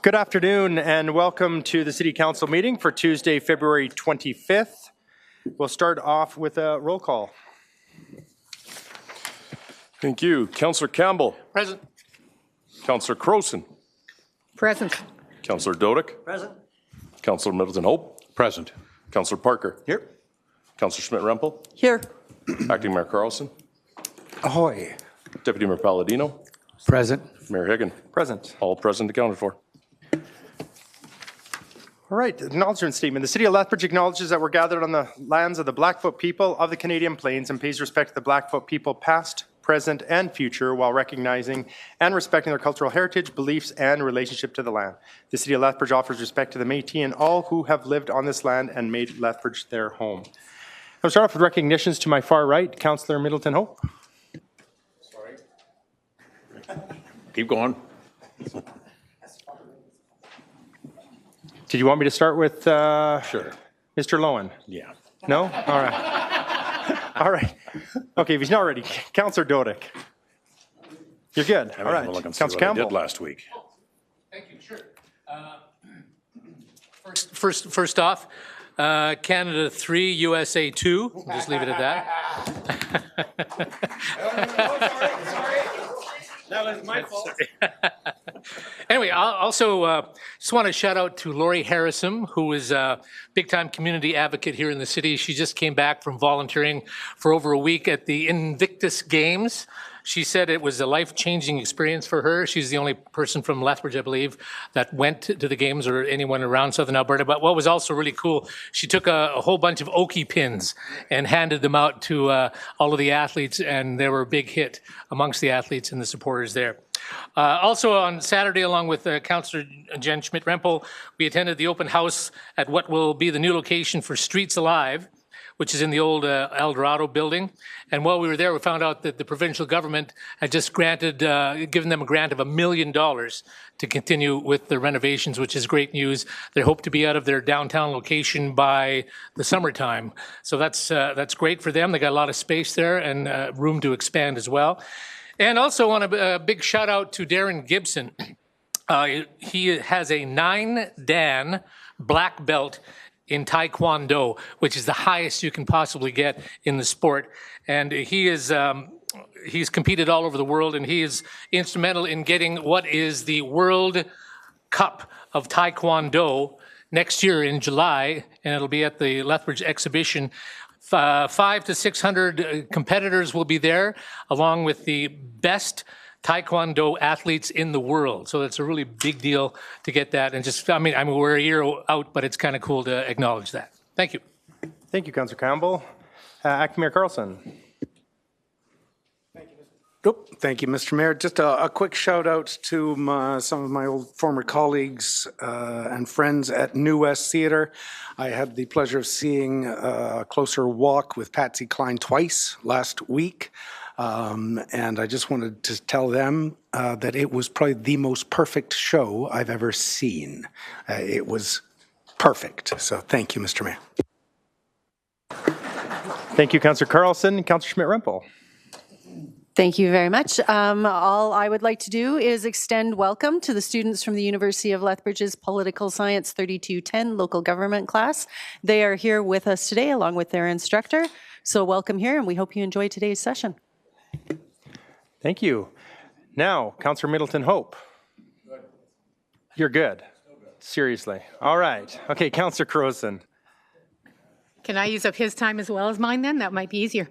Good afternoon and welcome to the City Council meeting for Tuesday, February 25th. We'll start off with a roll call. Thank you. Councillor Campbell. Present. Councillor Crowson. Present. Councillor Dodick. Present. Councillor Middleton Hope. Present. Councillor Parker. Here. Councillor Schmidt-Rempel. Here. Acting Mayor Carlson. Ahoy. Deputy Mayor Palladino. Present. Mayor Higgin. Present. All present accounted for. All right, acknowledgement statement. The City of Lethbridge acknowledges that we're gathered on the lands of the Blackfoot people of the Canadian Plains and pays respect to the Blackfoot people past, present, and future while recognizing and respecting their cultural heritage, beliefs, and relationship to the land. The City of Lethbridge offers respect to the Métis and all who have lived on this land and made Lethbridge their home. I'll start off with recognitions to my far right, Councillor Middleton Hope. Sorry. Keep going. Did you want me to start with Sure. Mr. Lowen? Yeah. No? All right. All right. Okay, if he's not ready, Councillor Dodick. You're good. All right. Councillor Campbell. Did last week. Thank you. Sure. First off, Canada 3, USA 2. We'll just leave it at that. That was my fault. Anyway, I also just want to shout out to Lori Harrison, who is a big-time community advocate here in the city. She just came back from volunteering for over a week at the Invictus Games. She said it was a life-changing experience for her. She's the only person from Lethbridge, I believe, that went to the games or anyone around Southern Alberta. But what was also really cool, she took a whole bunch of Oki pins and handed them out to all of the athletes, and they were a big hit amongst the athletes and the supporters there. Also on Saturday, along with Councillor Jen Schmidt-Rempel, we attended the open house at what will be the new location for Streets Alive, which is in the old El Dorado building. And while we were there, we found out that the provincial government had just given them a grant of $1 million to continue with the renovations, which is great news. They hope to be out of their downtown location by the summertime. So that's great for them. They got a lot of space there and room to expand as well. And also want a big shout out to Darren Gibson. He has a 9-Dan black belt in Taekwondo, which is the highest you can possibly get in the sport. And he's competed all over the world, and he is instrumental in getting what is the World Cup of Taekwondo next year in July, and it'll be at the Lethbridge exhibition. 500 to 600 competitors will be there, along with the best Taekwondo athletes in the world. So it's a really big deal to get that. And just, we're a year out, but it's kind of cool to acknowledge that. Thank you. Thank you, Councillor Campbell. Acting Mayor Carlson. Thank you, Mr. Mayor. Just a quick shout out to some of my old former colleagues and friends at New West Theatre. I had the pleasure of seeing A Closer Walk with Patsy Cline twice last week. And I just wanted to tell them that it was probably the most perfect show I've ever seen. It was perfect. So thank you, Mr. Mayor. Thank you, Councillor Carlson. Councillor Schmidt-Rempel. Thank you very much. All I would like to do is extend welcome to the students from the University of Lethbridge's Political Science 3210 local government class. They are here with us today along with their instructor. So welcome here, and we hope you enjoy today's session. Thank you. Now, Councillor Middleton Hope. Good. You're good. Seriously. All right. Okay, Councillor Crowson. Can I use up his time as well as mine then? That might be easier.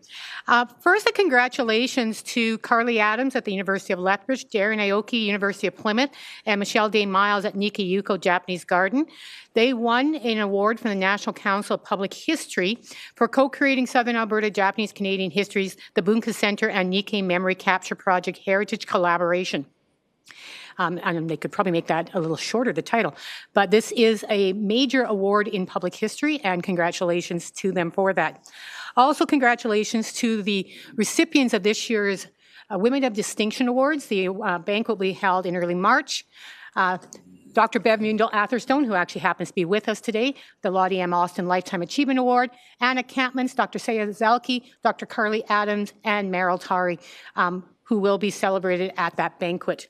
First, congratulations to Carly Adams at the University of Lethbridge, Darren Aoki, University of Plymouth, and Michelle Day Miles at Nikayuko Japanese Garden. They won an award from the National Council of Public History for co-creating Southern Alberta Japanese Canadian Histories, the Bunka Centre and Nikkei Memory Capture Project Heritage Collaboration. And they could probably make that a little shorter, the title. But this is a major award in public history, and congratulations to them for that. Also, congratulations to the recipients of this year's Women of Distinction Awards. The banquet will be held in early March. Dr. Bev Mundell-Atherstone, who actually happens to be with us today, the Lottie M. Austin Lifetime Achievement Award, Anna Campmans, Dr. Saya Zalke, Dr. Carly Adams, and Meryl Tari, who will be celebrated at that banquet.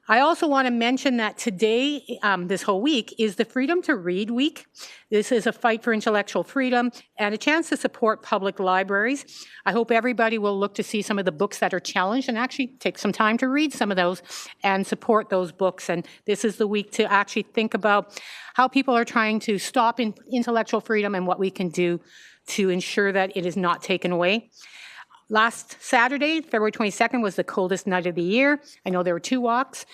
I also want to mention that today, this whole week, is the Freedom to Read Week. This is a fight for intellectual freedom and a chance to support public libraries. I hope everybody will look to see some of the books that are challenged and actually take some time to read some of those and support those books. And this is the week to actually think about how people are trying to stop intellectual freedom and what we can do to ensure that it is not taken away. Last Saturday, February 22nd, was the coldest night of the year. I know there were 2 walks.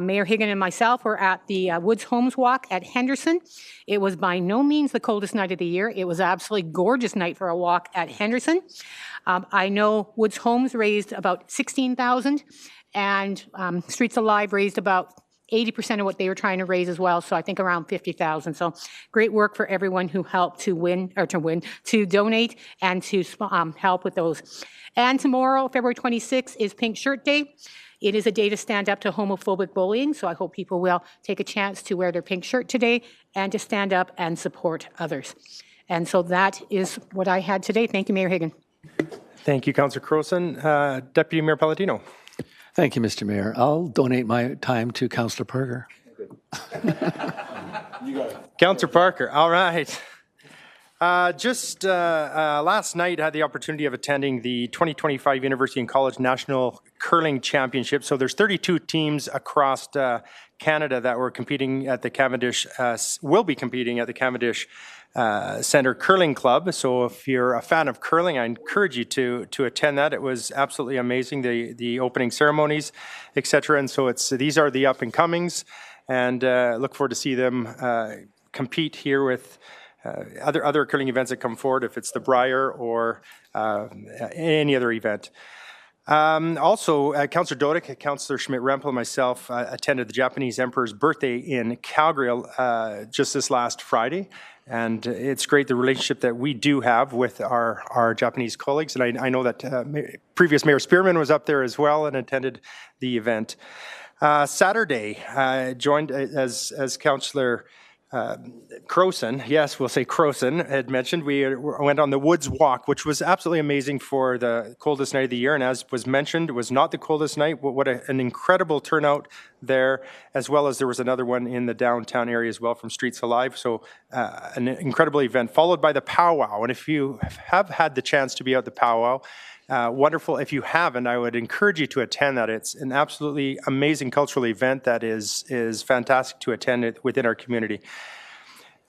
Mayor Higgin and myself were at the Woods Homes Walk at Henderson. It was by no means the coldest night of the year. It was an absolutely gorgeous night for a walk at Henderson. I know Woods Homes raised about $16,000, and Streets Alive raised about 80% of what they were trying to raise as well, so I think around 50,000. So great work for everyone who helped to donate and to help with those. And tomorrow, February 26th, is Pink Shirt Day. It is a day to stand up to homophobic bullying, so I hope people will take a chance to wear their pink shirt today and to stand up and support others. And so that is what I had today. Thank you, Mayor Higgin. Thank you, Councillor Crowson. Deputy Mayor Palladino. Thank you, Mr. Mayor. I'll donate my time to Councillor Parker. Councillor Parker, all right. Last night, I had the opportunity of attending the 2025 University and College National Curling Championship. So there's 32 teams across Canada that were competing at the Cavendish, will be competing at the Cavendish Centre Curling Club. So if you're a fan of curling, I encourage you to attend that. It was absolutely amazing, the opening ceremonies, etc. And so these are the up and comings, and look forward to see them compete here with other curling events that come forward, if it's the Brier or any other event. Also, Councillor Dodick, Councillor Schmidt-Rempel, and myself attended the Japanese Emperor's birthday in Calgary just this last Friday. And it's great, the relationship that we do have with our Japanese colleagues. And I know that previous Mayor Spearman was up there as well and attended the event. Saturday, joined as Councillor Crowson, yes, we'll say Crowson, had mentioned, we went on the Woods Walk, which was absolutely amazing for the coldest night of the year. And as was mentioned, it was not the coldest night. What an incredible turnout there, as well as there was another one in the downtown area as well from Streets Alive. So an incredible event, followed by the powwow. And if you have had the chance to be at the powwow, wonderful. If you haven't, I would encourage you to attend that. It's an absolutely amazing cultural event that is fantastic to attend within our community.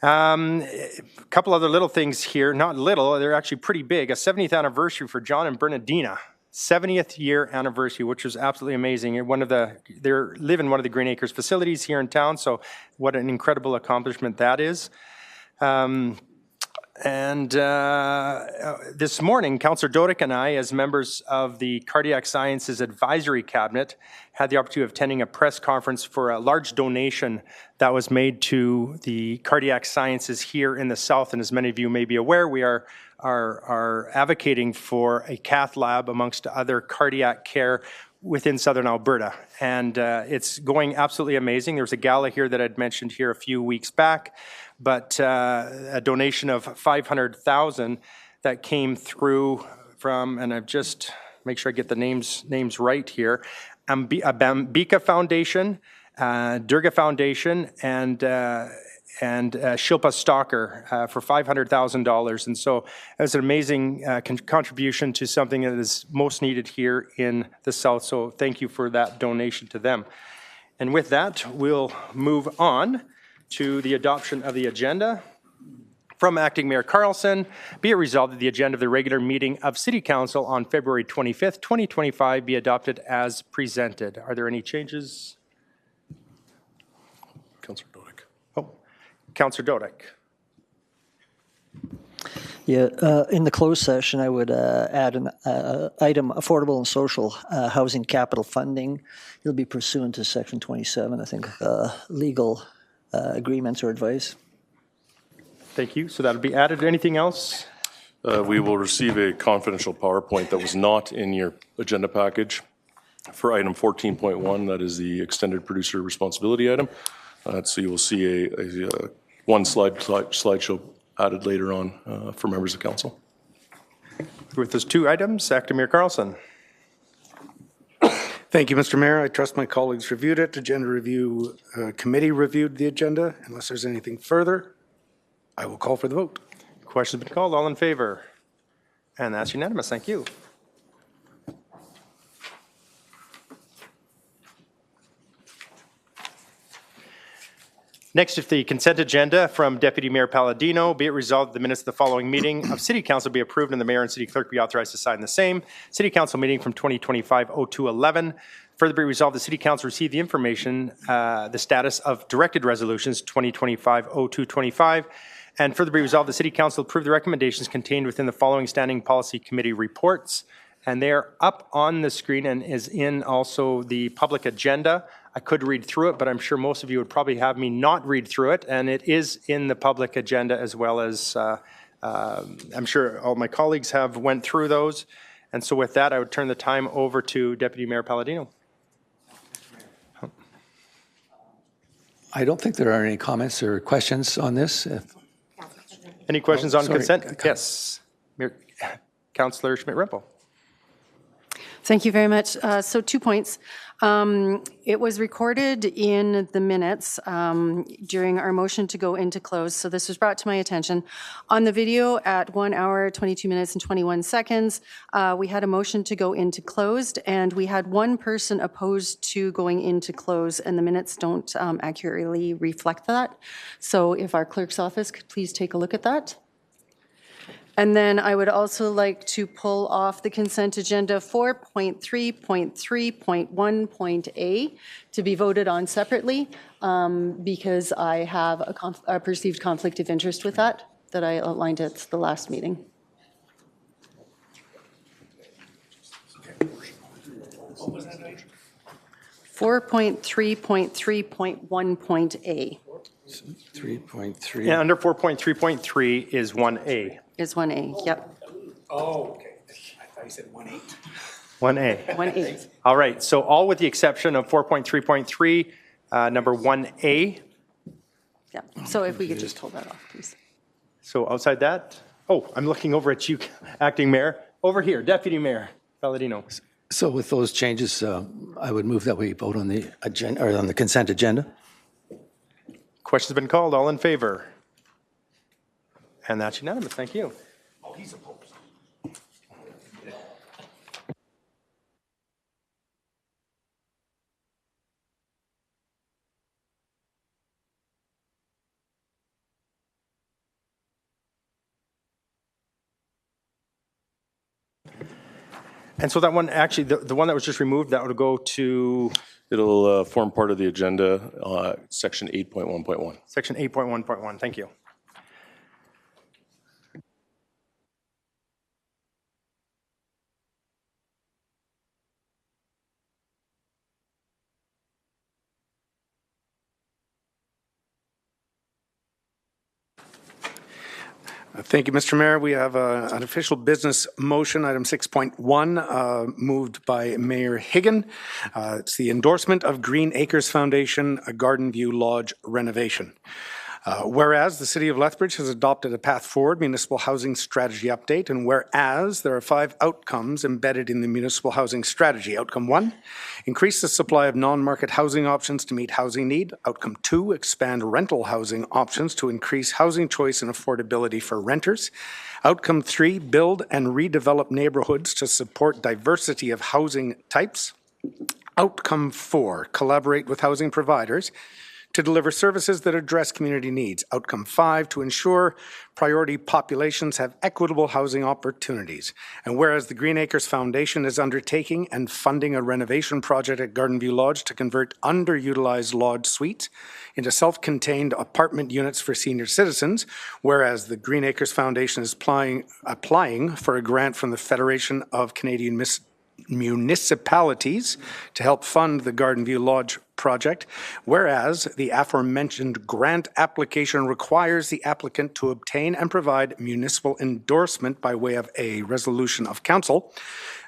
A couple other little things here, not little, they're actually pretty big. A 70th anniversary for John and Bernadina. 70th year anniversary, which was absolutely amazing. They live in one of the Green Acres facilities here in town, so what an incredible accomplishment that is. This morning, Councillor Dodick and I, as members of the Cardiac Sciences Advisory Cabinet, had the opportunity of attending a press conference for a large donation that was made to the cardiac sciences here in the South. And as many of you may be aware, we are advocating for a cath lab amongst other cardiac care within Southern Alberta. And it's going absolutely amazing. There was a gala here that I'd mentioned here a few weeks back, but a donation of $500,000 that came through from, and I've just make sure I get the names right here, Ambika Foundation, Durga Foundation, and Shilpa Stalker for $500,000. And so it was an amazing contribution to something that is most needed here in the South. So thank you for that donation to them. And with that, we'll move on to the adoption of the agenda. From Acting Mayor Carlson, be it resolved that the agenda of the regular meeting of City Council on February 25th, 2025 be adopted as presented. Are there any changes? Councillor Dodick. Oh, Councillor Dodick. Yeah, in the closed session, I would add an item, affordable and social housing capital funding. It'll be pursuant to Section 27, I think, legal agreements or advice. Thank you. So that'll be added. Anything else? We will receive a confidential PowerPoint that was not in your agenda package for item 14.1. That is the extended producer responsibility item. So you will see a one slideshow added later on for members of council. With those two items, Acting Mayor Carlson. Thank you, Mr. Mayor. I trust my colleagues reviewed it. Agenda Review Committee reviewed the agenda. Unless there's anything further, I will call for the vote. Question's been called. All in favor? And that's unanimous. Thank you. Next, if the consent agenda from Deputy Mayor Palladino, be it resolved the minutes of the following meeting of City Council be approved and the mayor and city clerk be authorized to sign the same. City Council meeting from 2025-02-11. Further be resolved, the City Council received the information, the status of directed resolutions 2025-02-25. And further be resolved, the City Council approve the recommendations contained within the following Standing Policy Committee reports. And they're up on the screen and is in also the public agenda. I could read through it, but I'm sure most of you would probably have me not read through it. And it is in the public agenda as well as I'm sure all my colleagues have went through those. And so with that, I would turn the time over to Deputy Mayor Palladino. I don't think there are any comments or questions on this. Any questions on sorry. consent? Yes. Councillor Schmidt-Rempel. Thank you very much. So 2 points. It was recorded in the minutes during our motion to go into close, so this was brought to my attention. On the video at 1 hour, 22 minutes and 21 seconds, we had a motion to go into closed, and we had one person opposed to going into close, and the minutes don't accurately reflect that. So if our clerk's office could please take a look at that. And then I would also like to pull off the consent agenda 4.3.3.1.a to be voted on separately because I have a perceived conflict of interest with that I outlined at the last meeting. What was that? 4.3.3.1.a. 3.3. Yeah, under 4.3.3 is 1A. Is 1A, yep. Oh, okay. I thought you said 1-8. 1A. 1A. All right, so all with the exception of 4.3.3, number 1A. Yeah, so if we could just hold that off, please. So outside that, oh, I'm looking over at you, Acting Mayor. Over here, Deputy Mayor Palladino. So with those changes, I would move that we vote on the agenda, or on the consent agenda. Question's been called. All in favor? And that's unanimous. Thank you. Oh, he's opposed. And so that one, actually, the one that was just removed, that would go to It'll form part of the agenda, section 8.1.1. section 8.1.1. Thank you. Thank you, Mr. Mayor. We have an official business motion, item 6.1, moved by Mayor Higgin. It's the endorsement of Green Acres Foundation, a Garden View Lodge renovation. Whereas the City of Lethbridge has adopted a Path Forward Municipal Housing Strategy Update, and whereas there are 5 outcomes embedded in the Municipal Housing Strategy. Outcome 1, increase the supply of non-market housing options to meet housing need. Outcome 2, expand rental housing options to increase housing choice and affordability for renters. Outcome 3, build and redevelop neighborhoods to support diversity of housing types. Outcome 4, collaborate with housing providers to deliver services that address community needs. Outcome 5, to ensure priority populations have equitable housing opportunities. And whereas the Green Acres Foundation is undertaking and funding a renovation project at Garden View Lodge to convert underutilized lodge suites into self-contained apartment units for senior citizens, whereas the Green Acres Foundation is applying for a grant from the Federation of Canadian Municipalities to help fund the Garden View Lodge project, whereas the aforementioned grant application requires the applicant to obtain and provide municipal endorsement by way of a resolution of council.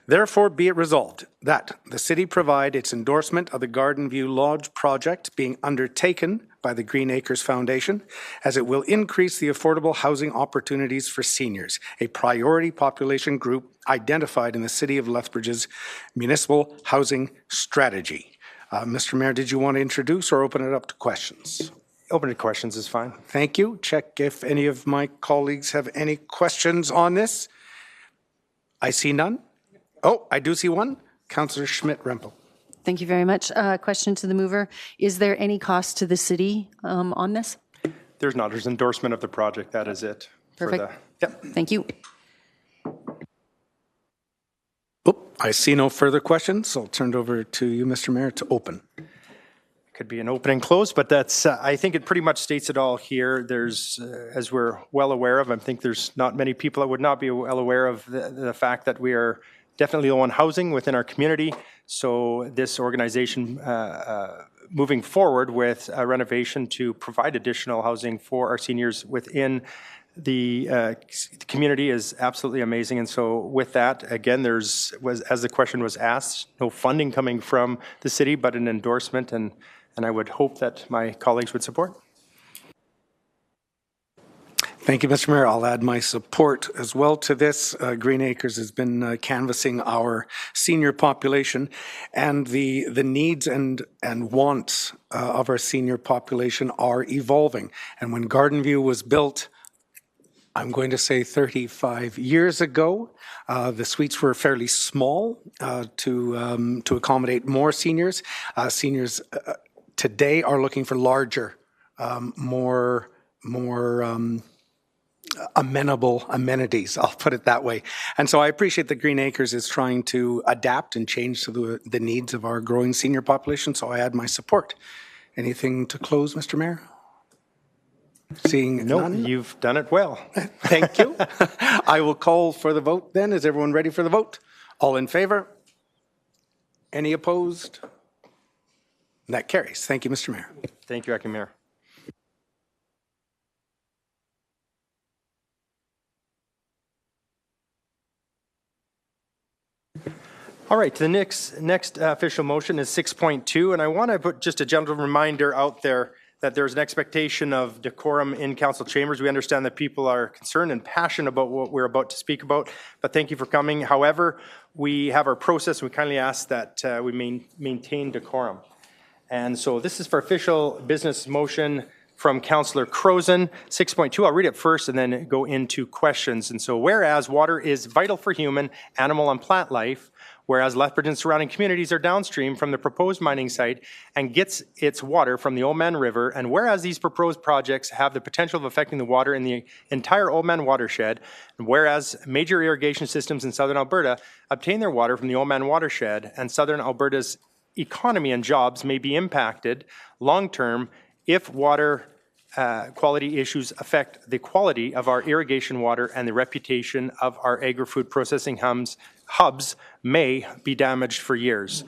Therefore, be it resolved that the city provide its endorsement of the Garden View Lodge project being undertaken by the Green Acres Foundation, as it will increase the affordable housing opportunities for seniors, a priority population group identified in the City of Lethbridge's municipal housing strategy. Mr. Mayor, did you want to introduce or open it up to questions? Open to questions is fine. Thank you. Check if any of my colleagues have any questions on this. I see none. Oh, I do see one. Councillor Schmidt-Rempel. Thank you very much. Question to the mover. Is there any cost to the city on this? There's not. There's endorsement of the project. That is it. Perfect. Yep. Thank you. Oh, I see no further questions. I'll turn it over to you, Mr. Mayor, to open. Could be an open and close, but that's, I think it pretty much states it all here. There's, as we're well aware of, I think there's not many people that would not be well aware of the fact that we are definitely low on housing within our community. So this organization moving forward with a renovation to provide additional housing for our seniors within the community is absolutely amazing. And so with that, again, as the question was asked, no funding coming from the city, but an endorsement, and I would hope that my colleagues would support. Thank you, Mr. Mayor. I'll add my support as well to this. Green Acres has been canvassing our senior population, and the needs and wants of our senior population are evolving. And when Garden View was built, I'm going to say 35 years ago, the suites were fairly small to accommodate more seniors. Seniors today are looking for larger, more amenable amenities, I'll put it that way. And so I appreciate that Green Acres is trying to adapt and change to the needs of our growing senior population, so I add my support. Anything to close, Mr. Mayor? Seeing none? You've done it well. Thank you. I will call for the vote then. Is everyone ready for the vote? All in favor? Any opposed? That carries. Thank you, Mr. Mayor. Thank you, Acting Mayor. All right, the next official motion is 6.2, and I want to put just a gentle reminder out there that there's an expectation of decorum in council chambers. We understand that people are concerned and passionate about what we're about to speak about, but thank you for coming. However, we have our process, and we kindly ask that we maintain decorum. And so this is for official business motion from Councillor Croson, 6.2. I'll read it first and then go into questions. And so whereas water is vital for human, animal, and plant life, whereas Lethbridge and surrounding communities are downstream from the proposed mining site and gets its water from the Oldman River, and whereas these proposed projects have the potential of affecting the water in the entire Oldman watershed, and whereas major irrigation systems in southern Alberta obtain their water from the Oldman watershed, and southern Alberta's economy and jobs may be impacted long-term if water quality issues affect the quality of our irrigation water, and the reputation of our agri-food processing hubs may be damaged for years.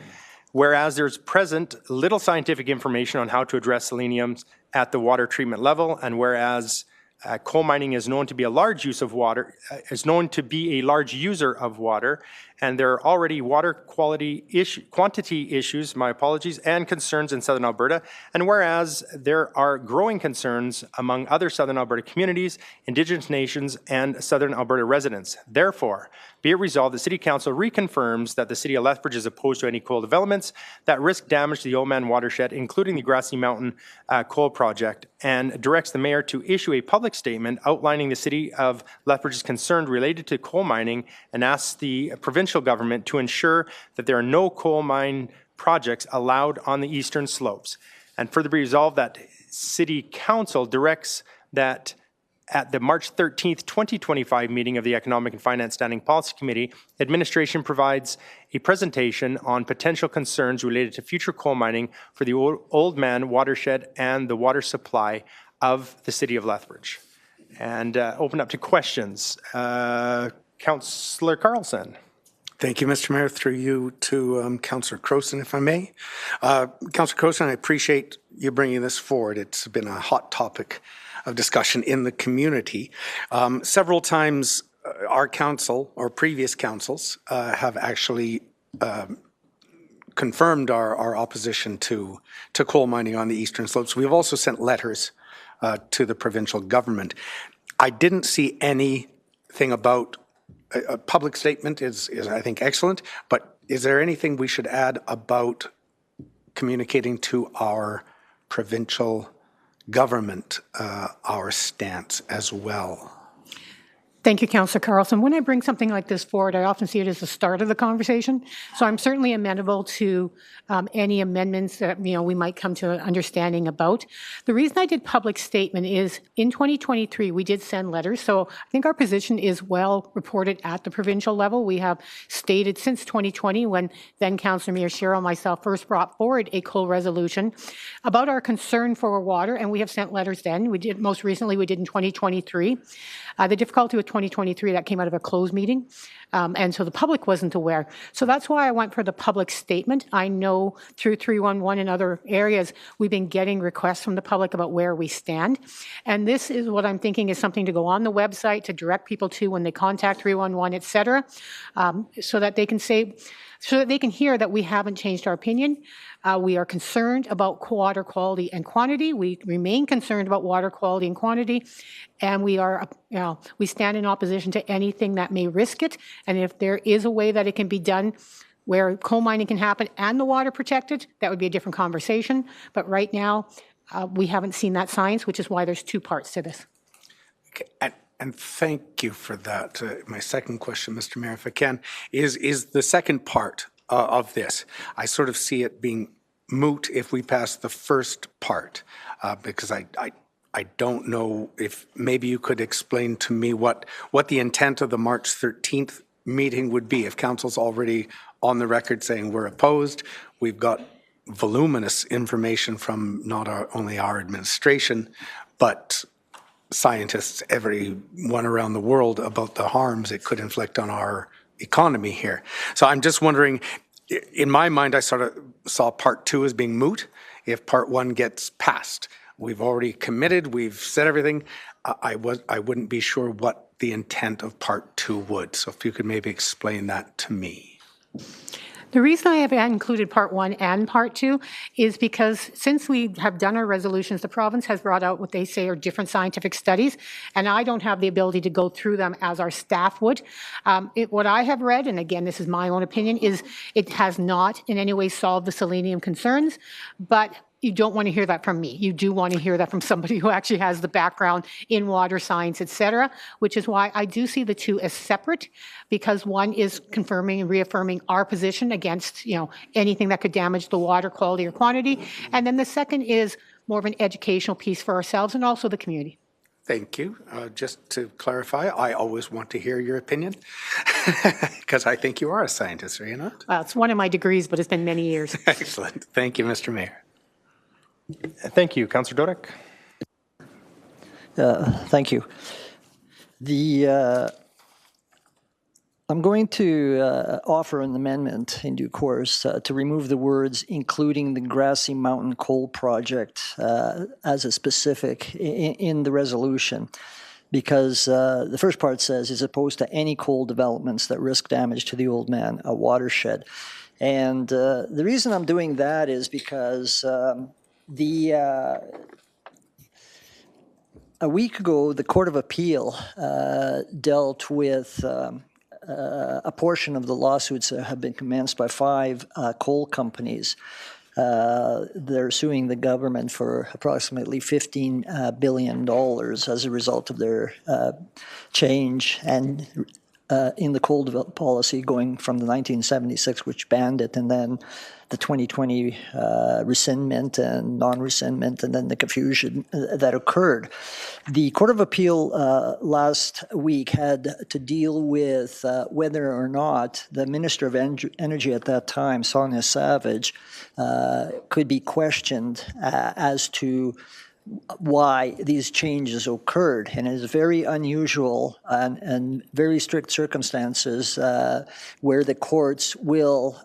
Whereas there's present little scientific information on how to address seleniums at the water treatment level, and whereas coal mining is known to be a large user of water, and there are already water quantity issues, and concerns in southern Alberta, and whereas there are growing concerns among other southern Alberta communities, Indigenous nations, and southern Alberta residents. Therefore, be it resolved, the City Council reconfirms that the City of Lethbridge is opposed to any coal developments that risk damage to the Oldman watershed, including the Grassy Mountain coal project, and directs the Mayor to issue a public statement outlining the City of Lethbridge's concern related to coal mining, and asks the provincial government to ensure that there are no coal mine projects allowed on the eastern slopes. And further be resolved that City Council directs that at the March 13th, 2025 meeting of the Economic and Finance Standing Policy Committee, administration provides a presentation on potential concerns related to future coal mining for the Oldman watershed and the water supply of the City of Lethbridge. And open up to questions. Councillor Carlson. Thank you, Mr. Mayor. Through you to Councillor Croson, if I may. Councillor Croson, I appreciate you bringing this forward. It's been a hot topic of discussion in the community. Several times our council or previous councils have actually confirmed our opposition to coal mining on the eastern slopes. We've also sent letters to the provincial government. I didn't see anything about a public statement is I think excellent, but is there anything we should add about communicating to our provincial government our stance as well? Thank you, Councillor Carlson. When I bring something like this forward, I often see it as the start of the conversation. So I'm certainly amenable to any amendments that we might come to an understanding about. The reason I did public statement is in 2023 we did send letters. So I think our position is well reported at the provincial level. We have stated since 2020, when then Councillor Miyashiro and myself first brought forward a coal resolution about our concern for water, and we have sent letters then. We did most recently. We did in 2023. The difficulty with 2023, that came out of a closed meeting, and so the public wasn't aware. So that's why I went for the public statement. I know through 311 and other areas, we've been getting requests from the public about where we stand. And this is what I'm thinking is something to go on the website to direct people to when they contact 311, et cetera, so that they can say, so that they can hear that we haven't changed our opinion. We are concerned about water quality and quantity. We remain concerned about water quality and quantity, and we are, we stand in opposition to anything that may risk it. And if there is a way that it can be done where coal mining can happen and the water protected, that would be a different conversation. But right now, we haven't seen that science, which is why there's two parts to this. Okay. And thank you for that. My second question, Mr. Mayor, if I can, is the second part of this. I sort of see it being moot if we pass the first part, because I don't know if maybe you could explain to me what the intent of the March 13th meeting would be. If council's already on the record saying we're opposed, we've got voluminous information from not only our administration, but scientists, everyone around the world, about the harms it could inflict on our economy here. So I'm just wondering, in my mind, I sort of saw part two as being moot if part one gets passed. We've already committed, we've said everything. I wouldn't be sure what the intent of part two would. So if you could maybe explain that to me. The reason I have included part one and part two is because since we have done our resolutions, the province has brought out what they say are different scientific studies, and I don't have the ability to go through them as our staff would. What I have read, and again, this is my own opinion, is it has not in any way solved the selenium concerns, but you don't want to hear that from me. You do want to hear that from somebody who actually has the background in water science, et cetera, which is why I do see the two as separate, because one is confirming and reaffirming our position against, anything that could damage the water quality or quantity. And then the second is more of an educational piece for ourselves and also the community. Thank you. Just to clarify, I always want to hear your opinion because I think you are a scientist, are you not? Well, it's one of my degrees, but it's been many years. Excellent. Thank you, Mr. Mayor. Thank you. Councillor Dodick. Thank you. I'm going to offer an amendment in due course to remove the words "including the Grassy Mountain Coal Project" as a specific in the resolution, because the first part says, "is opposed to any coal developments that risk damage to the Oldman watershed." And the reason I'm doing that is because a week ago, the Court of Appeal dealt with a portion of the lawsuits that have been commenced by 5 coal companies. They're suing the government for approximately $15 billion as a result of their change and in the coal development policy going from the 1976, which banned it, and then the 2020 rescindment and non-rescindment, and then the confusion that occurred. The Court of Appeal last week had to deal with whether or not the Minister of Energy at that time, Sonia Savage, could be questioned as to why these changes occurred. And it is very unusual and very strict circumstances where the courts will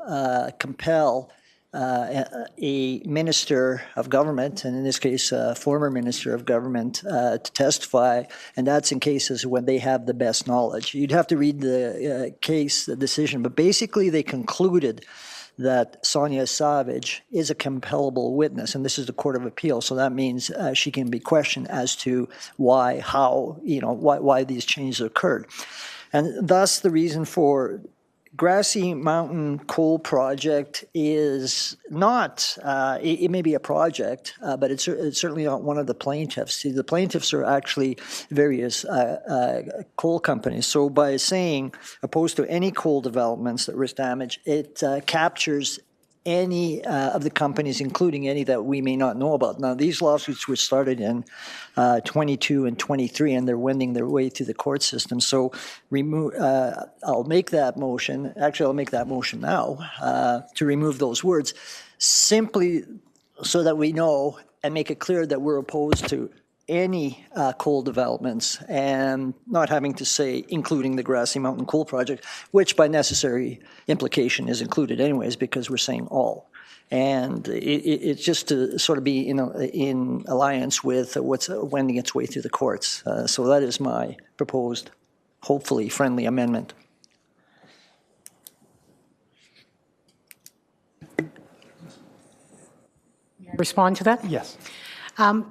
compel a minister of government, and in this case, a former minister of government, to testify, and that's in cases when they have the best knowledge. You'd have to read the case, the decision, but basically they concluded that Sonia Savage is a compellable witness, and this is the Court of Appeal, so that means she can be questioned as to why, how, why these changes occurred. And thus the reason for Grassy Mountain Coal Project is not, it may be a project, but it's certainly not one of the plaintiffs. See, the plaintiffs are actually various coal companies. So by saying opposed to any coal developments that risk damage, it captures any of the companies, including any that we may not know about. Now, these lawsuits were started in 22 and 23, and they're wending their way through the court system. So I'll make that motion. Actually, I'll make that motion now to remove those words, simply so that we know and make it clear that we're opposed to any coal developments, and not having to say including the Grassy Mountain Coal Project, which by necessary implication is included anyways, because we're saying all. And it's just to sort of be in alliance with what's wending its way through the courts. So that is my proposed, hopefully friendly amendment. Respond to that? Yes.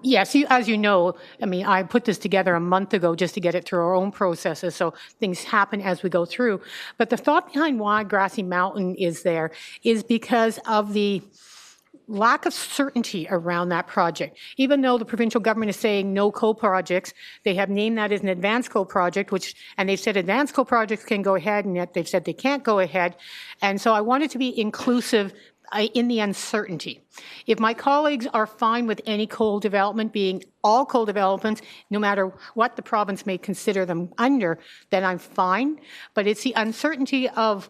Yes, as you know, I mean, I put this together a month ago just to get it through our own processes, so things happen as we go through. But the thought behind why Grassy Mountain is there is because of the lack of certainty around that project. Even though the provincial government is saying no coal projects, they have named that as an advanced coal project, and they've said advanced coal projects can go ahead, and yet they've said they can't go ahead. And so I wanted to be inclusive in the uncertainty. If my colleagues are fine with any coal development being all coal developments, no matter what the province may consider them under, then I'm fine. But it's the uncertainty of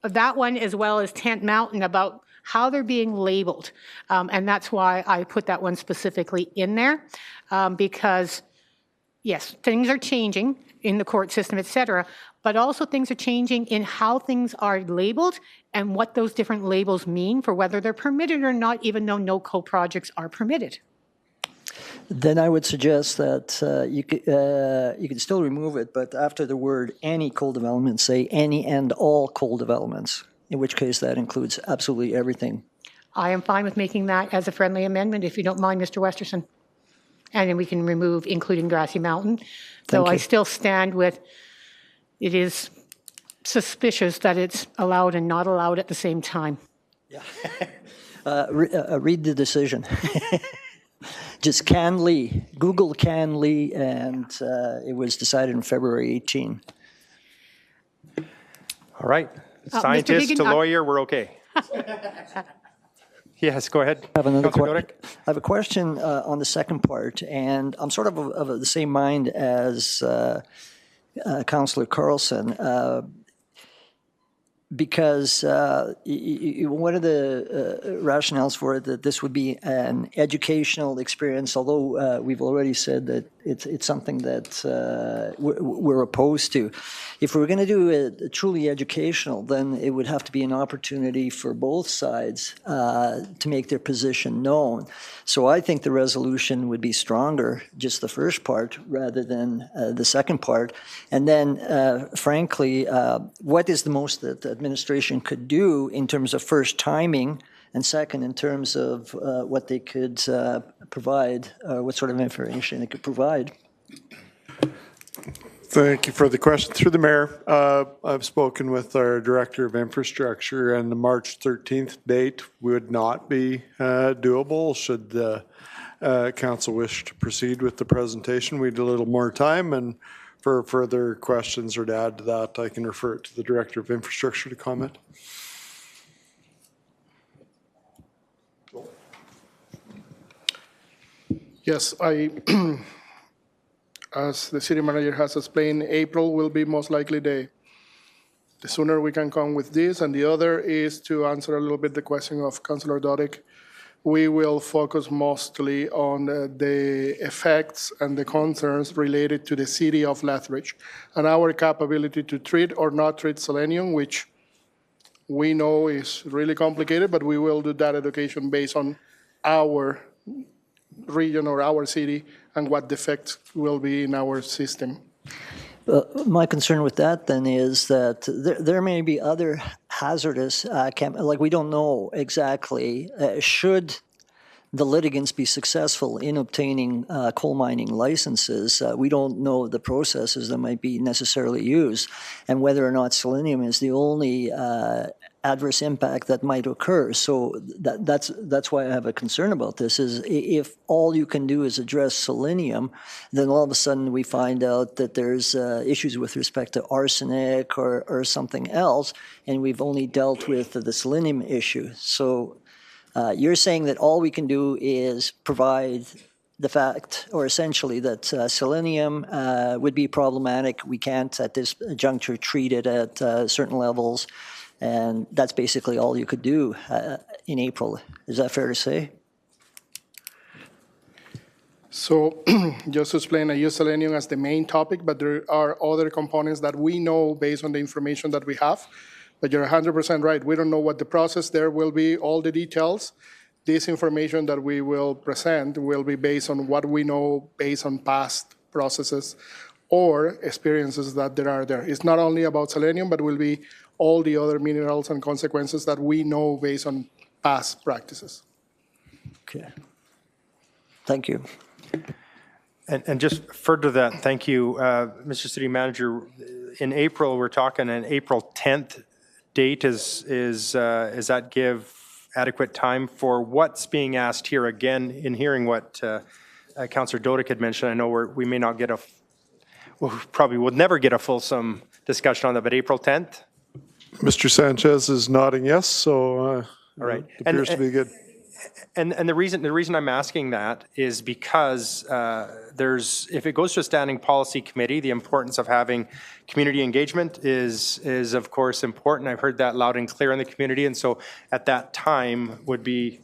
that one as well as Tent Mountain about how they're being labeled. And that's why I put that one specifically in there, because yes, things are changing in the court system, et cetera, but also things are changing in how things are labeled and what those different labels mean for whether they're permitted or not, even though no coal projects are permitted. Then I would suggest that you could still remove it, but after the word any coal development, say any and all coal developments, in which case that includes absolutely everything. I am fine with making that as a friendly amendment, if you don't mind, Mr. Westerson. And then we can remove including Grassy Mountain. So I still stand with it is suspicious that it's allowed and not allowed at the same time. Yeah. Read the decision. Just Can Lee. Google Can Lee, and it was decided in February 18. All right. Scientist to lawyer, we're okay. Yes, go ahead. I have another Councilor question. I have a question on the second part, and I'm sort of the same mind as Councillor Carlson, because one of the rationales for it that this would be an educational experience, although we've already said that it's something that we're opposed to. If we're going to do it truly educational, then it would have to be an opportunity for both sides to make their position known. So I think the resolution would be stronger, just the first part, rather than the second part. And then, frankly, what is the most that the administration could do in terms of first timing, and second, in terms of what they could provide, what sort of information they could provide? Thank you for the question. Through the mayor, I've spoken with our Director of Infrastructure, and the March 13th date would not be doable should the council wish to proceed with the presentation. We need a little more time, and for further questions or to add to that, I can refer it to the Director of Infrastructure to comment. Yes, as the city manager has explained, April will be most likely the sooner we can come with this. And the other is to answer a little bit the question of Councillor Doddick. We will focus mostly on the effects and the concerns related to the city of Lethbridge and our capability to treat or not treat selenium, which we know is really complicated, but we will do that education based on our region or our city and what the effects will be in our system. My concern with that then is that there may be other hazardous, like we don't know exactly, should the litigants be successful in obtaining coal mining licenses, we don't know the processes that might be necessarily used and whether or not selenium is the only adverse impact that might occur. So that's why I have a concern about this, is if all you can do is address selenium, then all of a sudden we find out that there's issues with respect to arsenic or something else, and we've only dealt with the selenium issue. So you're saying that all we can do is provide the fact, or essentially that selenium would be problematic. We can't at this juncture treat it at certain levels, and that's basically all you could do in April. Is that fair to say? So just to explain, I use selenium as the main topic, but there are other components that we know based on the information that we have. But you're 100% right. We don't know what the process there will be, all the details. This information that we will present will be based on what we know based on past processes or experiences that there are there. It's not only about selenium, but will be all the other minerals and consequences that we know based on past practices. Okay. Thank you. And just further to that, thank you, Mr. City Manager. In April, we're talking an April 10th date. Is that give adequate time for what's being asked here? Again, in hearing what Councillor Dodic had mentioned, I know we may not get we probably will never get a fulsome discussion on that, but April 10th? Mr. Sanchez is nodding yes, so All right. it appears to be good. And the reason I'm asking that is because if it goes to a standing policy committee, the importance of having community engagement is of course important. I've heard that loud and clear in the community, and so at that time would be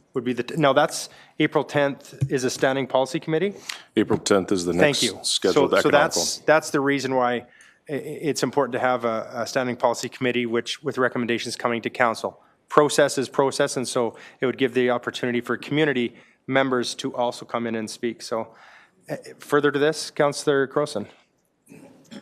now that's April 10th is a standing policy committee. April 10th is the next scheduled economical. So that's the reason why it's important to have a standing policy committee, which with recommendations coming to council. Process is process, and so it would give the opportunity for community members to also come in and speak. So further to this, Councillor Crowson.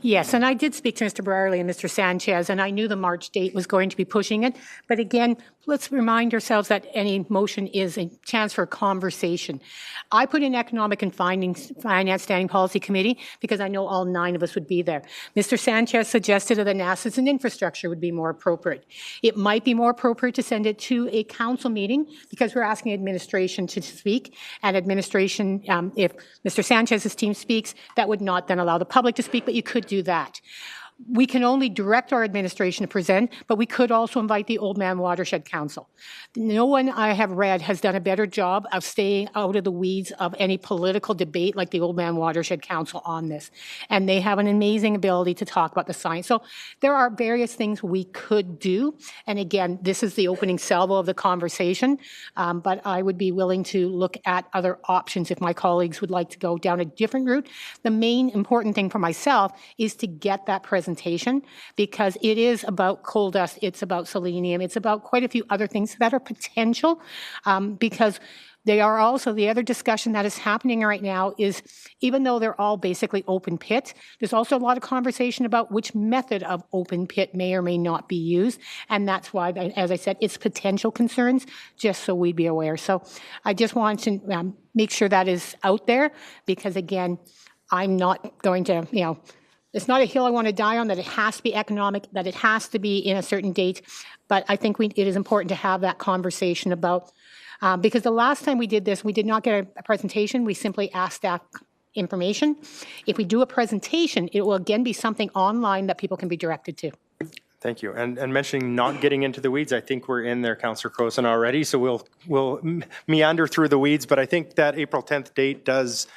Yes, and I did speak to Mr. Brierley and Mr. Sanchez, and I knew the March date was going to be pushing it. But again, let's remind ourselves that any motion is a chance for conversation. I put in Economic and Finance Standing Policy Committee because I know all 9 of us would be there. Mr. Sanchez suggested that an assets and infrastructure would be more appropriate. It might be more appropriate to send it to a council meeting because we're asking administration to speak, and administration, if Mr. Sanchez's team speaks, that would not then allow the public to speak, but you could do that. We can only direct our administration to present, but we could also invite the Oldman Watershed Council. No one I have read has done a better job of staying out of the weeds of any political debate like the Oldman Watershed Council on this. And they have an amazing ability to talk about the science. So there are various things we could do. And again, this is the opening salvo of the conversation, but I would be willing to look at other options if my colleagues would like to go down a different route. The main important thing for myself is to get that presentation, because it is about coal dust, it's about selenium, it's about quite a few other things that are potential, because they are also, the other discussion that is happening right now is, even though they're all basically open pit, there's also a lot of conversation about which method of open pit may or may not be used, and that's why, as I said, it's potential concerns, just so we'd be aware. So I just want to make sure that is out there, because again, I'm not going to, it's not a hill I want to die on, that it has to be economic, that it has to be in a certain date. But I think it is important to have that conversation about, because the last time we did this, we did not get a presentation. We simply asked staff information. If we do a presentation, it will again be something online that people can be directed to. Thank you. And mentioning not getting into the weeds, I think we're in there, Councillor Crowson, already. So we'll meander through the weeds. But I think that April 10th date does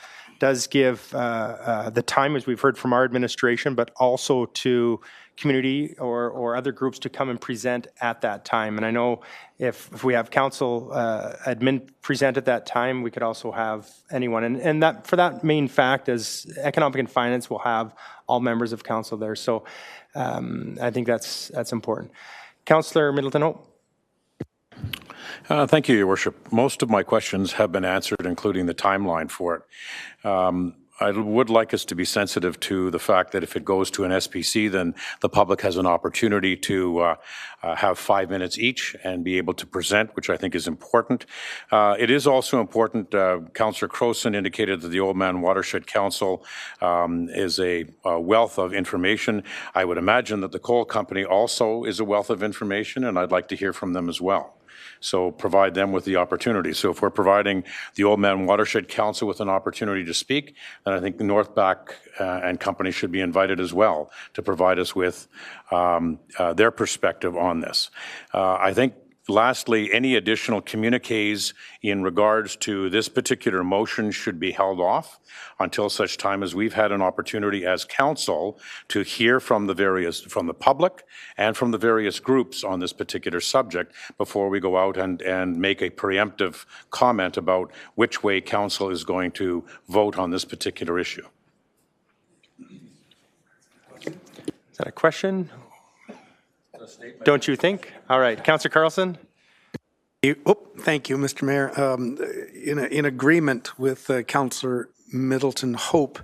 give the time, as we've heard from our administration, but also to community or other groups to come and present at that time. And I know if we have council admin present at that time, we could also have anyone. And that, for that main fact, as Economic and Finance will have all members of council there. So I think that's important. Councillor Middleton-Hope. Thank you, Your Worship. Most of my questions have been answered, including the timeline for it. I would like us to be sensitive to the fact that if it goes to an SPC, then the public has an opportunity to have 5 minutes each and be able to present, which I think is important. It is also important, Councillor Crowson indicated that the Oldman Watershed Council is a wealth of information. I would imagine that the coal company also is a wealth of information, and I'd like to hear from them as well. So provide them with the opportunity. So if we're providing the Oldman Watershed Council with an opportunity to speak, then I think the Northback and company should be invited as well to provide us with their perspective on this. I think lastly, any additional communiques in regards to this particular motion should be held off until such time as we've had an opportunity as council to hear from the public and from the various groups on this particular subject before we go out and make a preemptive comment about which way council is going to vote on this particular issue. Is that a question? Don't you think? All right, Councillor Carlson. Thank you, Mr. Mayor. In agreement with Councillor Middleton Hope,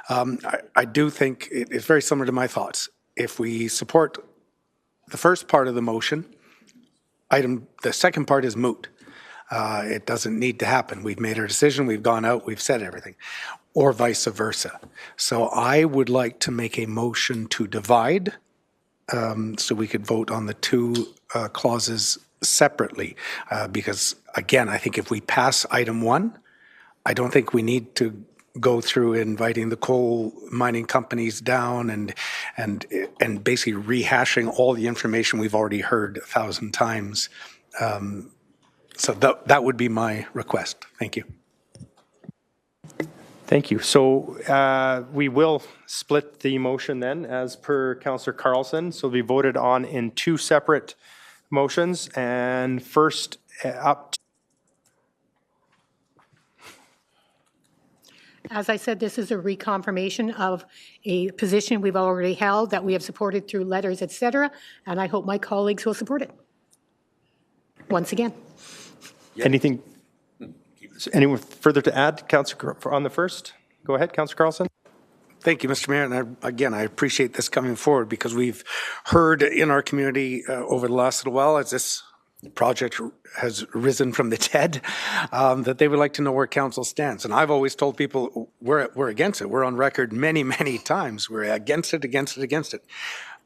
I do think it's very similar to my thoughts. If we support the first part of the motion, the second part is moot. It doesn't need to happen. We've made our decision, we've gone out, we've said everything, or vice versa. So I would like to make a motion to divide so we could vote on the two clauses separately. Because again, I think if we pass item 1, I don't think we need to go through inviting the coal mining companies down and basically rehashing all the information we've already heard 1,000 times. So that would be my request. Thank you. Thank you. So we will split the motion then as per Councillor Carlson. So it'll be voted on in two separate motions, and first up. As I said, this is a reconfirmation of a position we've already held that we have supported through letters, et cetera, and I hope my colleagues will support it. Once again. Anything further to add, Councillor, on the first? Go ahead, Councillor Carlson. Thank you, Mr. Mayor. And again, I appreciate this coming forward because we've heard in our community over the last little while as this project has risen from the dead, that they would like to know where council stands. And I've always told people we're against it. We're on record many, many times. We're against it.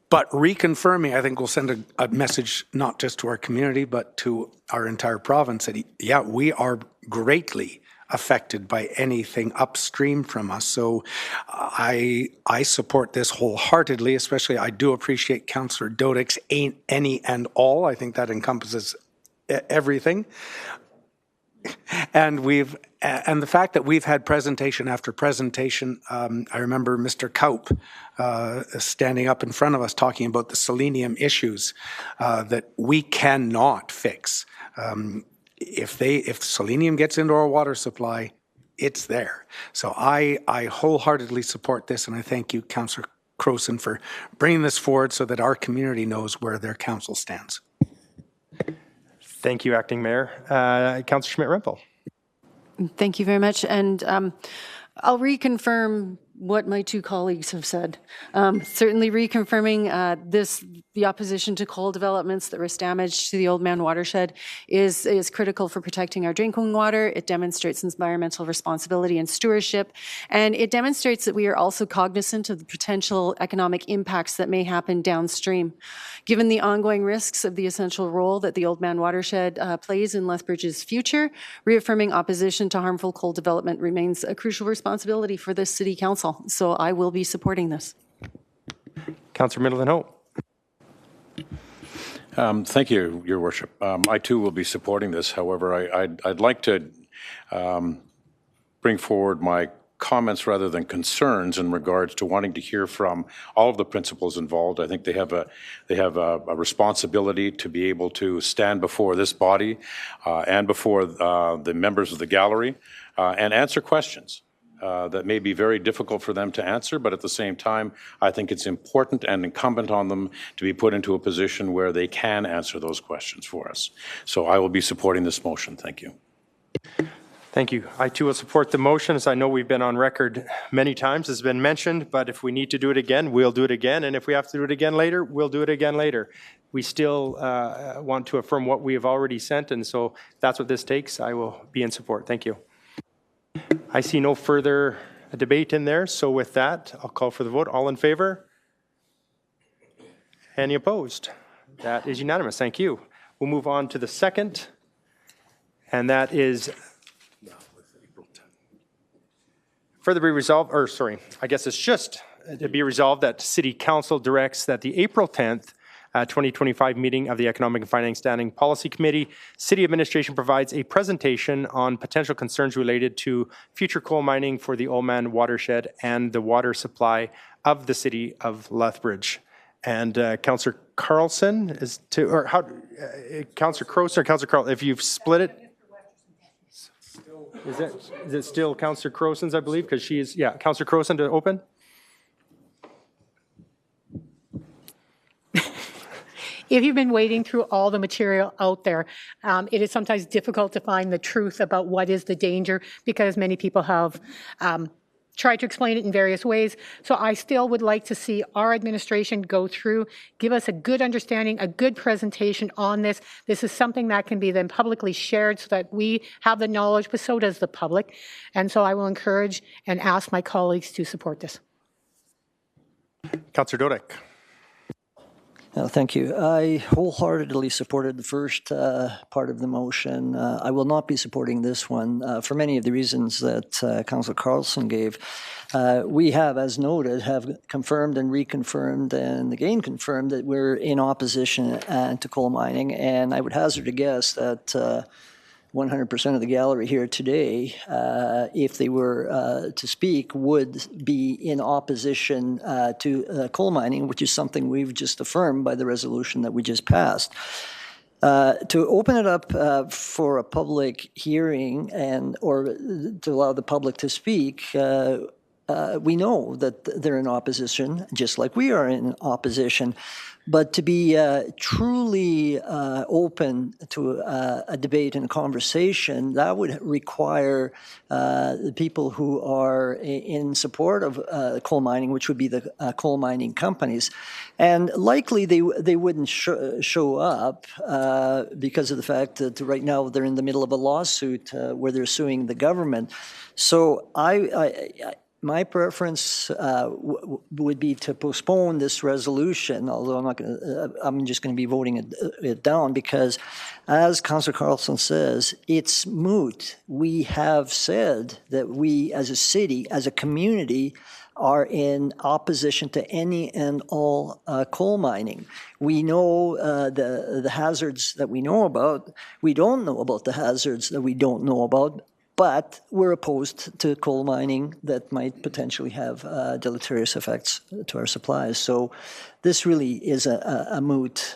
But reconfirming, I think, will send a message not just to our community, but to our entire province that, yeah, we are greatly affected by anything upstream from us. So I support this wholeheartedly, especially I do appreciate Councillor Dodik's ain't any and all. I think that encompasses everything. And the fact that we've had presentation after presentation, I remember Mr. Kaup standing up in front of us talking about the selenium issues that we cannot fix. If selenium gets into our water supply, it's there. So I wholeheartedly support this, and I thank you, Councillor Crowson, for bringing this forward so that our community knows where their council stands. Thank you, Acting Mayor. Councillor Schmidt-Rempel. Thank you very much. And I'll reconfirm what my two colleagues have said. Certainly reconfirming the opposition to coal developments that risk damage to the Oldman watershed is critical for protecting our drinking water. It demonstrates environmental responsibility and stewardship, and it demonstrates that we are also cognizant of the potential economic impacts that may happen downstream. Given the ongoing risks of the essential role that the Oldman watershed plays in Lethbridge's future, reaffirming opposition to harmful coal development remains a crucial responsibility for this City Council. So I will be supporting this. Councillor Middleton-Hope. Thank you, Your Worship. I too will be supporting this. However, I'd like to bring forward my comments rather than concerns in regards to wanting to hear from all of the principals involved. I think they have a responsibility to be able to stand before this body and before the members of the gallery and answer questions. That may be very difficult for them to answer, but at the same time, I think it's important and incumbent on them to be put into a position where they can answer those questions for us. So I will be supporting this motion. Thank you. Thank you. I too will support the motion, as I know we've been on record many times, as has been mentioned, but if we need to do it again, we'll do it again, and if we have to do it again later, we'll do it again later. We still want to affirm what we have already sent, and so that's what this takes. I will be in support. Thank you. I see no further debate in there, so with that, I'll call for the vote. All in favor? Any opposed? That is unanimous. Thank you. We'll move on to the second, and that is further be resolved, or sorry, I guess it's just to be resolved that City Council directs that the April 10th, 2025 meeting of the Economic and Finance Standing Policy Committee, City Administration provides a presentation on potential concerns related to future coal mining for the Oldman watershed and the water supply of the City of Lethbridge. And Councillor Carlson is to, or how, Councillor Crowson or Councillor Carlson, if you've split it? Is it still Councillor Crowson's, I believe, because she is, yeah, Councillor Crowson to open? If you've been wading through all the material out there, it is sometimes difficult to find the truth about what is the danger, because many people have tried to explain it in various ways. So I still would like to see our administration go through, give us a good understanding, a good presentation on this. This is something that can be then publicly shared so that we have the knowledge, but so does the public. And so I will encourage and ask my colleagues to support this. Councillor Dodek. Thank you. I wholeheartedly supported the first part of the motion. I will not be supporting this one for many of the reasons that Councillor Carlson gave. We have, as noted, have confirmed and reconfirmed and again confirmed that we're in opposition to coal mining, and I would hazard a guess that 100% of the gallery here today, if they were to speak, would be in opposition to coal mining, which is something we've just affirmed by the resolution that we just passed. To open it up for a public hearing and or to allow the public to speak, we know that they're in opposition, just like we are in opposition. But to be truly open to a debate and a conversation, that would require the people who are in support of coal mining, which would be the coal mining companies. And likely they wouldn't show up because of the fact that right now they're in the middle of a lawsuit where they're suing the government. So my preference would be to postpone this resolution, although I'm just going to be voting it down because, as Councillor Carlson says, it's moot. We have said that we, as a city, as a community, are in opposition to any and all coal mining. We know the hazards that we know about. We don't know about the hazards that we don't know about. But we're opposed to coal mining that might potentially have deleterious effects to our supplies. So this really is a moot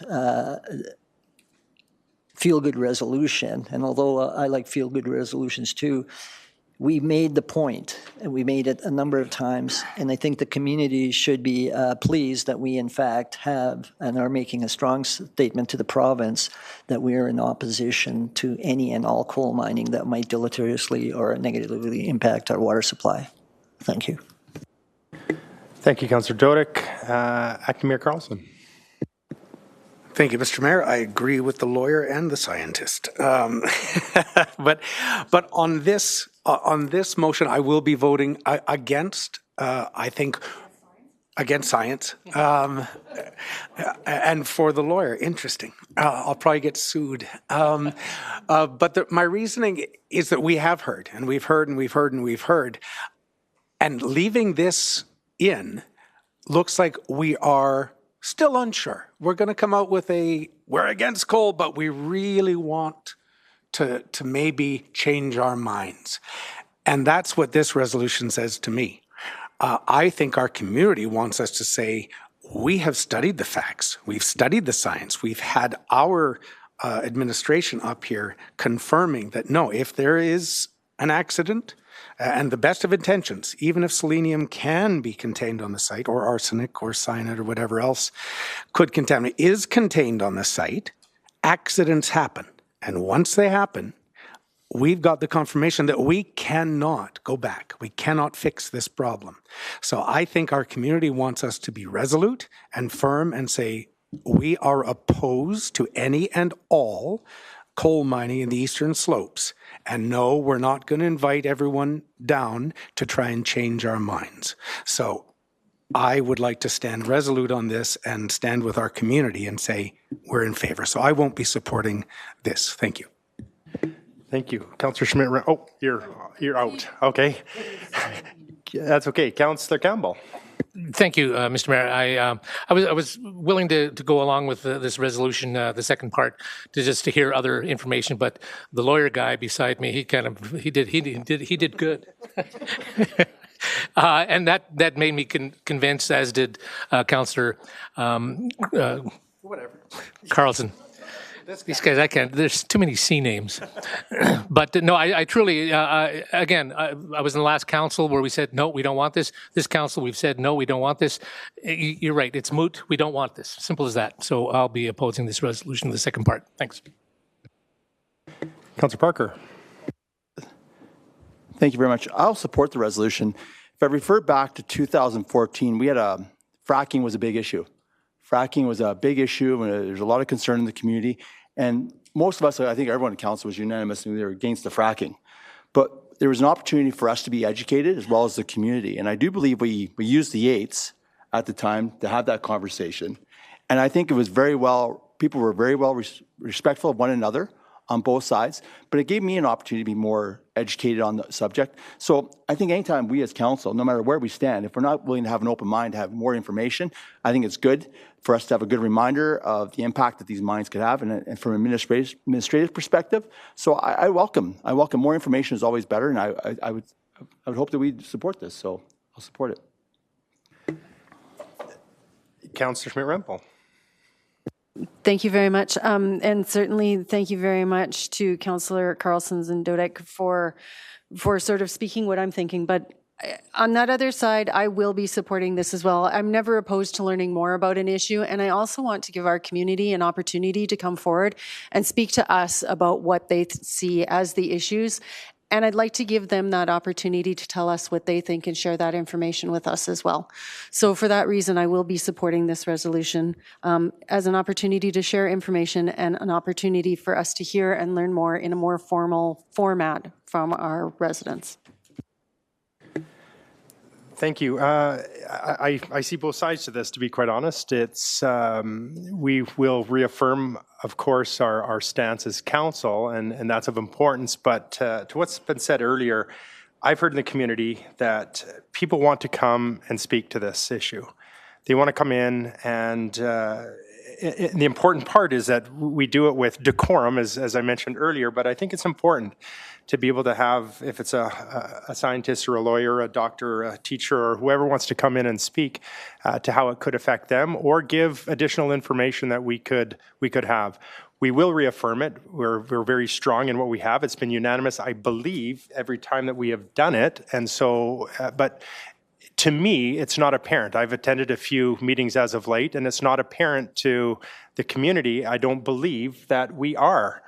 feel-good resolution. And although I like feel-good resolutions too, we made the point, and we made it a number of times, and I think the community should be pleased that we in fact have and are making a strong statement to the province that we are in opposition to any and all coal mining that might deleteriously or negatively impact our water supply. Thank you. Thank you, Councillor Dodek. Acting Mayor Carlson. Thank you, Mr. Mayor. I agree with the lawyer and the scientist. But on this motion, I will be voting against. I think against science. And for the lawyer, interesting. I'll probably get sued. But my reasoning is that we have heard, and we've heard, and we've heard, and we've heard, and leaving this in looks like we are still unsure. We're going to come out with we're against coal, but we really want to maybe change our minds. And that's what this resolution says to me. I think our community wants us to say, we have studied the facts. We've studied the science. We've had our administration up here confirming that, no, if there is an accident, and the best of intentions, even if selenium can be contained on the site, or arsenic or cyanide or whatever else could contaminate, is contained on the site, accidents happen. And once they happen, we've got the confirmation that we cannot go back. We cannot fix this problem. So I think our community wants us to be resolute and firm and say, we are opposed to any and all coal mining in the eastern slopes. And no, we're not going to invite everyone down to try and change our minds. So I would like to stand resolute on this and stand with our community and say we're in favor. So I won't be supporting this. Thank you. Thank you. Councillor Schmidt. Oh, you're out. Okay. That's okay. Councillor Campbell. Thank you, Mr. Mayor. I was willing to go along with this resolution, the second part, to hear other information. But the lawyer guy beside me, he did good, and that made me convinced, as did Councillor Carlson. These guys, I can't. There's too many C names. But no, I truly, again, I was in the last council where we said, no, we don't want this. This council, we've said, no, we don't want this. You're right. It's moot. We don't want this. Simple as that. So I'll be opposing this resolution, the second part. Thanks. Councillor Parker. Thank you very much. I'll support the resolution. If I refer back to 2014, we had fracking was a big issue. Fracking was a big issue, and there's a lot of concern in the community. And most of us, I think everyone in council was unanimous, and they were against the fracking. But there was an opportunity for us to be educated as well as the community. And I do believe we used the Yates at the time to have that conversation. And I think it was people were very well respectful of one another on both sides, but it gave me an opportunity to be more educated on the subject. So I think anytime we as council, no matter where we stand, if we're not willing to have an open mind, to have more information, I think it's good for us to have a good reminder of the impact that these mines could have and from an administrative perspective. So I welcome more information is always better, and I would hope that we support this, so I'll support it. Councillor Schmidt-Rempel. Thank you very much. And certainly thank you very much to Councillor Carlsons and Dodek for sort of speaking what I'm thinking. But on that other side, I will be supporting this as well. I'm never opposed to learning more about an issue. And I also want to give our community an opportunity to come forward and speak to us about what they see as the issues. And I'd like to give them that opportunity to tell us what they think and share that information with us as well. So for that reason, I will be supporting this resolution as an opportunity to share information and an opportunity for us to hear and learn more in a more formal format from our residents. Thank you. I see both sides to this, to be quite honest. It's we will reaffirm, of course, our stance as council, and that's of importance. But to what's been said earlier, I've heard in the community that people want to come and speak to this issue. They want to come in, and the important part is that we do it with decorum, as I mentioned earlier, but I think it's important to be able to have, if it's a scientist or a lawyer, a doctor, a teacher, or whoever wants to come in and speak to how it could affect them, or give additional information that we could have. We will reaffirm it. We're very strong in what we have. It's been unanimous, I believe, every time that we have done it. And so, but to me, it's not apparent. I've attended a few meetings as of late, and it's not apparent to the community, I don't believe, that we are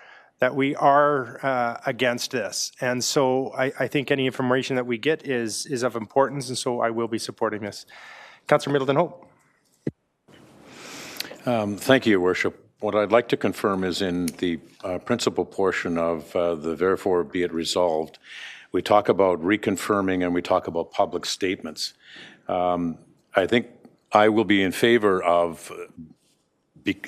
against this. And so I think any information that we get is of importance, and so I will be supporting this. Councillor Middleton-Hope. Thank you, Your Worship. What I'd like to confirm is in the principal portion of the therefore be it resolved, we talk about reconfirming and we talk about public statements. I think I will be in favor of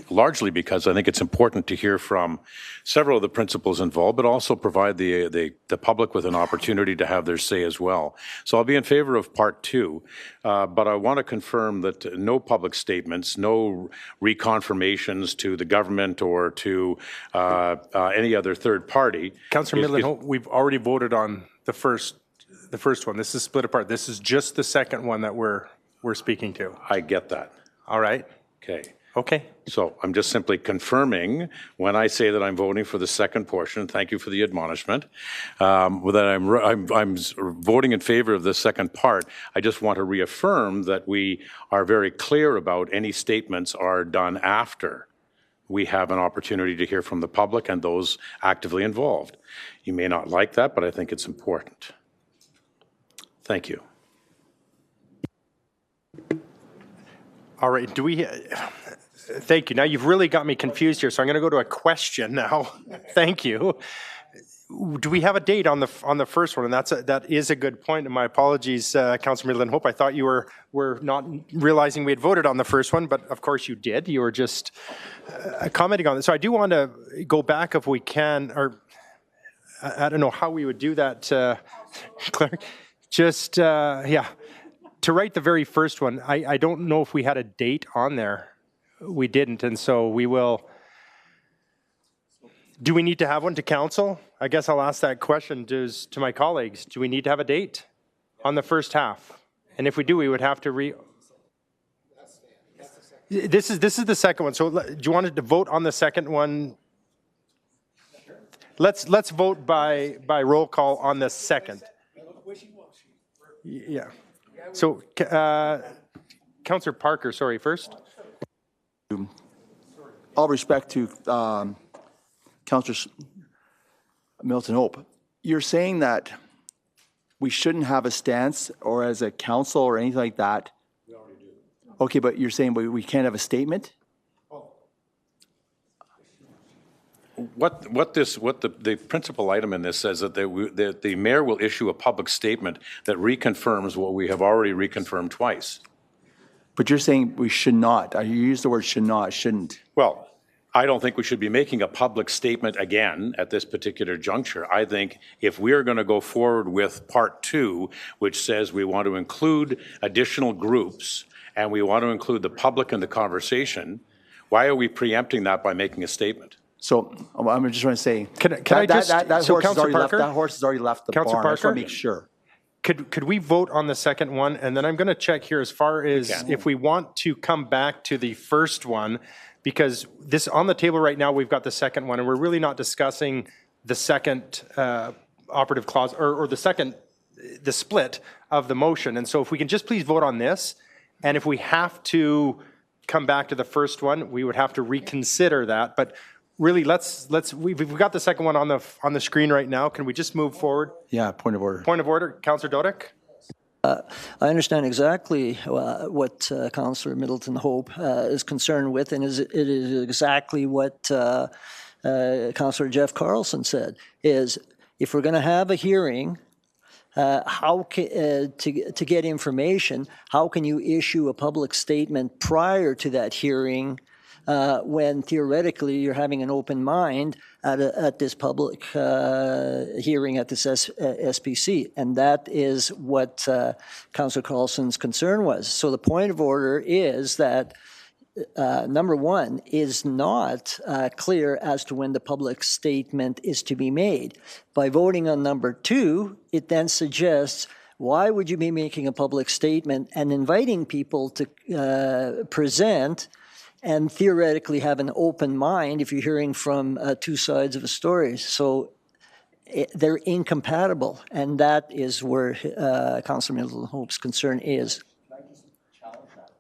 largely because I think it's important to hear from several of the principals involved, but also provide the public with an opportunity to have their say as well. So I'll be in favor of part two, but I want to confirm that no public statements, no reconfirmations to the government or to any other third party. Councillor Middleton, we've already voted on the first one. This is split apart. This is just the second one that we're speaking to. I get that. All right. Okay. Okay. So I'm just simply confirming when I say that I'm voting for the second portion. Thank you for the admonishment. That I'm voting in favor of the second part. I just want to reaffirm that we are very clear about any statements are done after we have an opportunity to hear from the public and those actively involved. You may not like that, but I think it's important. Thank you. All right, thank you. Now you've really got me confused here, so I'm going to go to a question now. Thank you. Do we have a date on the first one? And that is a good point. And my apologies, Councillor Middleton Hope. I thought you were not realizing we had voted on the first one, but of course you did. You were just commenting on it. So I do want to go back if we can, or I don't know how we would do that, Clerk. Just to write the very first one. I don't know if we had a date on there. We didn't, and so we will. Do we need to have one to council? I guess I'll ask that question to my colleagues. Do we need to have a date on the first half? And if we do, we would have to This is the second one. So do you want to vote on the second one? Let's vote by roll call on the second. Yeah. So, Councillor Parker, sorry, first. All respect to Councillor Milton Hope, you're saying that we shouldn't have a stance or as a council or anything like that? We already do. Okay, but you're saying we can't have a statement? What the principal item in this says that the mayor will issue a public statement that reconfirms what we have already reconfirmed twice. But you're saying we should not. You use the word should not, shouldn't. Well, I don't think we should be making a public statement again at this particular juncture. I think if we are going to go forward with part 2, which says we want to include additional groups and we want to include the public in the conversation, why are we preempting that by making a statement? So I'm just trying to say, that horse has already left the barn. I just want to make sure. Could we vote on the second one? And then I'm going to check here as far as if we want to come back to the first one, because this on the table right now, we've got the second one, and we're really not discussing the second operative clause or the split of the motion. And so if we can just please vote on this, and if we have to come back to the first one, we would have to reconsider that. But really, we've got the second one on the screen right now. Can we just move forward? Yeah, point of order. Point of order, Councillor Dodick. I understand exactly what Councillor Middleton Hope is concerned with, and it is exactly what Councillor Jeff Carlson said, is if we're going to have a hearing, to get information, how can you issue a public statement prior to that hearing when theoretically you're having an open mind at this public hearing at this SPC? And that is what Councillor Carlson's concern was. So the point of order is that number one is not clear as to when the public statement is to be made. By voting on number 2, it then suggests, why would you be making a public statement and inviting people to present and theoretically have an open mind if you're hearing from two sides of a story? So they're incompatible, and that is where Councillor Middleton Hope's concern is. Can I just challenge that?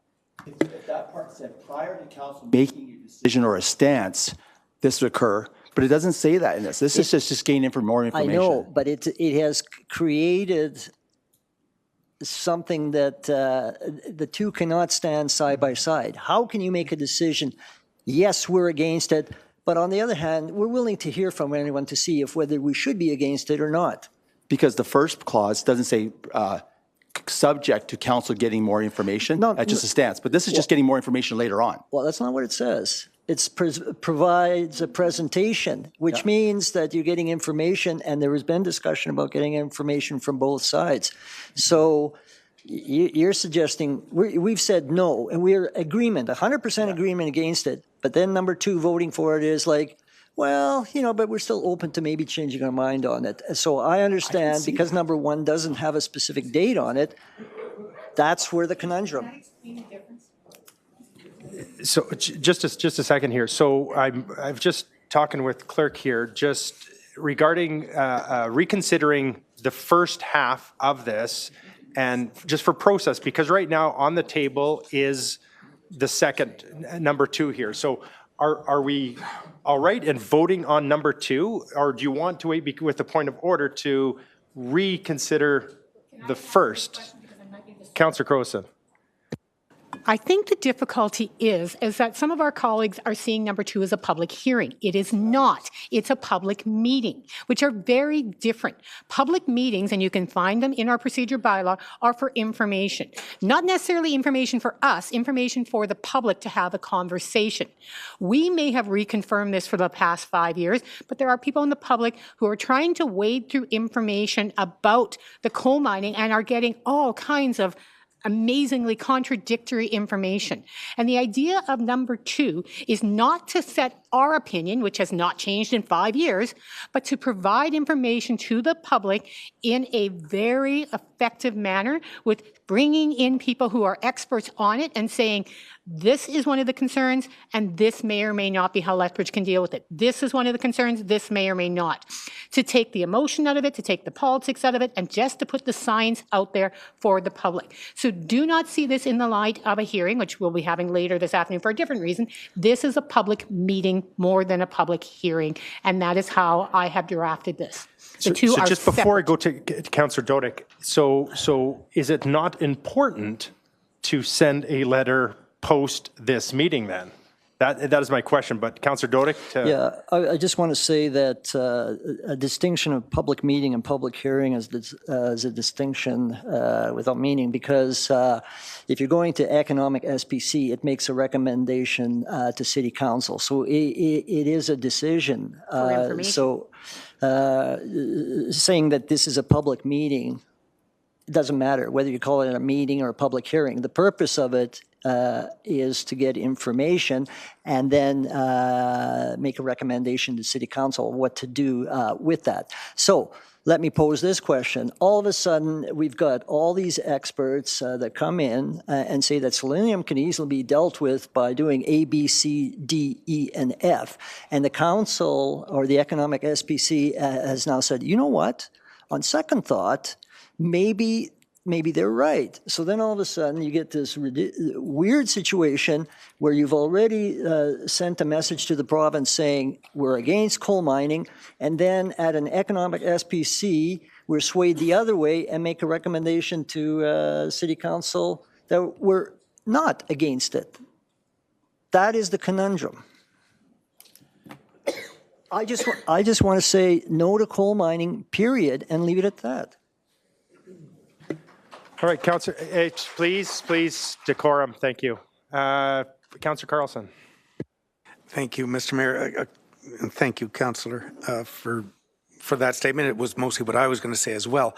If that part said prior to council making a decision or a stance, this would occur, but it doesn't say that in this. This is just gaining more information. I know, but it has created something that the two cannot stand side by side. How can you make a decision? Yes, we're against it, but on the other hand, we're willing to hear from anyone to see if whether we should be against it or not. Because the first clause doesn't say subject to council getting more information. No, that's just a stance. But this is just getting more information later on. Well, that's not what it says. It provides a presentation, which means that you're getting information, and there has been discussion about getting information from both sides. So you're suggesting, we've said no, and we're agreement, 100% agreement against it. But then number 2, voting for it is like, well, but we're still open to maybe changing our mind on it. So I understand because number 1 doesn't have a specific date on it, that's where the conundrum. So just a second here. So I've just talking with clerk here, just regarding reconsidering the first half of this, and just for process, because right now on the table is the second, number 2 here. So are we all right in voting on number 2, or do you want to wait with the point of order to reconsider the first? Councillor Crowson. I think the difficulty is that some of our colleagues are seeing number 2 as a public hearing. It is not. It's a public meeting, which are very different. Public meetings, and you can find them in our procedure bylaw, are for information. Not necessarily information for us, information for the public to have a conversation. We may have reconfirmed this for the past 5 years, but there are people in the public who are trying to wade through information about the coal mining and are getting all kinds of amazingly contradictory information. And the idea of number 2 is not to set our opinion, which has not changed in 5 years, but to provide information to the public in a very effective manner with bringing in people who are experts on it and saying, this is one of the concerns, and this may or may not be how Lethbridge can deal with it. This is one of the concerns, this may or may not. To take the emotion out of it, to take the politics out of it, and just to put the science out there for the public. So do not see this in the light of a hearing, which we'll be having later this afternoon for a different reason. This is a public meeting more than a public hearing, and that is how I have drafted this. The two so are just before I separate. go to Councillor Dodick, so is it not important to send a letter post this meeting then? That is my question, but Councillor Dodick? Yeah, I just want to say that a distinction of public meeting and public hearing is a distinction without meaning, because if you're going to economic SPC, it makes a recommendation to City Council. So it is a decision. So saying that this is a public meeting, it doesn't matter whether you call it a meeting or a public hearing. The purpose of it is to get information and then make a recommendation to City Council what to do with that. So let me pose this question. All of a sudden, we've got all these experts that come in and say that selenium can easily be dealt with by doing A, B, C, D, E, and F. And the council or the economic SPC has now said, you know what? On second thought, maybe they're right. So then all of a sudden you get this weird situation where you've already sent a message to the province saying we're against coal mining, and then at an economic SPC we're swayed the other way and make a recommendation to City Council that we're not against it. That is the conundrum. I just want to say no to coal mining, period, and leave it at that. All right, Councillor H, please, decorum. Thank you. Councillor Carlson. Thank you, Mr. Mayor. And thank you, Councillor, for that statement. It was mostly what I was going to say as well.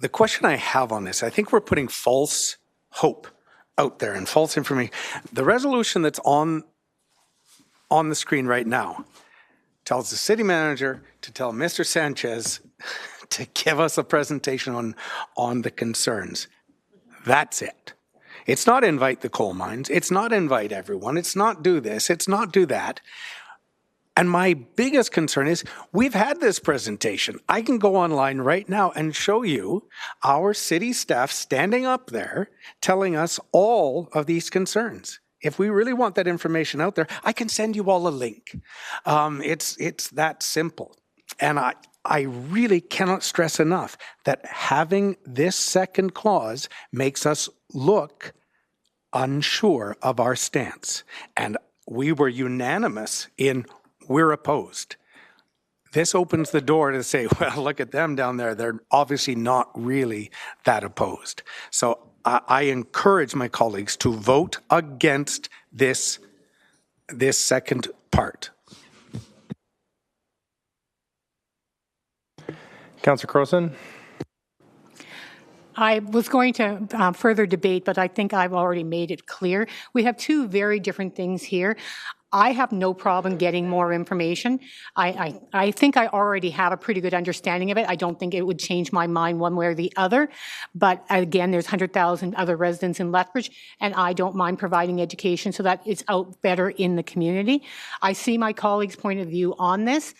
The question I have on this, I think we're putting false hope out there and false information. The resolution that's on the screen right now tells the city manager to tell Mr. Sanchez to give us a presentation on the concerns. That's it. It's not invite the coal mines. It's not invite everyone. It's not do this. It's not do that. And my biggest concern is we've had this presentation. I can go online right now and show you our city staff standing up there telling us all of these concerns. If we really want that information out there, I can send you all a link. It's that simple. And I really cannot stress enough that having this second clause makes us look unsure of our stance. And we were unanimous in we're opposed. This opens the door to say, well, look at them down there. They're obviously not really that opposed. So I encourage my colleagues to vote against this second part. Councillor Crowson. I was going to further debate, but I think I've already made it clear. We have two very different things here. I have no problem getting more information. I think I already have a pretty good understanding of it. I don't think it would change my mind one way or the other. But again, there's 100,000 other residents in Lethbridge, and I don't mind providing education so that it's out better in the community. I see my colleagues' point of view on this.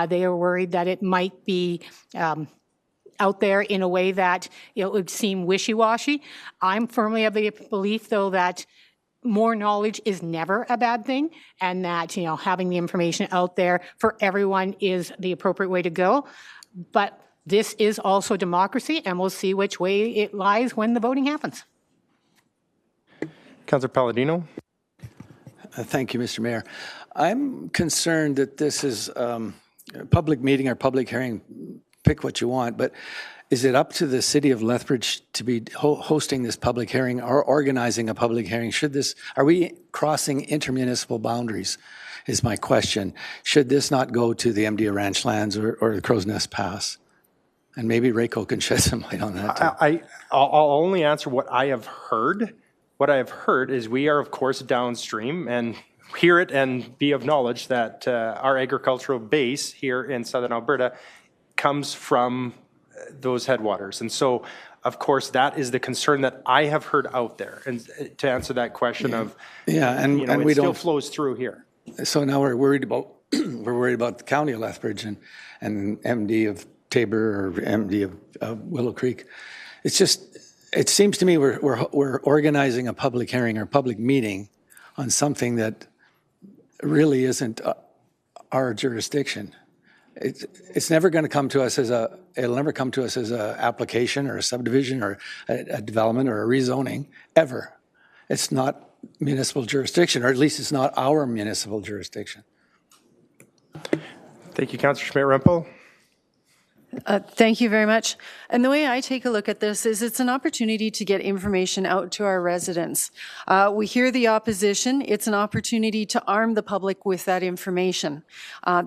They are worried that it might be out there in a way that it would seem wishy-washy. I'm firmly of the belief, though, that more knowledge is never a bad thing, and that, having the information out there for everyone is the appropriate way to go. But this is also democracy, and we'll see which way it lies when the voting happens. Councillor Palladino. Thank you, Mr. Mayor. I'm concerned that this is a public meeting or public hearing, pick what you want, but is it up to the city of Lethbridge to be hosting this public hearing or organizing a public hearing? Are we crossing intermunicipal boundaries is my question. Should this not go to the MDA Ranch lands or the Crow's Nest Pass? And maybe Rayco can shed some light on that too. I'll only answer what I have heard. What I have heard is we are, of course, downstream, and hear it and be of knowledge that our agricultural base here in southern Alberta comes from those headwaters. And so, of course, that is the concern that I have heard out there. And to answer that question of, and it we still don't flows through here. So now we're worried about the county of Lethbridge and MD of Tabor or MD of Willow Creek. It's just, it seems to me we're organizing a public hearing or public meeting on something that really isn't our jurisdiction. It's never going to come to us it'll never come to us as a application or a subdivision or a development or a rezoning, ever. It's not municipal jurisdiction, or at least it's not our municipal jurisdiction. Thank you, Councillor Schmidt-Rempel. Thank you very much. And the way I take a look at this is it's an opportunity to get information out to our residents. We hear the opposition. It's an opportunity to arm the public with that information.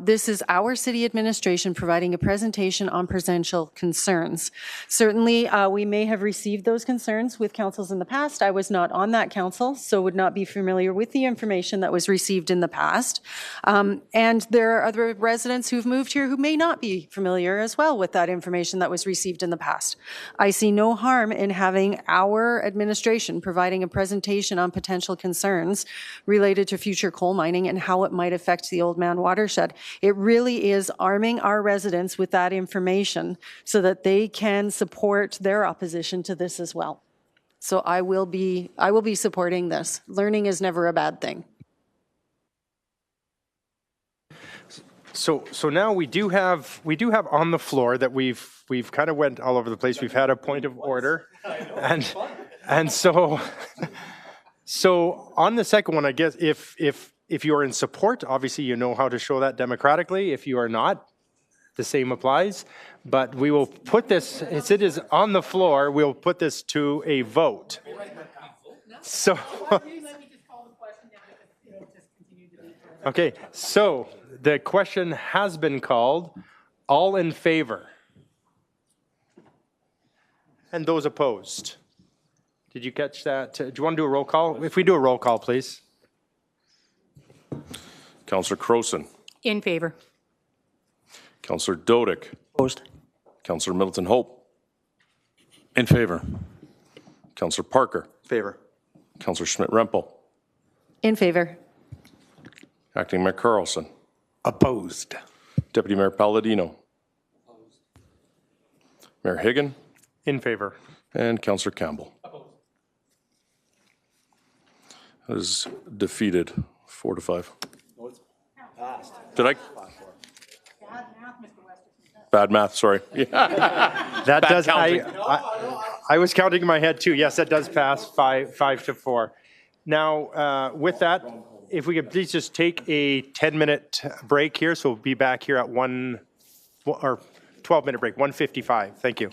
This is our city administration providing a presentation on potential concerns. Certainly, we may have received those concerns with councils in the past. I was not on that council, so would not be familiar with the information that was received in the past. And there are other residents who've moved here who may not be familiar as well with that information that was received in the past. I see no harm in having our administration providing a presentation on potential concerns related to future coal mining and how it might affect the Old Man watershed. It really is arming our residents with that information so that they can support their opposition to this as well. So I will be supporting this. Learning is never a bad thing. So now we do have on the floor that we've kind of went all over the place. We've had a point of order, and so on the second one, I guess if you are in support, obviously you know how to show that democratically. If you are not, the same applies. But we will put this, as it is on the floor, we'll put this to a vote. So. Okay, so the question has been called. All in favor? And those opposed? Did you catch that? Do you want to do a roll call? If we do a roll call, please. Councillor Crowson. In favor. Councillor Dodick. Opposed. Councillor Middleton Hope. In favor. Councillor Parker. Favor. Councillor Schmidt-Rempel. In favor. Acting Mayor Carlson. Opposed. Deputy Mayor Palladino. Mayor Higgin. In favor. And Councillor Campbell. That is defeated 4-5. No, it's passed. Did I? Bad math, sorry. That does. I was counting in my head too. Yes, that does pass 5-4. Now, with that, if we could please just take a 10-minute break here, so we'll be back here at 12-minute break, 1:55. Thank you.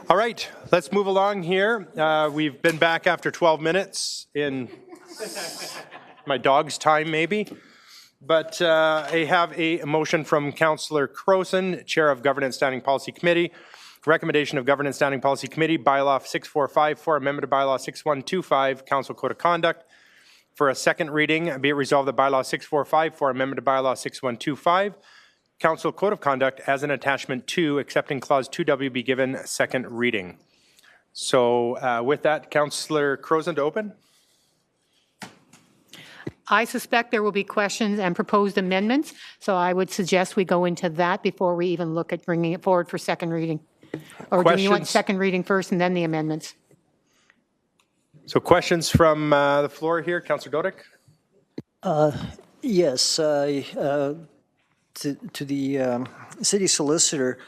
All right, let's move along here. We've been back after 12 minutes in my dog's time, maybe. But I have a motion from Councillor Croson, Chair of Governance Standing Policy Committee. Recommendation of Governance Standing Policy Committee, Bylaw 6454, Amendment to Bylaw 6125, Council Code of Conduct. For a second reading, be it resolved that Bylaw 6454, Amendment to Bylaw 6125, Council Code of Conduct as an attachment 2, accepting Clause 2W be given second reading. So with that, Councillor Croson to open. I suspect there will be questions and proposed amendments, so I would suggest we go into that before we even look at bringing it forward for second reading. Or do you want Questions? second reading first and then the amendments? So questions from the floor here, Councillor Dodick? Yes, to the city solicitor,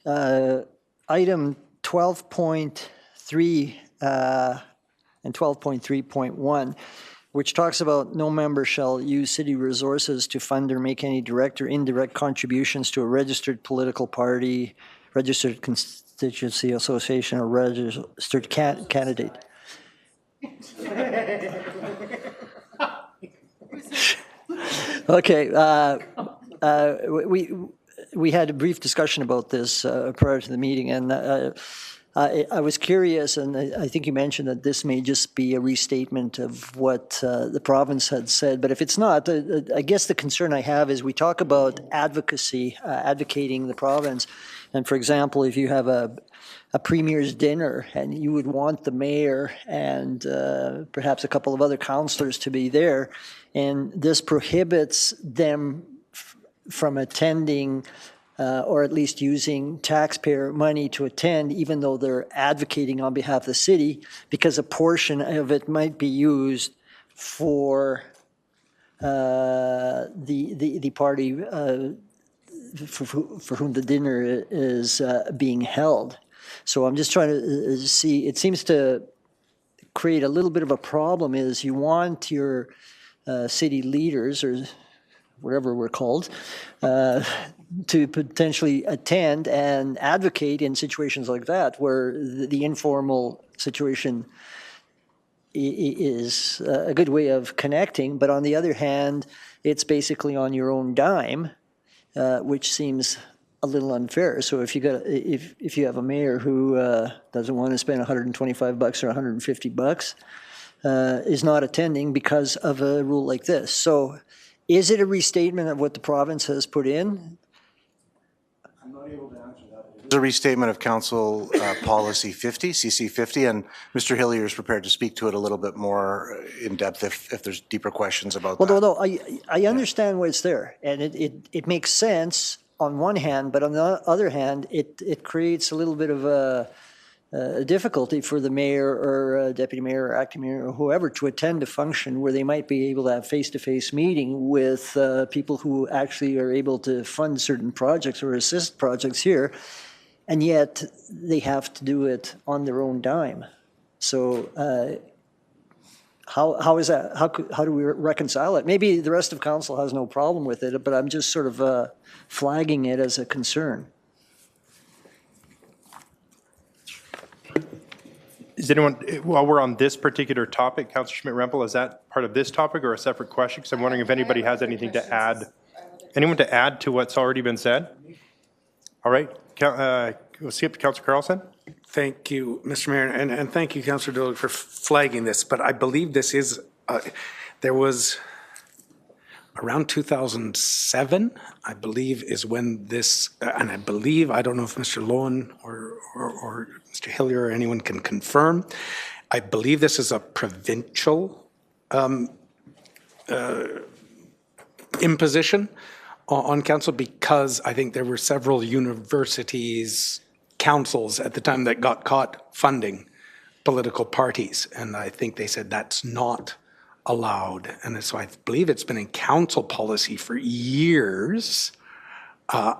item 12.3 and 12.3.1, which talks about no member shall use city resources to fund or make any direct or indirect contributions to a registered political party, registered constituency association, or registered candidate. Okay, we had a brief discussion about this prior to the meeting, and I was curious, and I think you mentioned that this may just be a restatement of what the province had said, but if it's not, I guess the concern I have is we talk about advocacy, advocating the province, and for example, if you have a premier's dinner and you would want the mayor and perhaps a couple of other councillors to be there, and this prohibits them from attending or at least using taxpayer money to attend, even though they're advocating on behalf of the city, because a portion of it might be used for the party for whom the dinner is being held. So I'm just trying to see, it seems to create a little bit of a problem is you want your city leaders, or whatever we're called, to potentially attend and advocate in situations like that, where the informal situation is a good way of connecting, but on the other hand, it's basically on your own dime, which seems a little unfair. So if you have a mayor who doesn't want to spend $125 or $150, is not attending because of a rule like this. So is it a restatement of what the province has put in? I'm not able to answer that. It's a restatement of Council Policy 50, CC 50, and Mr. Hillier is prepared to speak to it a little bit more in depth if there's deeper questions about that. Well, no, I understand why it's there, and it makes sense on one hand, but on the other hand, it creates a little bit of a difficulty for the mayor or deputy mayor or acting mayor or whoever to attend a function where they might be able to have face-to-face meeting with people who actually are able to fund certain projects or assist projects here, and yet they have to do it on their own dime. So how is that? How do we reconcile it? Maybe the rest of council has no problem with it, but I'm just sort of flagging it as a concern. Is anyone, while we're on this particular topic, Councillor Schmidt-Rempel, is that part of this topic or a separate question? Because I'm wondering if anybody has anything to add. Anyone to add to what's already been said? All right, we'll skip to Councillor Carlson. Thank you, Mr. Mayor, and thank you, Councillor Dodick, for flagging this. But I believe this is, there was around 2007, I believe, is when this, and I believe, I don't know if Mr. Lowen or Mr. Hillier or anyone can confirm, I believe this is a provincial imposition on council, because I think there were several universities, councils at the time that got caught funding political parties. And I think they said that's not allowed. And so I believe it's been in council policy for years. I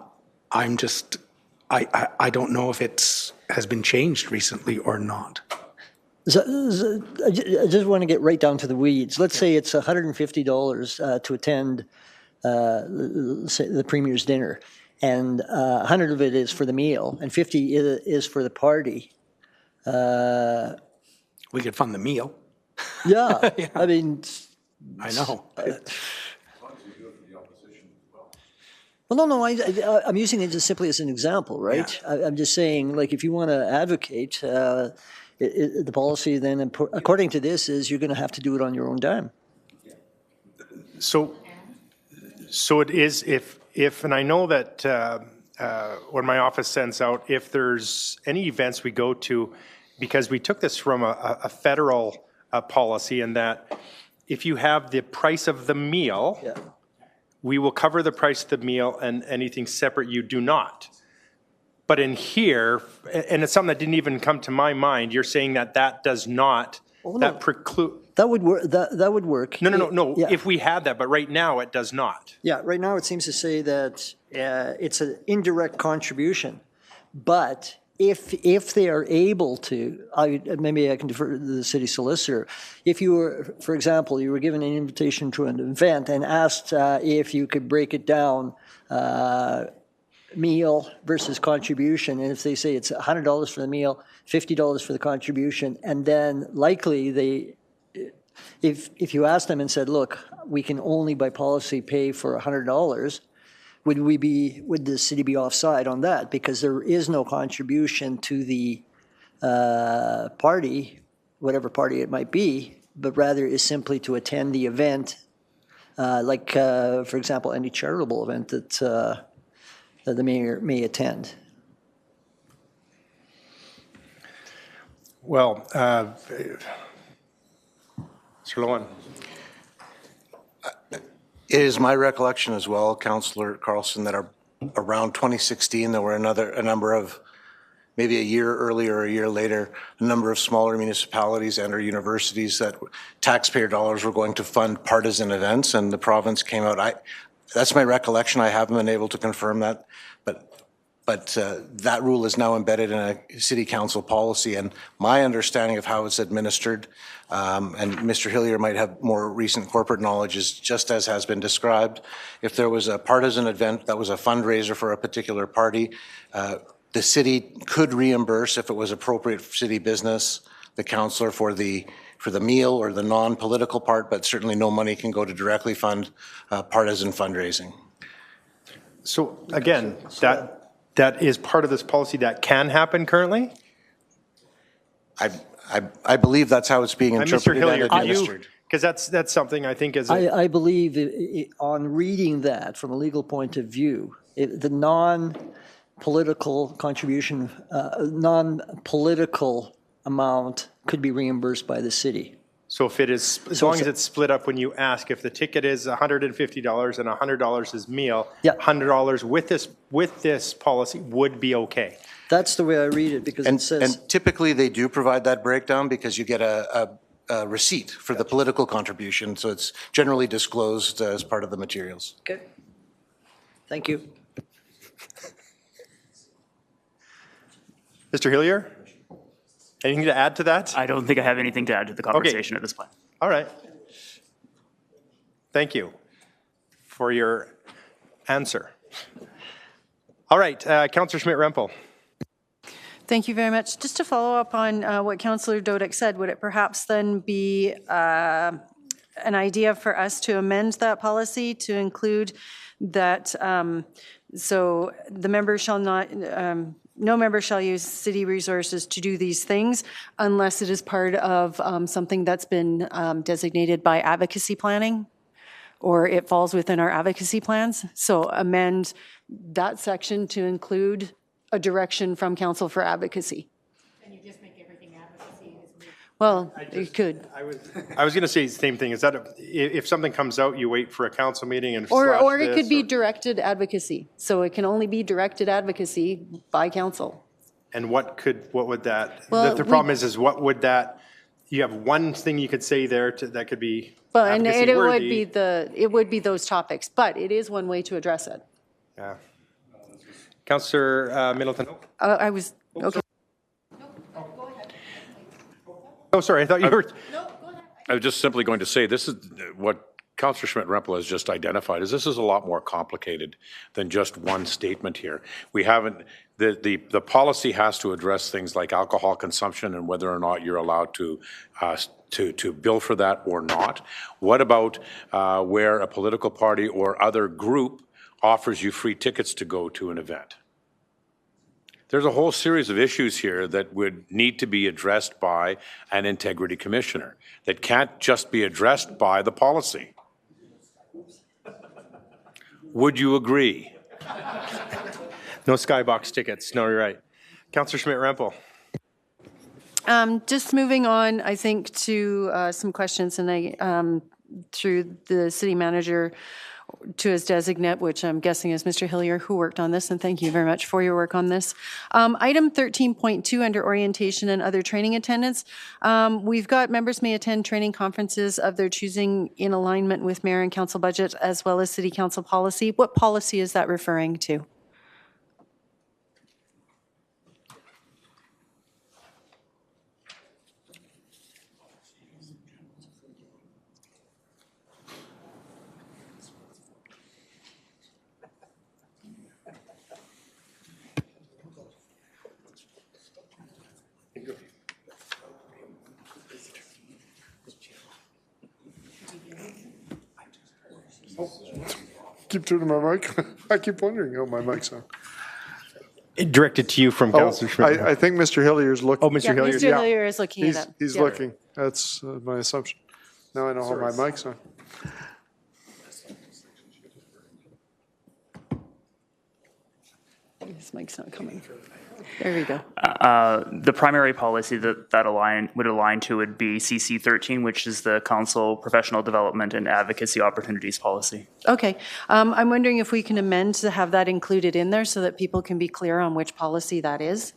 don't know if it has been changed recently or not. I just want to get right down to the weeds. Let's say it's $150 to attend say the premier's dinner, and 100 of it is for the meal, and 50 is for the party. We could fund the meal. Yeah, I mean, I know. well, no, I'm using it just simply as an example, right? I'm just saying, like, if you want to advocate, the policy then, according to this, is you're going to have to do it on your own dime. So it is if, and I know that when my office sends out, if there's any events we go to, because we took this from a federal policy, in that if you have the price of the meal, we will cover the price of the meal, and anything separate you do not. But in here, and it's something that didn't even come to my mind, you're saying that that does not, that preclude. That would work. That would work. No. Yeah. If we had that, but right now it does not. Yeah, right now it seems to say that it's an indirect contribution, but if they are able to, maybe I can defer to the city solicitor. If you were, for example, you were given an invitation to an event and asked if you could break it down, meal versus contribution, and if they say it's $100 for the meal, $50 for the contribution, and then likely they, if you asked them and said, look, we can only by policy pay for $100, would the city be offside on that? Because there is no contribution to the party, whatever party it might be, but rather is simply to attend the event, like, for example, any charitable event that the mayor may attend. Well, Mr. Lowen. It is my recollection as well, Councillor Carlson, that around 2016, there were a number of, maybe a year earlier or a year later, a number of smaller municipalities and or universities that taxpayer dollars were going to fund partisan events, and the province came out. That's my recollection. I haven't been able to confirm that, but that rule is now embedded in a city council policy, and my understanding of how it's administered, and Mr. Hillier might have more recent corporate knowledge, is just as has been described. If there was a partisan event that was a fundraiser for a particular party, the city could reimburse, if it was appropriate for city business, the councillor for the meal or the non-political part, but certainly no money can go to directly fund partisan fundraising. So again, that is part of this policy that can happen currently? I believe that's how it's being interpreted and administered. Because that's something I think is. I believe on reading that from a legal point of view, the non-political contribution, non-political amount could be reimbursed by the city. So if it is, as long as it's split up when you ask, if the ticket is $150 and $100 is meal, $100 with this policy would be okay. That's the way I read it, because it says. And typically they do provide that breakdown because you get a receipt for the political contribution, so it's generally disclosed as part of the materials. Okay. Thank you. Mr. Hillier? Anything to add to that? I don't think I have anything to add to the conversation at this point. All right. Thank you for your answer. All right, Councillor Schmidt-Rempel. Thank you very much. Just to follow up on what Councillor Dodick said, would it perhaps then be an idea for us to amend that policy to include that, so the member shall not, no member shall use city resources to do these things unless it is part of something that's been designated by advocacy planning, or it falls within our advocacy plans. So amend that section to include a direction from Council for Advocacy. Can you just make everything advocacy? Well, you could. I was going to say the same thing. Is that if something comes out, you wait for a council meeting and or it could be directed advocacy. So it can only be directed advocacy by council. And what would that? Well, the problem is what would that? You have one thing you could say there that could be. But and it would be those topics, but it is one way to address it. Yeah. Councillor Middleton. I was okay. Oh, sorry. I thought you were. I was just simply going to say, this is what Councillor Schmidt-Rempel has just identified is this is a lot more complicated than just one statement here. We haven't, the policy has to address things like alcohol consumption and whether or not you're allowed to bill for that or not. What about where a political party or other group offers you free tickets to go to an event? There's a whole series of issues here that would need to be addressed by an integrity commissioner that can't just be addressed by the policy. Would you agree? No skybox tickets. No, you're right. Councillor Schmidt-Rempel. Just moving on, I think, to some questions, and through the city manager to his designate, which I'm guessing is Mr. Hillier, who worked on this, and thank you very much for your work on this. Item 13.2 under orientation and other training attendance. We've got members may attend training conferences of their choosing in alignment with mayor and council budget as well as city council policy. What policy is that referring to? Keep turning my mic. I keep wondering how my mic's on. Directed to you from Councillor Schmidt. I think Mr. Hillier's looking. Oh, Mr. Hillier. Mr. Hillier is looking at that. He's looking. That's my assumption. Now I know how my mic's on. This mic's not coming. There we go. The primary policy that would align to would be CC 13, which is the Council Professional Development and Advocacy Opportunities Policy. Okay. I'm wondering if we can amend to have that included in there so that people can be clear on which policy that is.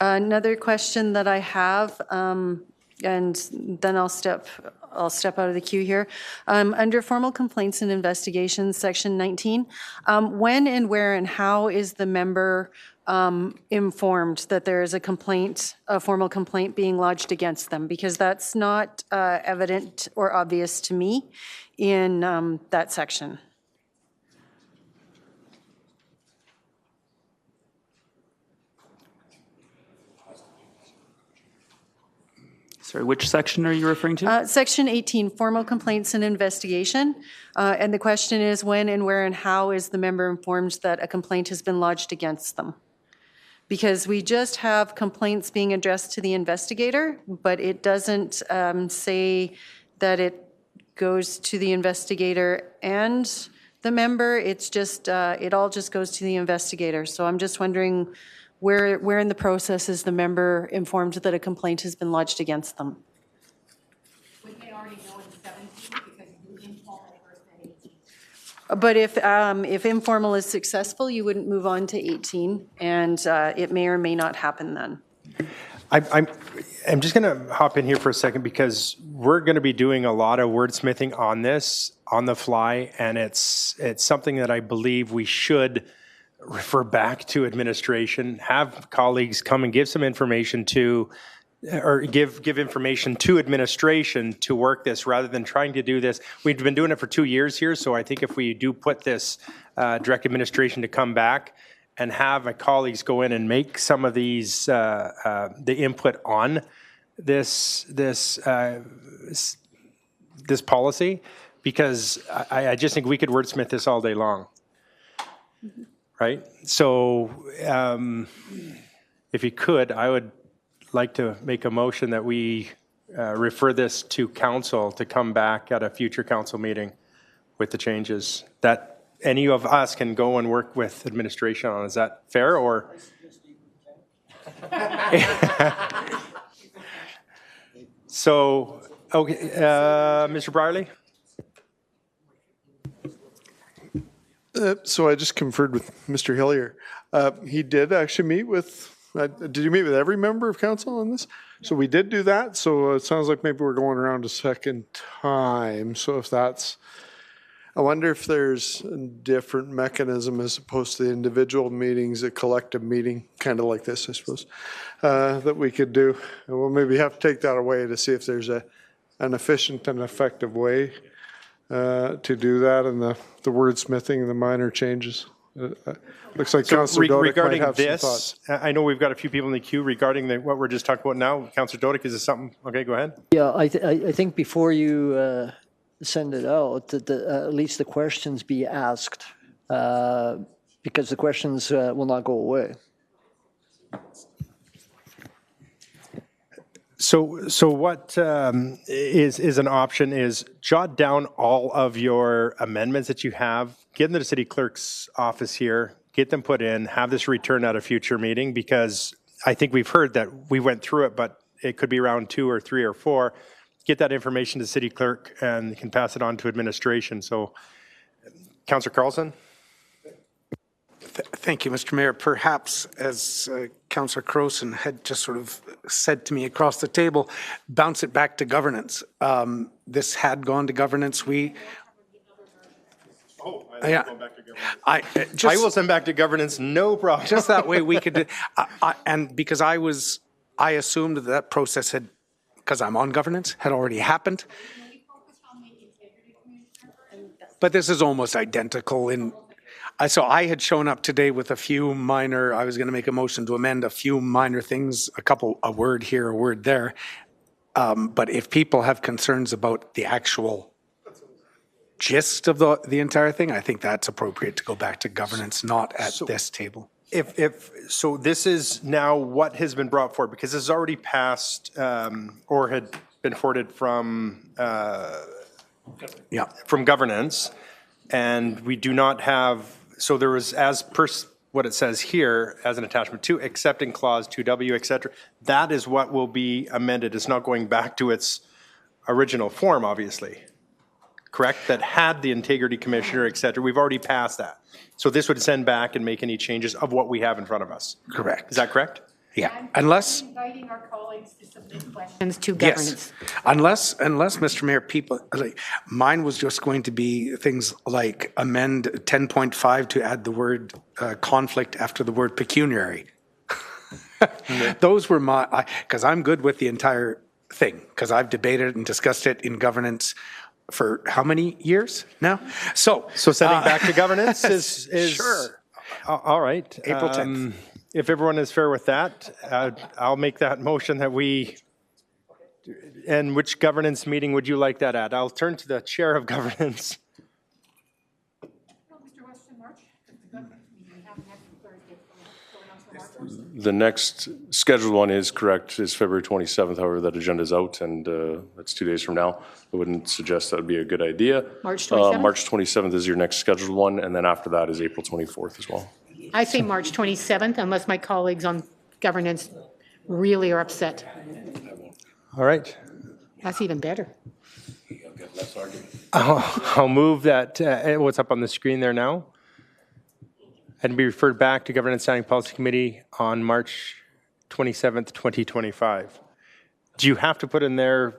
Another question that I have, and then I'll step out of the queue here. Under formal complaints and investigations, section 19, when and where and how is the member informed that there is a complaint, a formal complaint being lodged against them? Because that's not evident or obvious to me in that section. Sorry, which section are you referring to? Section 18, formal complaints and investigation. And the question is when and where and how is the member informed that a complaint has been lodged against them? Because we just have complaints being addressed to the investigator, but it doesn't say that it goes to the investigator and the member. It's just, it all just goes to the investigator. So I'm just wondering where in the process is the member informed that a complaint has been lodged against them? Would they already know in 17 because you informal first and 18? But if informal is successful, you wouldn't move on to 18, and it may or may not happen then. I'm just going to hop in here for a second because we're going to be doing a lot of wordsmithing on this on the fly, and it's something that I believe we should refer back to administration, have colleagues come and give some information to, or give information to administration to work this rather than trying to do this. We've been doing it for 2 years here, so I think if we do put this direct administration to come back and have my colleagues go in and make some of these, the input on this policy, because I just think we could wordsmith this all day long. Right? So if you could, I would like to make a motion that we refer this to council to come back at a future council meeting with the changes that any of us can go and work with administration on. Is that fair or? So, okay, Mr. Brierley? So I just conferred with Mr. Hillier. He did actually meet with, did you meet with every member of council on this? So we did do that. So it sounds like maybe we're going around a second time. So if that's, I wonder if there's a different mechanism as opposed to the individual meetings, a collective meeting, kind of like this, I suppose, that we could do. And we'll maybe have to take that away to see if there's an efficient and effective way to do that, and the wordsmithing and the minor changes. Looks like Councillor Dodick might regarding have some this, thoughts. I know we've got a few people in the queue regarding what we're just talking about now. Councillor Dodick, is this something? Okay, go ahead. Yeah, I think before you send it out, that at least the questions be asked, because the questions will not go away. So what is an option is jot down all of your amendments that you have, get them to the city clerk's office here, get them put in, have this returned at a future meeting, because I think we've heard that we went through it, but it could be round 2 or 3 or 4. Get that information to the city clerk and you can pass it on to administration. So, Councillor Carlson? Thank you, Mr. Mayor. Perhaps, as Councillor Crowson had just sort of said to me across the table, bounce it back to governance. This had gone to governance. I will send back to governance, no problem. Just that way we could, and because I assumed that process had, because I'm on governance, had already happened. But this is almost identical in, so I had shown up today with a few minor, I was going to make a motion to amend a few minor things, a word here, a word there. But if people have concerns about the actual gist of the entire thing, I think that's appropriate to go back to governance, not at this table. So this is now what has been brought forward, because this is already passed or had been forwarded from governance, and we do not have, so there was, as per what it says here as an attachment to, except in clause 2W, et cetera, that is what will be amended. It's not going back to its original form, obviously. Correct? That had the integrity commissioner, et cetera. We've already passed that. So this would send back and make any changes of what we have in front of us. Correct. Is that correct? Yeah. Unless inviting our colleagues to submit questions to governance. Yes. Unless, Mr. Mayor, mine was just going to be things like amend 10.5 to add the word conflict after the word pecuniary. Those were because I'm good with the entire thing, because I've debated and discussed it in governance for how many years now? So sending back to governance is sure. All right. April 10th. If everyone is fair with that, I'll make that motion that we. And which governance meeting would you like that at? I'll turn to the chair of governance. The next scheduled one is correct, is February 27th. However, that agenda is out, and that's 2 days from now. I wouldn't suggest that would be a good idea. March 27th? March 27th is your next scheduled one, and then after that is April 24th as well. I say March 27th, unless my colleagues on governance really are upset. All right. That's even better. I'll move that, what's up on the screen there now, and be referred back to Governance Standing Policy Committee on March 27th, 2025. Do you have to put in there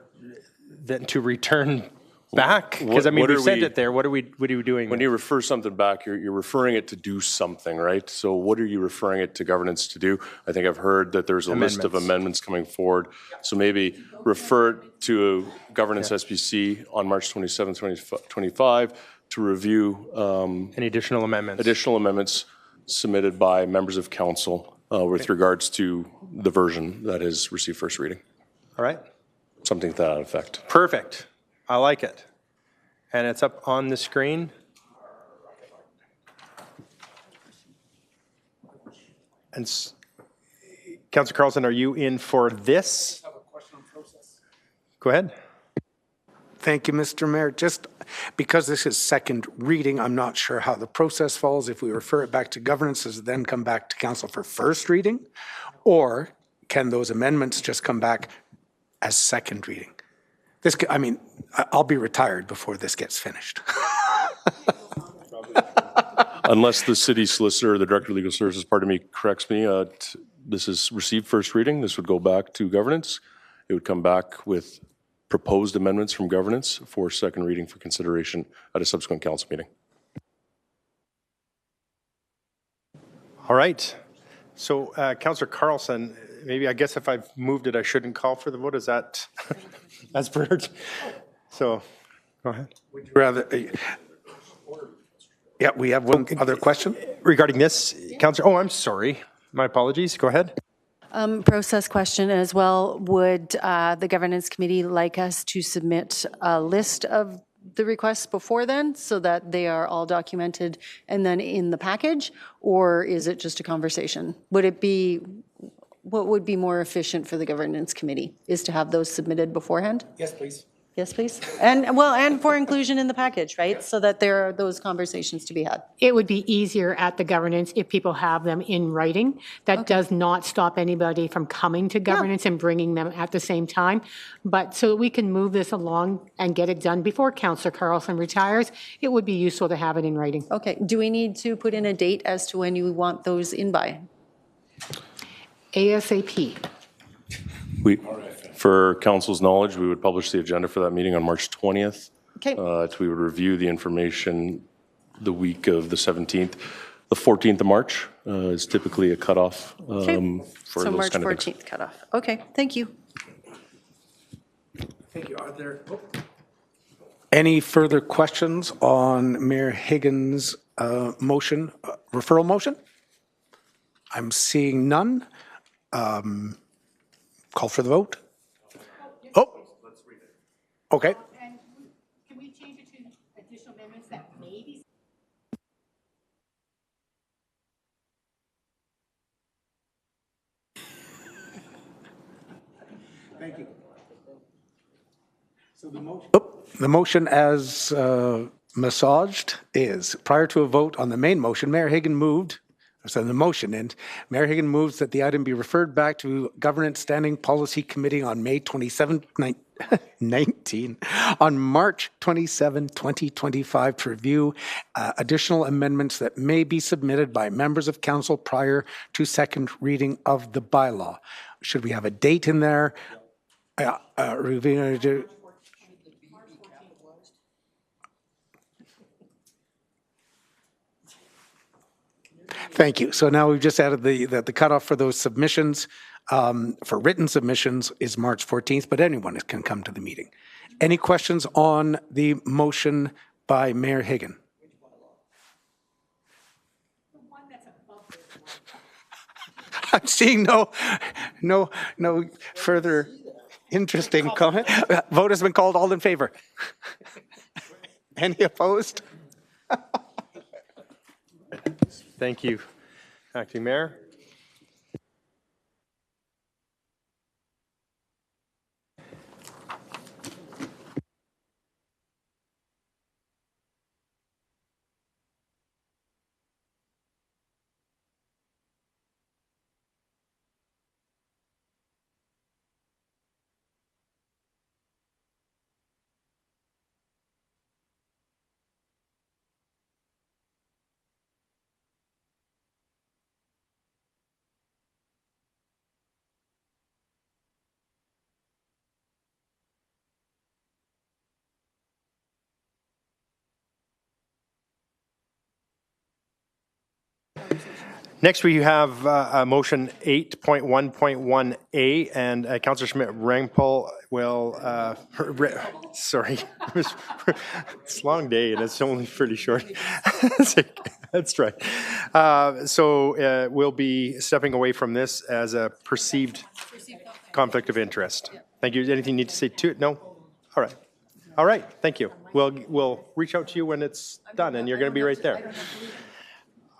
then to return back? Because I mean, we've sent it there. What are we doing? When you refer something back, you're referring it to do something, right? So what are you referring it to governance to do? I think I've heard that there's a list of amendments coming forward. So maybe refer it to governance SPC on March 27th, 2025 to review any additional amendments. Additional amendments submitted by members of council with regards to the version that has received first reading. All right. Something to that effect. Perfect. I like it. And it's up on the screen. And Councillor Carlson, are you in for this? I have a question on process. Go ahead. Thank you, Mr. Mayor. Just because this is second reading, I'm not sure how the process falls. If we refer it back to governance, does it then come back to council for first reading? Or can those amendments just come back as second reading? This, I mean, I'll be retired before this gets finished. Unless the city solicitor, the director of legal services, pardon me, corrects me, this is received first reading. This would go back to governance. It would come back with proposed amendments from governance for second reading for consideration at a subsequent council meeting. All right. So, Councillor Carlson, maybe I guess if I've moved it, I shouldn't call for the vote. Is that as per? So, go ahead. Would you rather? Yeah, we have one other question regarding this, Councillor. Oh, I'm sorry. My apologies. Go ahead. Process question as well. Would the governance committee like us to submit a list of the requests before then so that they are all documented and then in the package? Or is it just a conversation? Would it be, what would be more efficient for the governance committee is to have those submitted beforehand? Yes, please. Yes, please. And well, and for inclusion in the package, right? So that there are those conversations to be had. It would be easier at the governance if people have them in writing. That does not stop anybody from coming to governance and bringing them at the same time. But so that we can move this along and get it done before Councillor Carlson retires, it would be useful to have it in writing. Okay. Do we need to put in a date as to when you want those in by? ASAP. For council's knowledge, we would publish the agenda for that meeting on March 20th. Okay. We would review the information the week of the 17th. The 14th of March is typically a cutoff for So those March kind of 14th things. cutoff. Okay, thank you. Thank you. Are there any further questions on Mayor Higgins' motion, referral motion? I'm seeing none. Call for the vote. Oh. Okay. And can we change it to additional amendments that may be? Thank you. So the motion as massaged is, prior to a vote on the main motion, Mayor Higgins moved, so the motion, and Mayor Higgins moves that the item be referred back to Governance Standing Policy Committee on May 27, 19, on March 27, 2025, to review additional amendments that may be submitted by members of council prior to second reading of the bylaw. Should we have a date in there? Reviewing. Thank you. So now we've just added the cutoff for those submissions, for written submissions is March 14th, but anyone can come to the meeting. Any questions on the motion by Mayor Higgins? I'm seeing no further interesting comment. Vote has been called. All in favor? Any opposed? Thank you, Acting Mayor. Next, we have motion 8.1.1A, and Councillor Schmidt-Rangpol will, sorry, it's a long day and it's only pretty short. That's right. So we'll be stepping away from this as a perceived conflict of interest. Thank you. Anything you need to say to it? No? All right. All right. Thank you. We'll reach out to you when it's done, and you're going to be right there.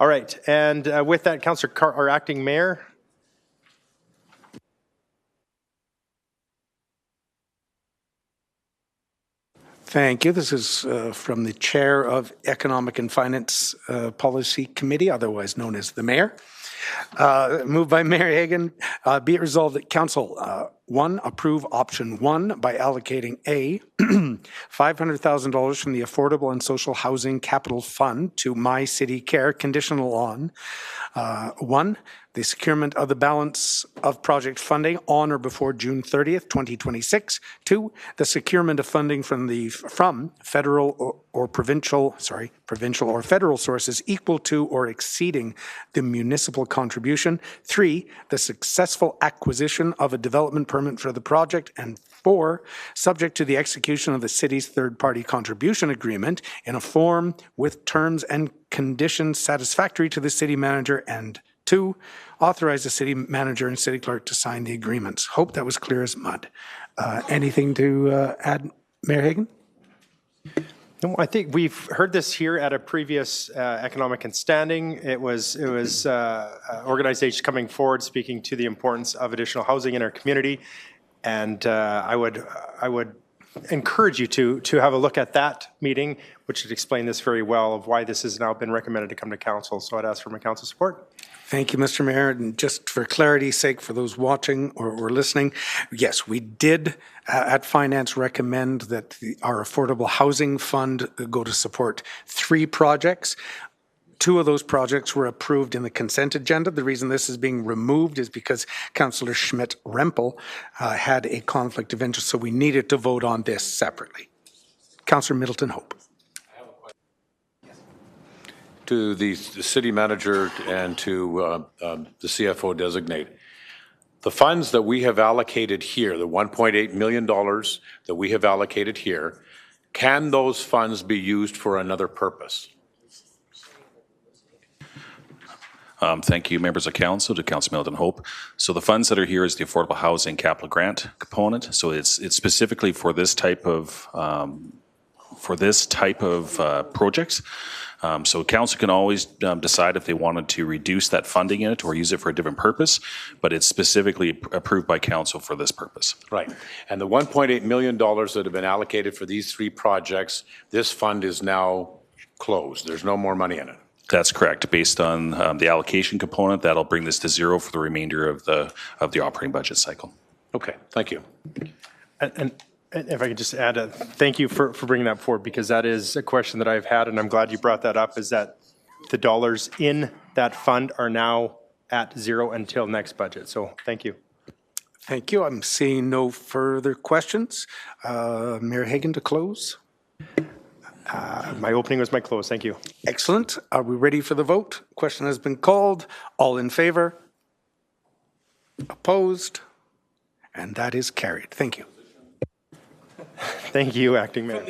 All right, and with that, Councillor or Acting Mayor. Thank you. This is from the Chair of Economic and Finance Policy Committee, otherwise known as the Mayor. Moved by Mayor Higgins, be it resolved that Council, 1, approve option 1 by allocating A, $500,000 from the Affordable and Social Housing Capital Fund to My City Care, conditional on 1, the securement of the balance of project funding on or before June 30th, 2026. 2, the securement of funding from federal or provincial or federal sources equal to or exceeding the municipal contribution. 3, the successful acquisition of a development permit for the project. And 4, subject to the execution of the city's third-party contribution agreement in a form with terms and conditions satisfactory to the city manager. And 2, authorize the city manager and city clerk to sign the agreements. Hope that was clear as mud. Anything to add, Mayor Hagan? No, I think we've heard this here at a previous economic and standing. It was organizations coming forward speaking to the importance of additional housing in our community, and I would encourage you to have a look at that meeting, which would explain this very well of why this has now been recommended to come to council. So I'd ask for my council support. Thank you, Mr. Mayor. And just for clarity's sake, for those watching or listening, yes, we did at Finance recommend that our Affordable Housing Fund go to support 3 projects. 2 of those projects were approved in the consent agenda. The reason this is being removed is because Councillor Schmidt-Rempel had a conflict of interest, so we needed to vote on this separately. Councillor Middleton Hope. To the city manager and to the CFO designate, the funds that we have allocated here, the $1.8 million that we have allocated here, can those funds be used for another purpose? Thank you, members of council, to Councillor Middleton Hope. So the funds that are here is the Affordable Housing Capital Grant component. So it's specifically for this type of projects. So council can always decide if they wanted to reduce that funding in it or use it for a different purpose, but it's specifically approved by council for this purpose. Right. And the $1.8 million that have been allocated for these 3 projects, this fund is now closed. There's no more money in it. That's correct. Based on the allocation component, that'll bring this to 0 for the remainder of the operating budget cycle. Okay, thank you. And if I could just add, thank you for bringing that forward, because that is a question that I've had, and I'm glad you brought that up, is that the dollars in that fund are now at 0 until next budget. So thank you. Thank you. I'm seeing no further questions. Mayor Hagan to close. My opening was my close. Thank you. Excellent. Are we ready for the vote? Question has been called. All in favor? Opposed? And that is carried. Thank you. Thank you, Acting Mayor.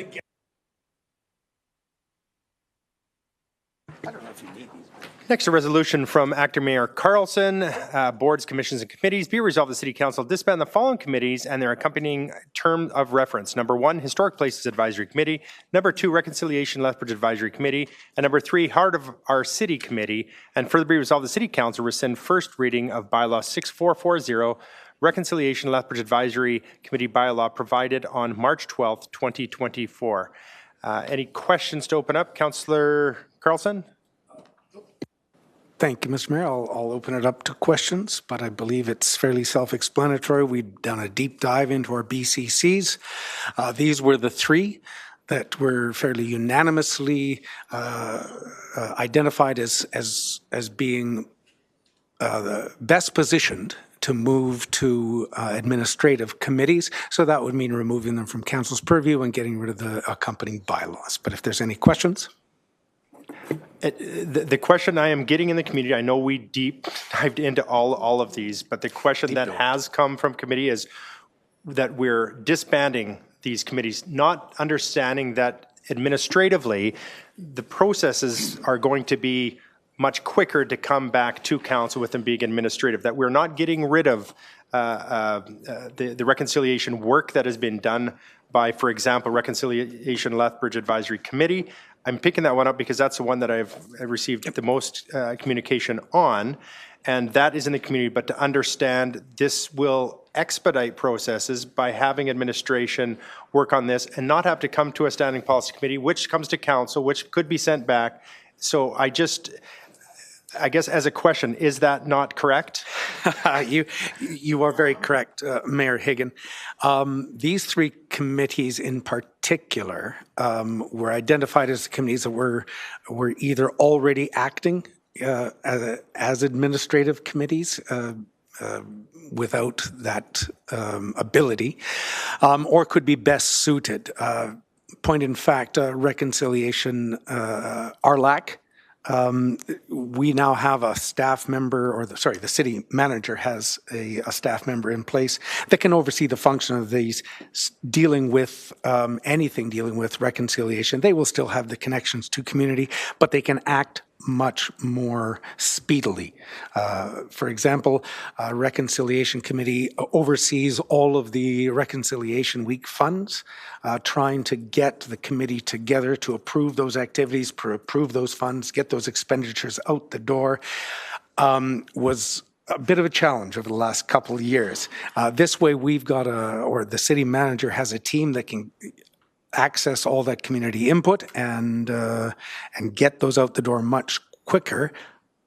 Next, a resolution from Acting Mayor Carlson. Boards, commissions, and committees. Be resolved, the City Council disband the following committees and their accompanying term of reference. Number 1, Historic Places Advisory Committee. Number 2, Reconciliation Lethbridge Advisory Committee. And number 3, Heart of Our City Committee. And further be resolved, the City Council rescind first reading of Bylaw 6440, Reconciliation Lethbridge Advisory Committee bylaw provided on March 12th, 2024. Any questions to open up? Councillor Carlson? Thank you, Mr. Mayor. I'll open it up to questions, but I believe it's fairly self-explanatory. We've done a deep dive into our BCCs. These were the 3 that were fairly unanimously identified as being best positioned to move to administrative committees. So that would mean removing them from council's purview and getting rid of the accompanying bylaws. But if there's any questions? The question I am getting in the community, I know we deep dived into all of these, but the question that has come from committee is that we're disbanding these committees, not understanding that administratively the processes are going to be much quicker to come back to council with them being administrative, that we're not getting rid of the reconciliation work that has been done by, for example, Reconciliation Lethbridge Advisory Committee. I'm picking that one up because that's the one that I've received the most communication on, and that is in the community. But to understand, this will expedite processes by having administration work on this and not have to come to a standing policy committee, which comes to council, which could be sent back. So I guess as a question, is that not correct? You are very correct, Mayor Hagan. These 3 committees in particular were identified as committees that were either already acting as administrative committees without that ability, or could be best suited. Point in fact, reconciliation, RLAC, we now have a staff member, or the city manager has a staff member in place that can oversee the function of these, dealing with anything dealing with reconciliation. They will still have the connections to community, but they can act much more speedily. For example, Reconciliation Committee oversees all of the Reconciliation Week funds, trying to get the committee together to approve those activities, approve those funds, get those expenditures out the door, was a bit of a challenge over the last couple of years. This way we've got the city manager has a team that can access all that community input and get those out the door much quicker.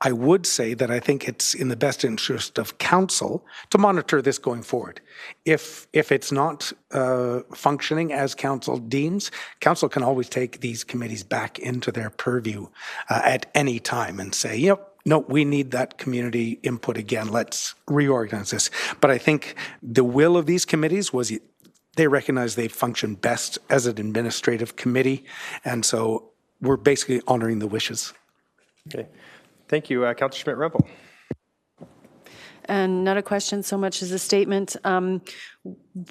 I would say that I think it's in the best interest of council to monitor this going forward. If it's not functioning as council deems, council can always take these committees back into their purview at any time and say, yep, no, we need that community input again. Let's reorganize this. But I think the will of these committees was they recognize they function best as an administrative committee, and so we're basically honoring the wishes. Okay. Thank you. Councillor Schmidt-Rempel. And not a question so much as a statement.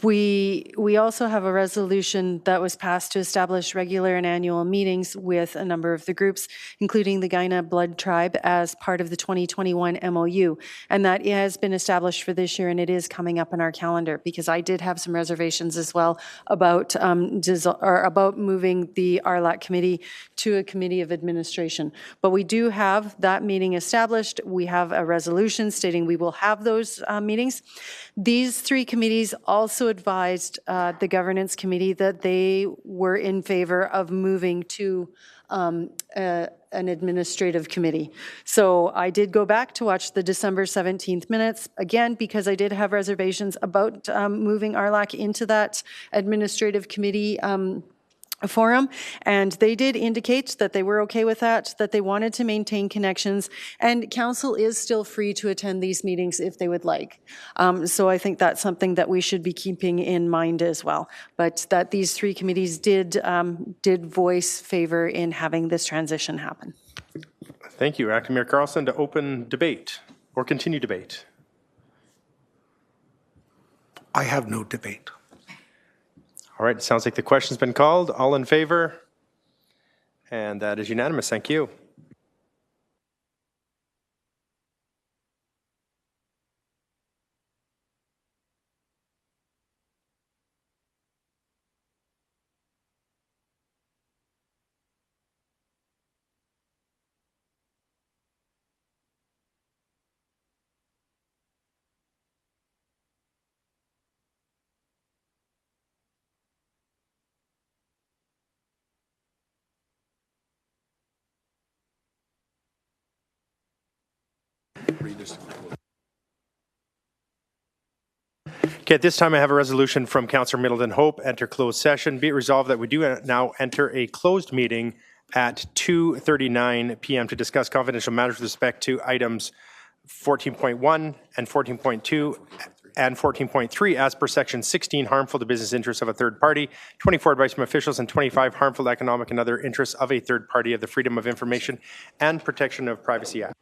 We also have a resolution that was passed to establish regular and annual meetings with a number of the groups, including the Kainai Blood Tribe, as part of the 2021 MOU. And that has been established for this year, and it is coming up in our calendar, because I did have some reservations as well about moving the RLAC committee to a committee of administration. But we do have that meeting established. We have a resolution stating we will have those meetings. These three committees also advised the governance committee that they were in favor of moving to an administrative committee. So I did go back to watch the December 17th minutes, again, because I did have reservations about moving RLAC into that administrative committee forum, and they did indicate that they were okay with that they wanted to maintain connections, and council is still free to attend these meetings if they would like. So I think that's something that we should be keeping in mind as well, but that these three committees did voice favor in having this transition happen. Thank you. Acting Mayor Carlson, to open debate or continue debate. I have no debate. All right, it sounds like the question's been called. All in favor? And that is unanimous. Thank you. Okay, at this time I have a resolution from Councillor Middleton Hope, enter closed session. Be it resolved that we do now enter a closed meeting at 2:39 p.m. to discuss confidential matters with respect to items 14.1 and 14.2 and 14.3 as per section 16, harmful to business interests of a third party, 24, advice from officials, and 25, harmful economic and other interests of a third party of the Freedom of Information and Protection of Privacy Act.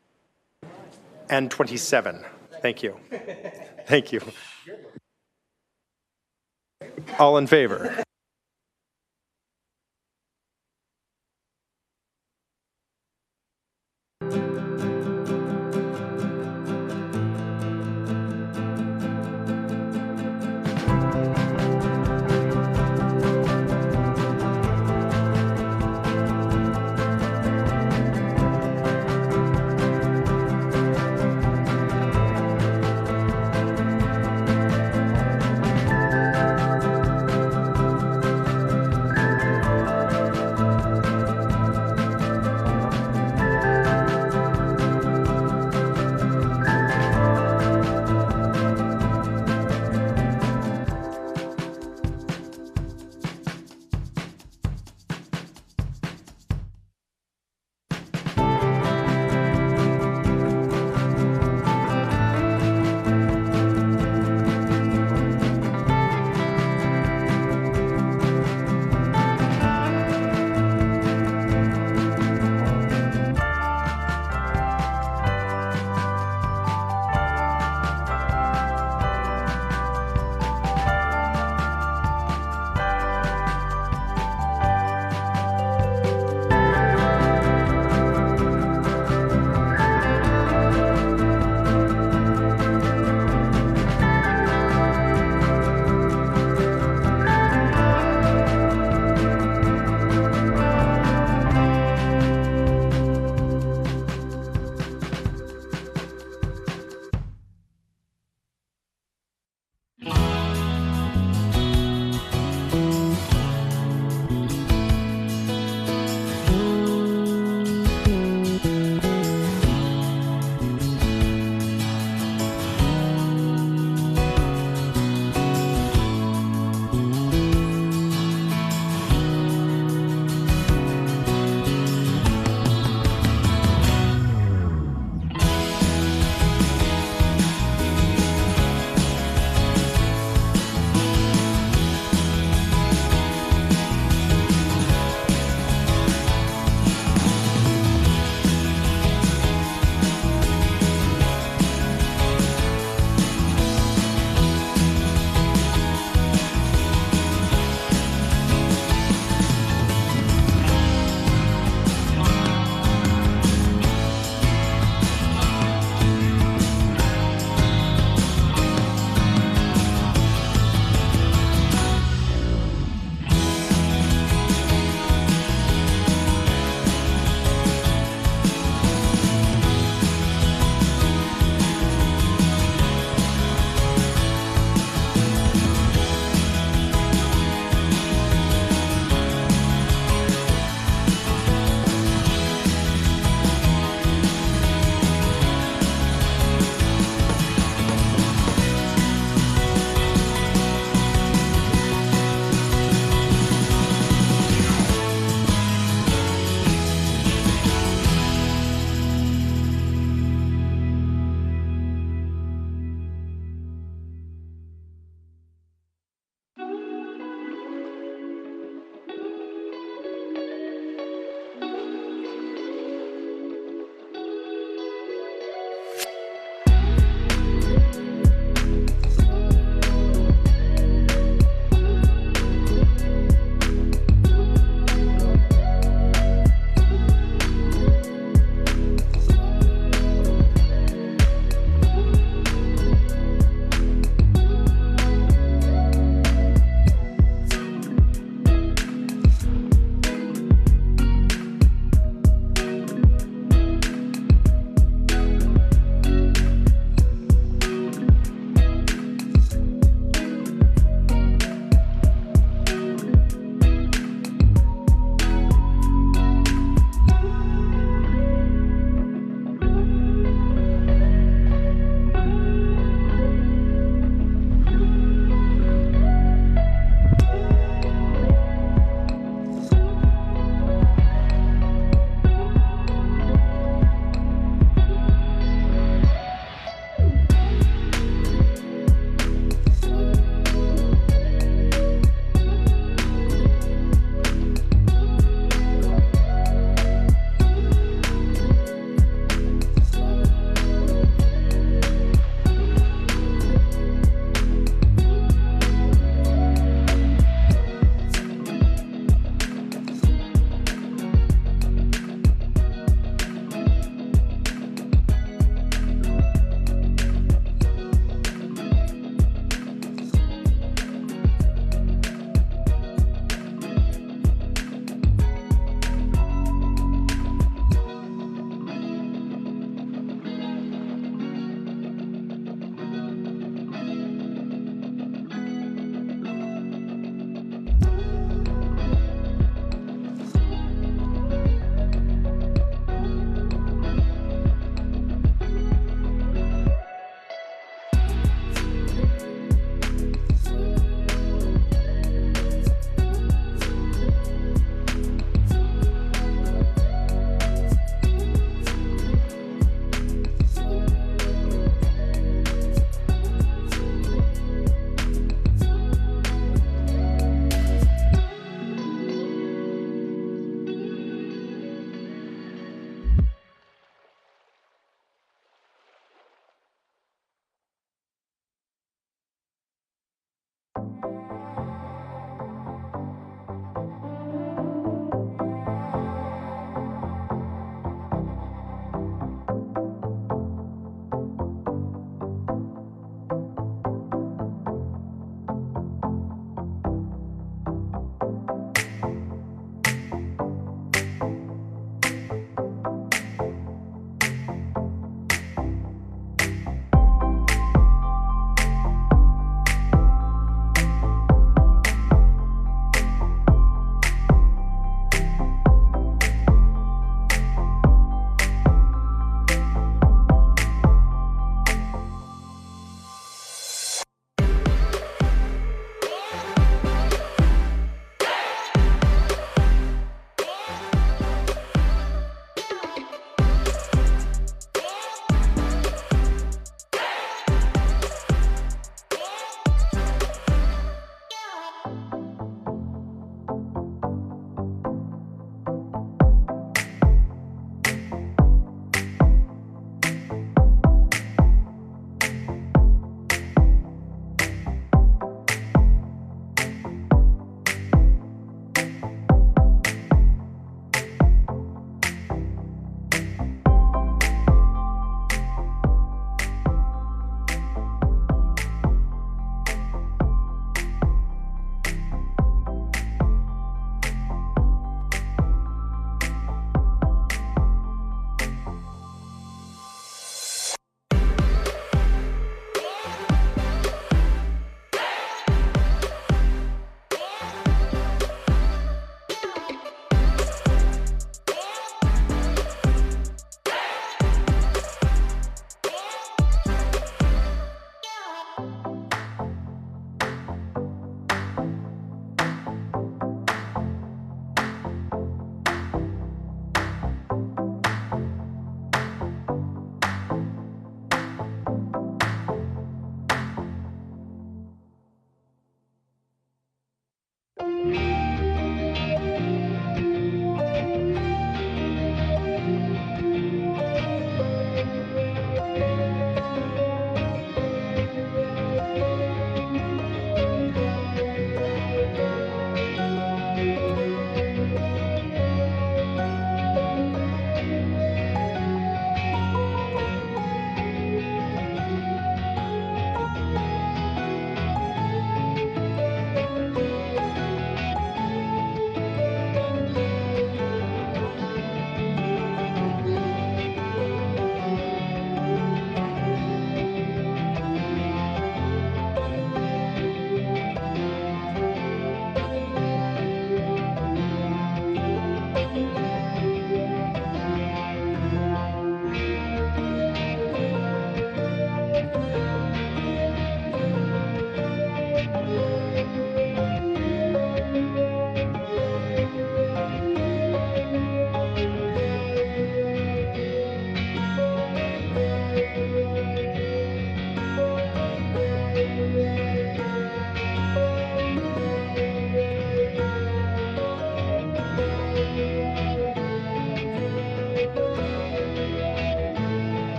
And 27. Thank you. Thank you. All in favor?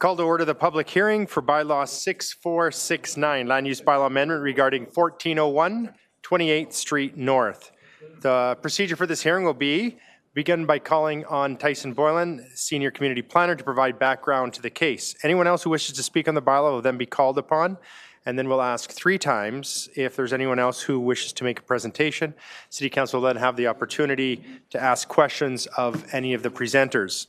Call to order the public hearing for bylaw 6469, land use bylaw amendment regarding 1401 28th Street North. The procedure for this hearing will be begin by calling on Tyson Boylan, Senior Community Planner, to provide background to the case. Anyone else who wishes to speak on the bylaw will then be called upon, and then we'll ask 3 times if there's anyone else who wishes to make a presentation. City Council will then have the opportunity to ask questions of any of the presenters.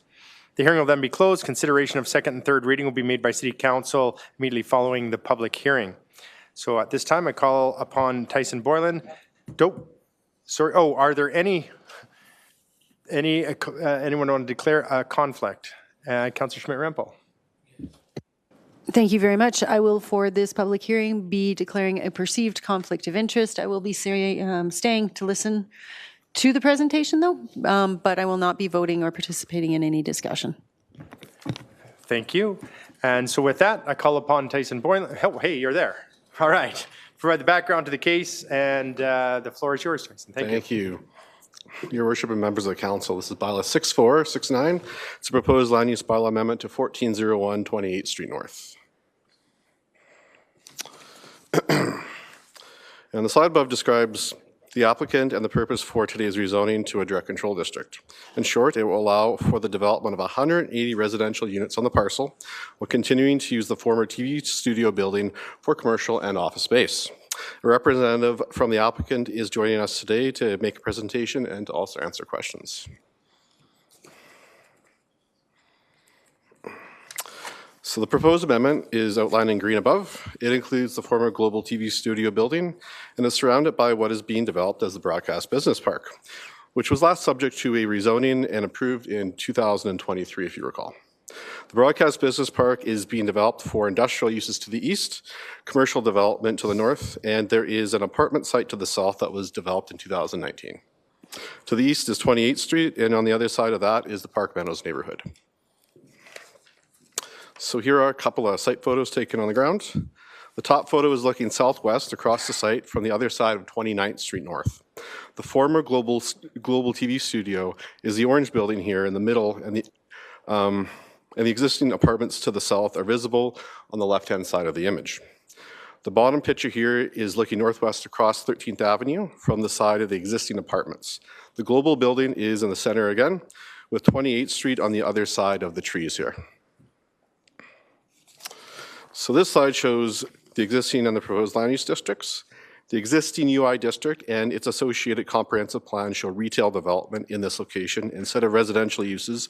The hearing will then be closed. Consideration of second and third reading will be made by City Council immediately following the public hearing. So at this time, I call upon Tyson Boylan. Are there anyone want to declare a conflict? Councillor Schmidt-Rempel. Thank you very much. I will, for this public hearing, be declaring a perceived conflict of interest. I will be staying to listen to the presentation, though, but I will not be voting or participating in any discussion. Thank you. And so with that, I call upon Tyson Boylan. Oh, hey, you're there. All right. Provide the background to the case, and the floor is yours, Tyson. Thank you. Your Worship and members of the Council, this is bylaw 6469. It's a proposed land use bylaw amendment to 1401 28th Street North. And the slide above describes the applicant and the purpose for today's rezoning to a direct control district. In short, it will allow for the development of 180 residential units on the parcel, while continuing to use the former TV studio building for commercial and office space. A representative from the applicant is joining us today to make a presentation and to also answer questions. So the proposed amendment is outlined in green above. It includes the former Global TV studio building and is surrounded by what is being developed as the Broadcast Business Park, which was last subject to a rezoning and approved in 2023, if you recall. The Broadcast Business Park is being developed for industrial uses to the east, commercial development to the north, and there is an apartment site to the south that was developed in 2019. To the east is 28th Street, and on the other side of that is the Park Meadows neighborhood. So here are a couple of site photos taken on the ground. The top photo is looking southwest across the site from the other side of 29th Street North. The former Global TV studio is the orange building here in the middle, and the existing apartments to the south are visible on the left-hand side of the image. The bottom picture here is looking northwest across 13th Avenue from the side of the existing apartments. The Global building is in the center again, with 28th Street on the other side of the trees here. So this slide shows the existing and the proposed land use districts. The existing UI district and its associated comprehensive plan show retail development in this location instead of residential uses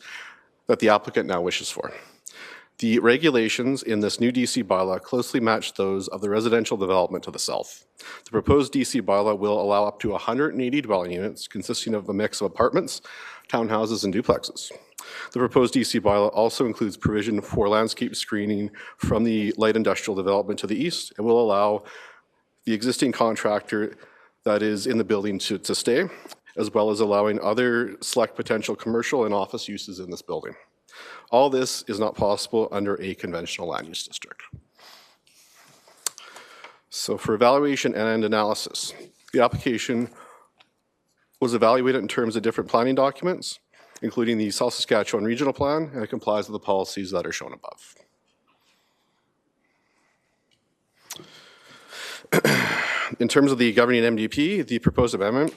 that the applicant now wishes for. The regulations in this new DC bylaw closely match those of the residential development to the south. The proposed DC bylaw will allow up to 180 dwelling units consisting of a mix of apartments, townhouses, and duplexes. The proposed DC bylaw also includes provision for landscape screening from the light industrial development to the east and will allow the existing contractor that is in the building to stay, as well as allowing other select potential commercial and office uses in this building. All this is not possible under a conventional land use district. So for evaluation and analysis, the application was evaluated in terms of different planning documents, including the South Saskatchewan Regional Plan, and it complies with the policies that are shown above. In terms of the governing MDP, the proposed amendment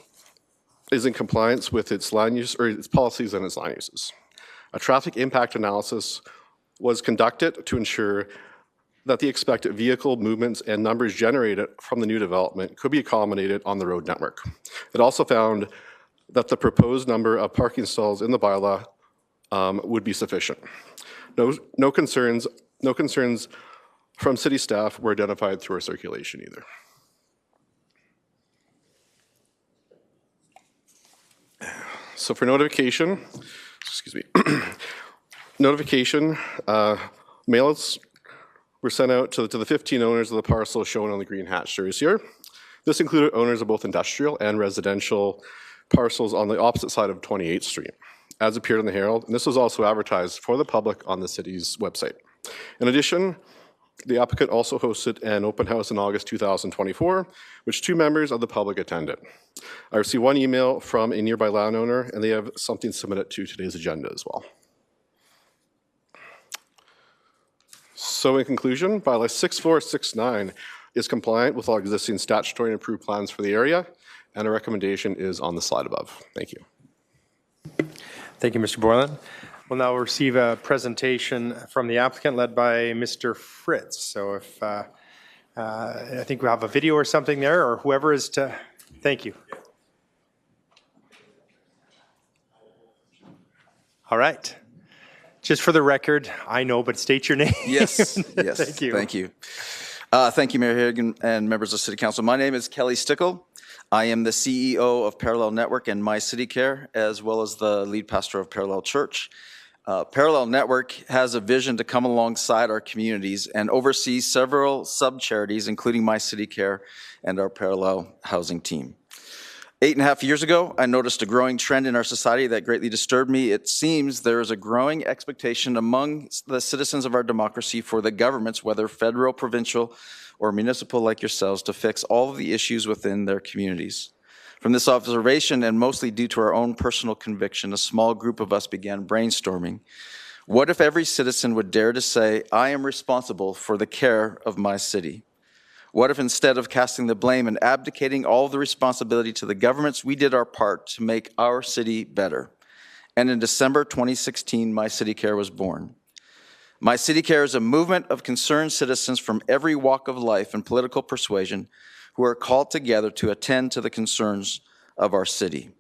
is in compliance with its land use, or its policies and its land uses. A traffic impact analysis was conducted to ensure that the expected vehicle movements and numbers generated from the new development could be accommodated on the road network. It also found that the proposed number of parking stalls in the bylaw would be sufficient. No concerns from city staff were identified through our circulation either. So for notification, mails were sent out to the 15 owners of the parcel shown on the green hatch series here. This included owners of both industrial and residential parcels on the opposite side of 28th Street, as appeared in the Herald, and this was also advertised for the public on the city's website. In addition, the applicant also hosted an open house in August 2024, which 2 members of the public attended. I received 1 email from a nearby landowner, and they have something submitted to today's agenda as well. So in conclusion, bylaw 6469 is compliant with all existing statutory and approved plans for the area, and a recommendation is on the slide above. Thank you. Thank you, Mr. Boylan. We'll now receive a presentation from the applicant led by Mr. Fritz. So if I think we have a video or something there, or whoever is to, thank you. All right. Just for the record, I know, but state your name. Yes, yes. Thank you. Thank you. Thank you, Mayor Hagan and members of City Council. My name is Kelly Stickle. I am the CEO of Parallel Network and My City Care, as well as the lead pastor of Parallel Church. Parallel Network has a vision to come alongside our communities and oversee several sub-charities, including My City Care and our Parallel Housing team. 8.5 years ago, I noticed a growing trend in our society that greatly disturbed me. It seems there is a growing expectation among the citizens of our democracy for the governments, whether federal, provincial, or municipal like yourselves, to fix all of the issues within their communities. From this observation, and mostly due to our own personal conviction, a small group of us began brainstorming. What if every citizen would dare to say, I am responsible for the care of my city? What if instead of casting the blame and abdicating all of the responsibility to the governments, we did our part to make our city better? And in December 2016, My City Care was born. My City Care is a movement of concerned citizens from every walk of life and political persuasion who are called together to attend to the concerns of our city.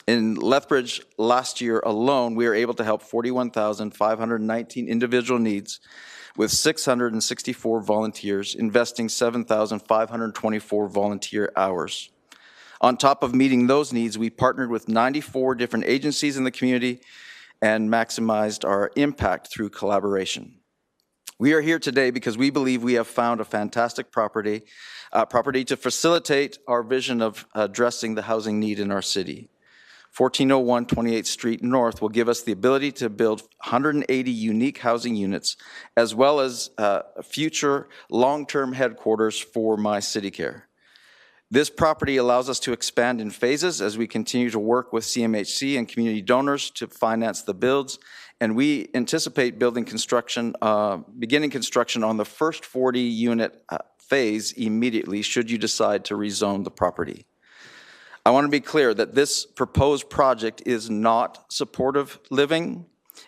In Lethbridge last year alone, we were able to help 41,519 individual needs with 664 volunteers, investing 7,524 volunteer hours. On top of meeting those needs, we partnered with 94 different agencies in the community and maximized our impact through collaboration. We are here today because we believe we have found a fantastic property to facilitate our vision of addressing the housing need in our city. 1401 28th Street North will give us the ability to build 180 unique housing units, as well as future long-term headquarters for My City Care. This property allows us to expand in phases as we continue to work with CMHC and community donors to finance the builds, and we anticipate beginning construction on the first 40-unit phase immediately should you decide to rezone the property. I want to be clear that this proposed project is not supportive living,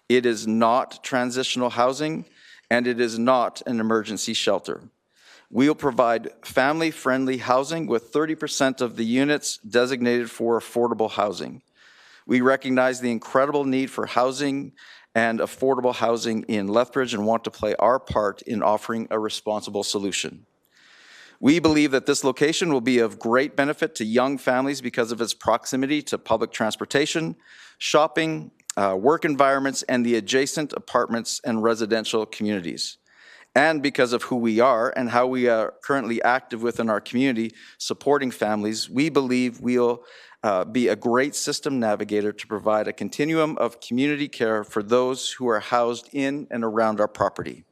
it is not transitional housing, and it is not an emergency shelter. We will provide family-friendly housing with 30% of the units designated for affordable housing. We recognize the incredible need for housing and affordable housing in Lethbridge and want to play our part in offering a responsible solution. We believe that this location will be of great benefit to young families because of its proximity to public transportation, shopping, work environments, and the adjacent apartments and residential communities. And because of who we are and how we are currently active within our community supporting families, we believe we'll be a great system navigator to provide a continuum of community care for those who are housed in and around our property.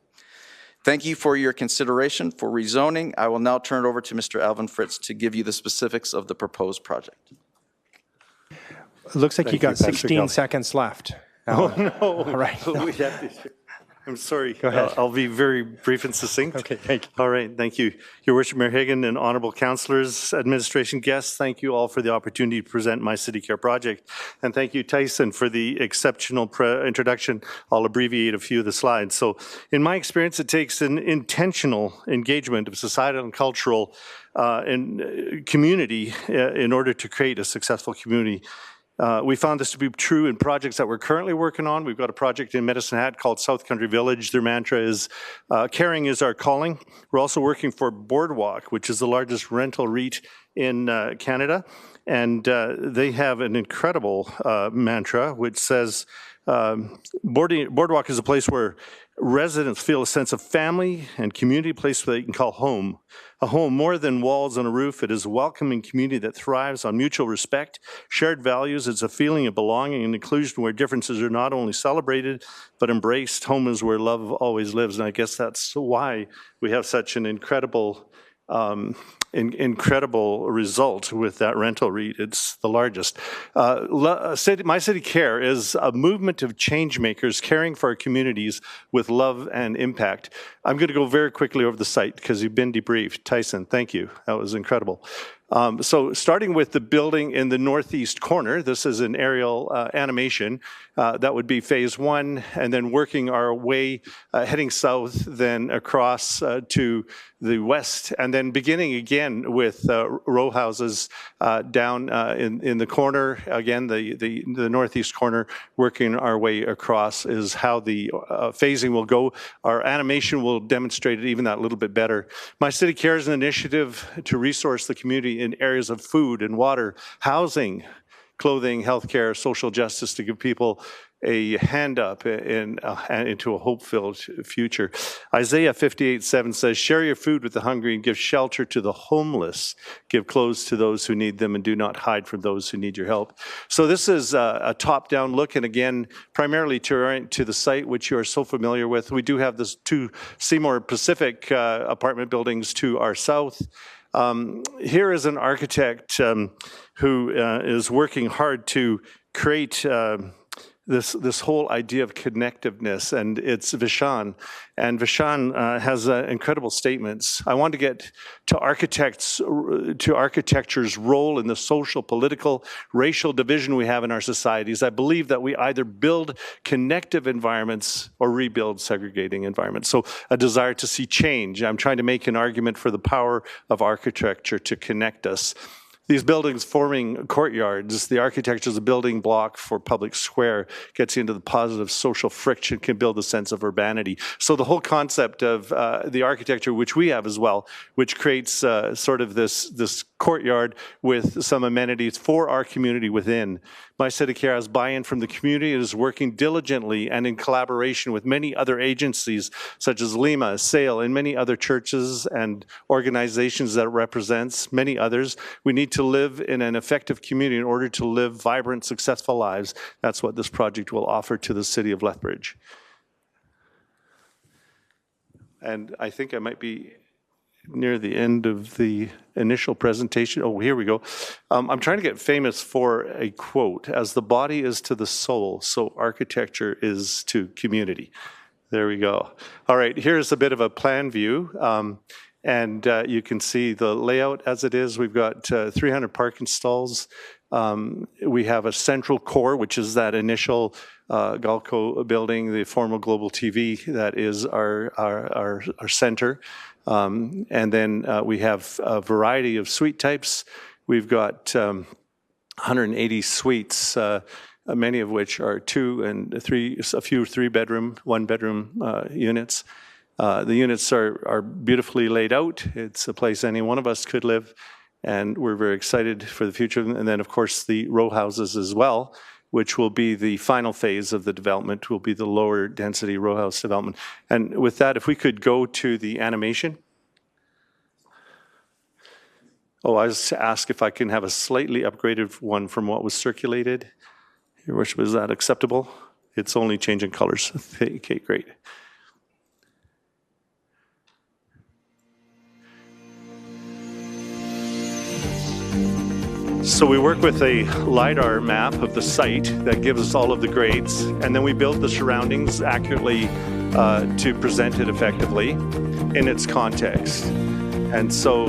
Thank you for your consideration for rezoning. I will now turn it over to Mr. Alvin Fritz to give you the specifics of the proposed project. It looks like you got 16 seconds left. Oh, no. All right. I'm sorry. Go ahead. I'll be very brief and succinct. Okay, thank you. All right, thank you. Your Worship, Mayor Hagan and honorable councillors, administration guests, thank you all for the opportunity to present My City Care project. And thank you, Tyson, for the exceptional introduction. I'll abbreviate a few of the slides. So in my experience, it takes an intentional engagement of societal and cultural and community in order to create a successful community. We found this to be true in projects that we're currently working on. We've got a project in Medicine Hat called South Country Village. Their mantra is, caring is our calling. We're also working for Boardwalk, which is the largest rental REIT in Canada. And they have an incredible mantra, which says, Boardwalk is a place where residents feel a sense of family and community, a place where they can call home. A home more than walls and a roof. It is a welcoming community that thrives on mutual respect, shared values. It's a feeling of belonging and inclusion where differences are not only celebrated, but embraced. Home is where love always lives. And I guess that's why we have such an incredible incredible result with that rental rate. It's the largest. My City Care is a movement of change makers caring for our communities with love and impact. I'm going to go very quickly over the site because you've been debriefed. Tyson, thank you. That was incredible. So starting with the building in the northeast corner, this is an aerial animation. That would be phase 1, and then working our way, heading south, then across to the west, and then beginning again with row houses down in the corner. Again, the northeast corner, working our way across is how the phasing will go. Our animation will demonstrate it even that little bit better. My City Care is an initiative to resource the community in areas of food and water, housing, clothing, healthcare, social justice, to give people a hand up into a hope-filled future. Isaiah 58:7 says, share your food with the hungry and give shelter to the homeless. Give clothes to those who need them and do not hide from those who need your help. So this is a top-down look, and again, primarily to the site, which you are so familiar with. We do have this 2 Seymour Pacific apartment buildings to our south. Here is an architect who is working hard to create this whole idea of connectiveness, and it's Vishaan. And Vishaan has incredible statements. I want to get to architecture's role in the social, political, racial division we have in our societies. I believe that we either build connective environments or rebuild segregating environments. So a desire to see change. I'm trying to make an argument for the power of architecture to connect us. These buildings forming courtyards, the architecture is a building block for public square, gets you into the positive social friction, can build a sense of urbanity. So the whole concept of the architecture, which we have as well, which creates sort of this courtyard with some amenities for our community within. My City Care has buy-in from the community. It is working diligently and in collaboration with many other agencies such as Lima, SAIL, and many other churches and organizations that it represents, many others. We need to live in an effective community in order to live vibrant, successful lives. That's what this project will offer to the city of Lethbridge. And I think I might be near the end of the initial presentation. Oh, here we go. I'm trying to get famous for a quote. As the body is to the soul, so architecture is to community. There we go. All right, here's a bit of a plan view. And you can see the layout as it is. We've got 300 parking stalls. We have a central core, which is that initial Galco building, the former Global TV, that is our center. And then we have a variety of suite types. We've got 180 suites, many of which are 2 and 3, a few 3-bedroom, 1-bedroom units. The units are beautifully laid out. It's a place any one of us could live, and we're very excited for the future. And then, of course, the row houses as well, which will be the final phase of the development, will be the lower density row house development. And with that, if we could go to the animation. Oh, I was to ask if I can have a slightly upgraded one from what was circulated. Your worship, is that acceptable? It's only changing colors. Okay, great. So we work with a LiDAR map of the site that gives us all of the grades, and then we build the surroundings accurately to present it effectively in its context. And so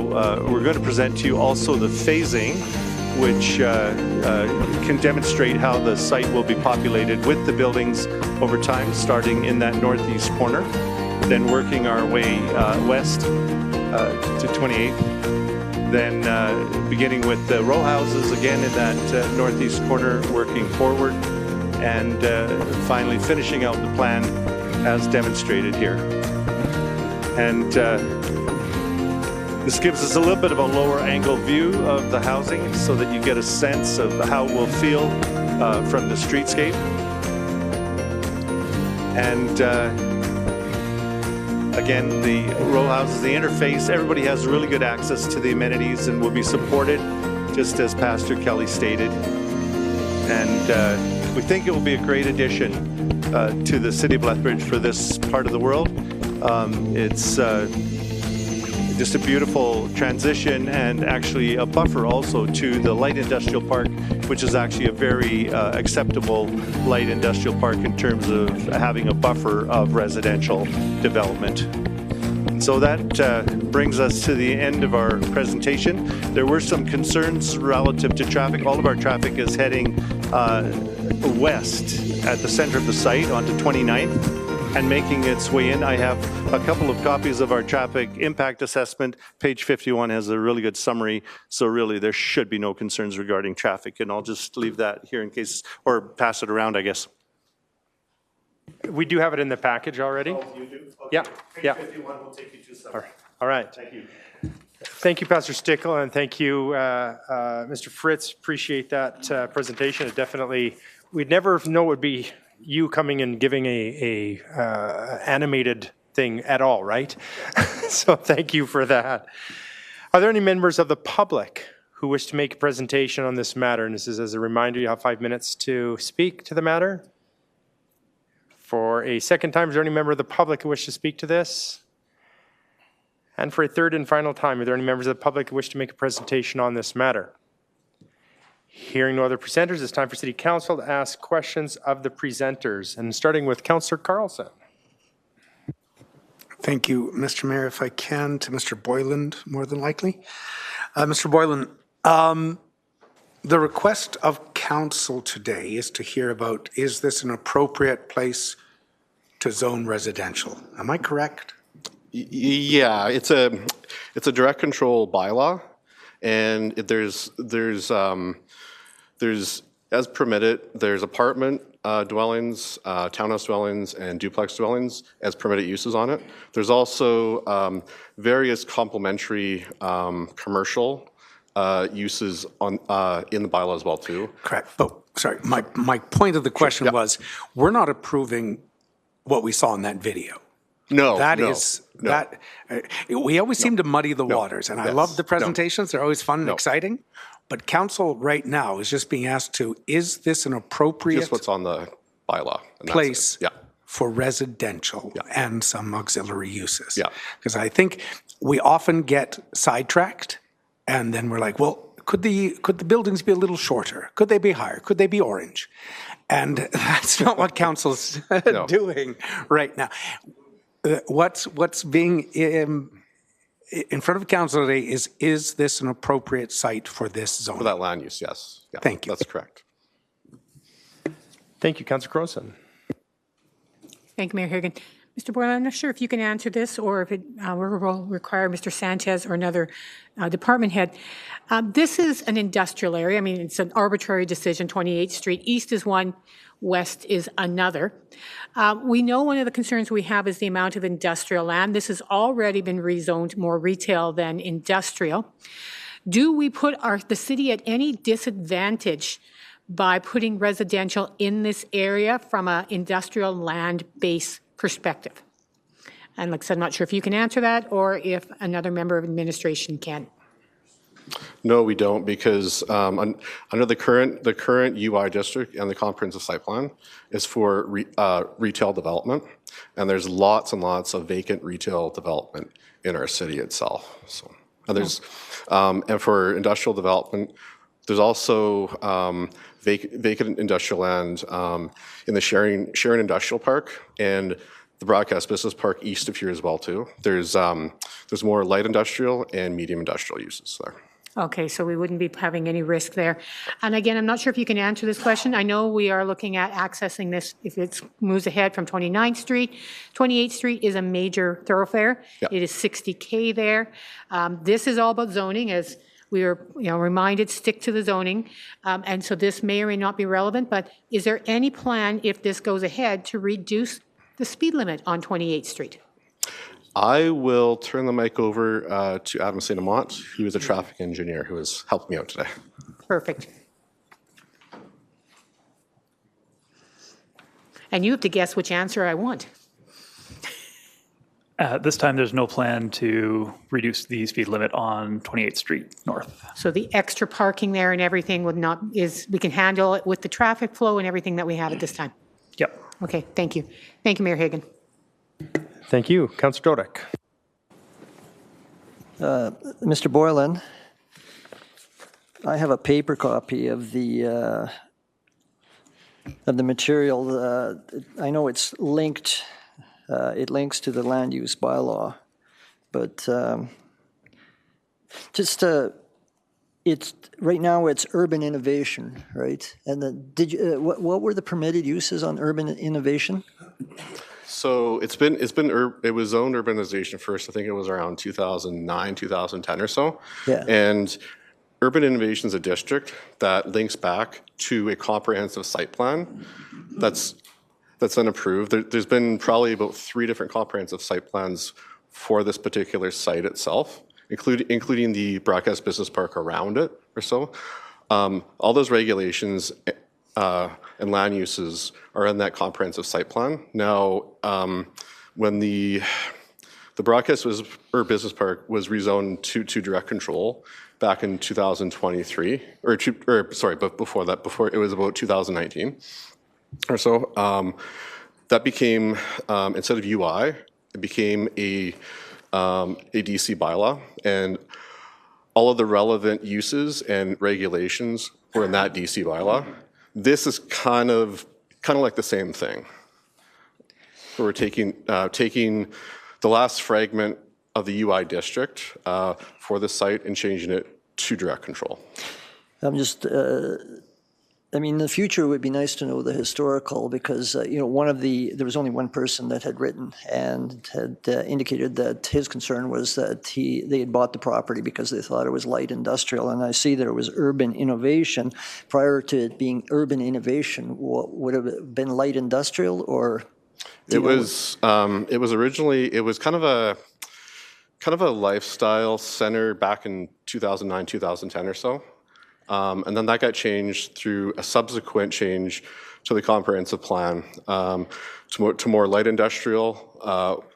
we're going to present to you also the phasing, which can demonstrate how the site will be populated with the buildings over time, starting in that northeast corner, then working our way west to 28th. Then beginning with the row houses again in that northeast corner, working forward, and finally finishing out the plan as demonstrated here. And this gives us a little bit of a lower angle view of the housing so that you get a sense of how it will feel from the streetscape. And again, the row houses, the interface, everybody has really good access to the amenities and will be supported, just as Pastor Kelly stated. And we think it will be a great addition to the city of Lethbridge for this part of the world. It's just a beautiful transition and actually a buffer also to the light industrial park, which is actually a very acceptable light industrial park in terms of having a buffer of residential development. So that brings us to the end of our presentation. There were some concerns relative to traffic. All of our traffic is heading west at the center of the site onto 29th and making its way in. I have a couple of copies of our traffic impact assessment. Page 51 has a really good summary. So really there should be no concerns regarding traffic, and I'll just leave that here in case, or pass it around, I guess. We do have it in the package already. Oh, you do? Okay. Yeah, yeah. Page 51 will take you to some. All right. Thank you. Thank you, Pastor Stickle, and thank you, Mr. Fritz. Appreciate that presentation. It definitely, we'd never know it would be you coming and giving a animated thing at all, right? So thank you for that. Are there any members of the public who wish to make a presentation on this matter? And this is as a reminder, you have 5 minutes to speak to the matter. For a second time, is there any member of the public who wish to speak to this? And for a third and final time, are there any members of the public who wish to make a presentation on this matter? Hearing no other presenters, it's time for City Council to ask questions of the presenters. And starting with Councillor Carlson. Thank you, Mr. Mayor. If I can, to Mr. Boyland, more than likely. Mr. Boyland, the request of council today is to hear about, is this an appropriate place to zone residential? Am I correct? Yeah, it's a direct control bylaw, and there's as permitted, there's apartment dwellings, townhouse dwellings, and duplex dwellings as permitted uses on it. There's also various complementary commercial uses on in the bylaw as well too. Correct. Oh, sorry. My point of the question was, we're not approving what we saw in that video. No, that no, is no. that. We always seem to muddy the waters, and I love the presentations. They're always fun and exciting. But council right now is just being asked to: is this an appropriate? Just what's on the bylaw. Place for residential and some auxiliary uses. Yeah. Because I think we often get sidetracked, and then we're like, well, could the buildings be a little shorter? Could they be higher? Could they be orange? And that's not what council's doing right now. What's being in front of council today is this an appropriate site for this zone? For that land use, yes. Yeah, thank you. That's correct. Thank you, Councillor Crowson. Thank you, Mayor Hagan. Mr. Boylan, I'm not sure if you can answer this or if it will require Mr. Sanchez or another department head. This is an industrial area. I mean, it's an arbitrary decision, 28th Street. East is one, west is another. We know one of the concerns we have is the amount of industrial land. This has already been rezoned more retail than industrial. Do we put the city at any disadvantage by putting residential in this area from an industrial land base perspective? And like I said, I'm not sure if you can answer that or if another member of administration can. No, we don't, because under the current UI district and the comprehensive site plan is for retail development, and there's lots and lots of vacant retail development in our city itself. So, and there's and for industrial development, there's also vacant industrial land in the Sharon Industrial Park and the Broadcast Business Park east of here as well too. There's more light industrial and medium industrial uses there. Okay, so we wouldn't be having any risk there. And again, I'm not sure if you can answer this question. I know we are looking at accessing this if it moves ahead from 29th Street. 28th Street is a major thoroughfare. It is 60K there. This is all about zoning, as we are reminded, stick to the zoning. And so this may or may not be relevant, but is there any plan, if this goes ahead, to reduce the speed limit on 28th Street? I will turn the mic over to Adam St. Amant, who is a traffic engineer who has helped me out today. Perfect. And you have to guess which answer I want. This time, there's no plan to reduce the speed limit on 28th Street North. So the extra parking there and everything we can handle it with the traffic flow and everything that we have at this time? Yep. Okay, thank you. Thank you, Mayor Hagan. Thank you. Councillor Dodick. Mr. Boylan, I have a paper copy of the material. I know it's linked. It links to the land use bylaw, but it's right now it's urban innovation, right? And what were the permitted uses on urban innovation? So it was zoned urbanization first. I think it was around 2009, 2010 or so. Yeah. And urban innovation is a district that links back to a comprehensive site plan that's been approved. There's been probably about 3 different comprehensive site plans for this particular site itself, including the Broadcast Business Park around it or so. All those regulations and land uses are in that comprehensive site plan. Now, when the Broadcast Business Park was rezoned to direct control back in 2023, but before that, it was about 2019 or so, that became, instead of UI, it became a DC bylaw, and all of the relevant uses and regulations were in that DC bylaw. This is kind of like the same thing. We're taking the last fragment of the UI district for the site and changing it to direct control. I'm just, I mean, in the future, it would be nice to know the historical because, there was only one person that had written and had indicated that his concern was that they had bought the property because they thought it was light industrial. And I see that it was urban innovation. Prior to it being urban innovation, would it have been light industrial or? It was originally, it was kind of a lifestyle center back in 2009, 2010 or so. And then that got changed through a subsequent change to the comprehensive plan to more light industrial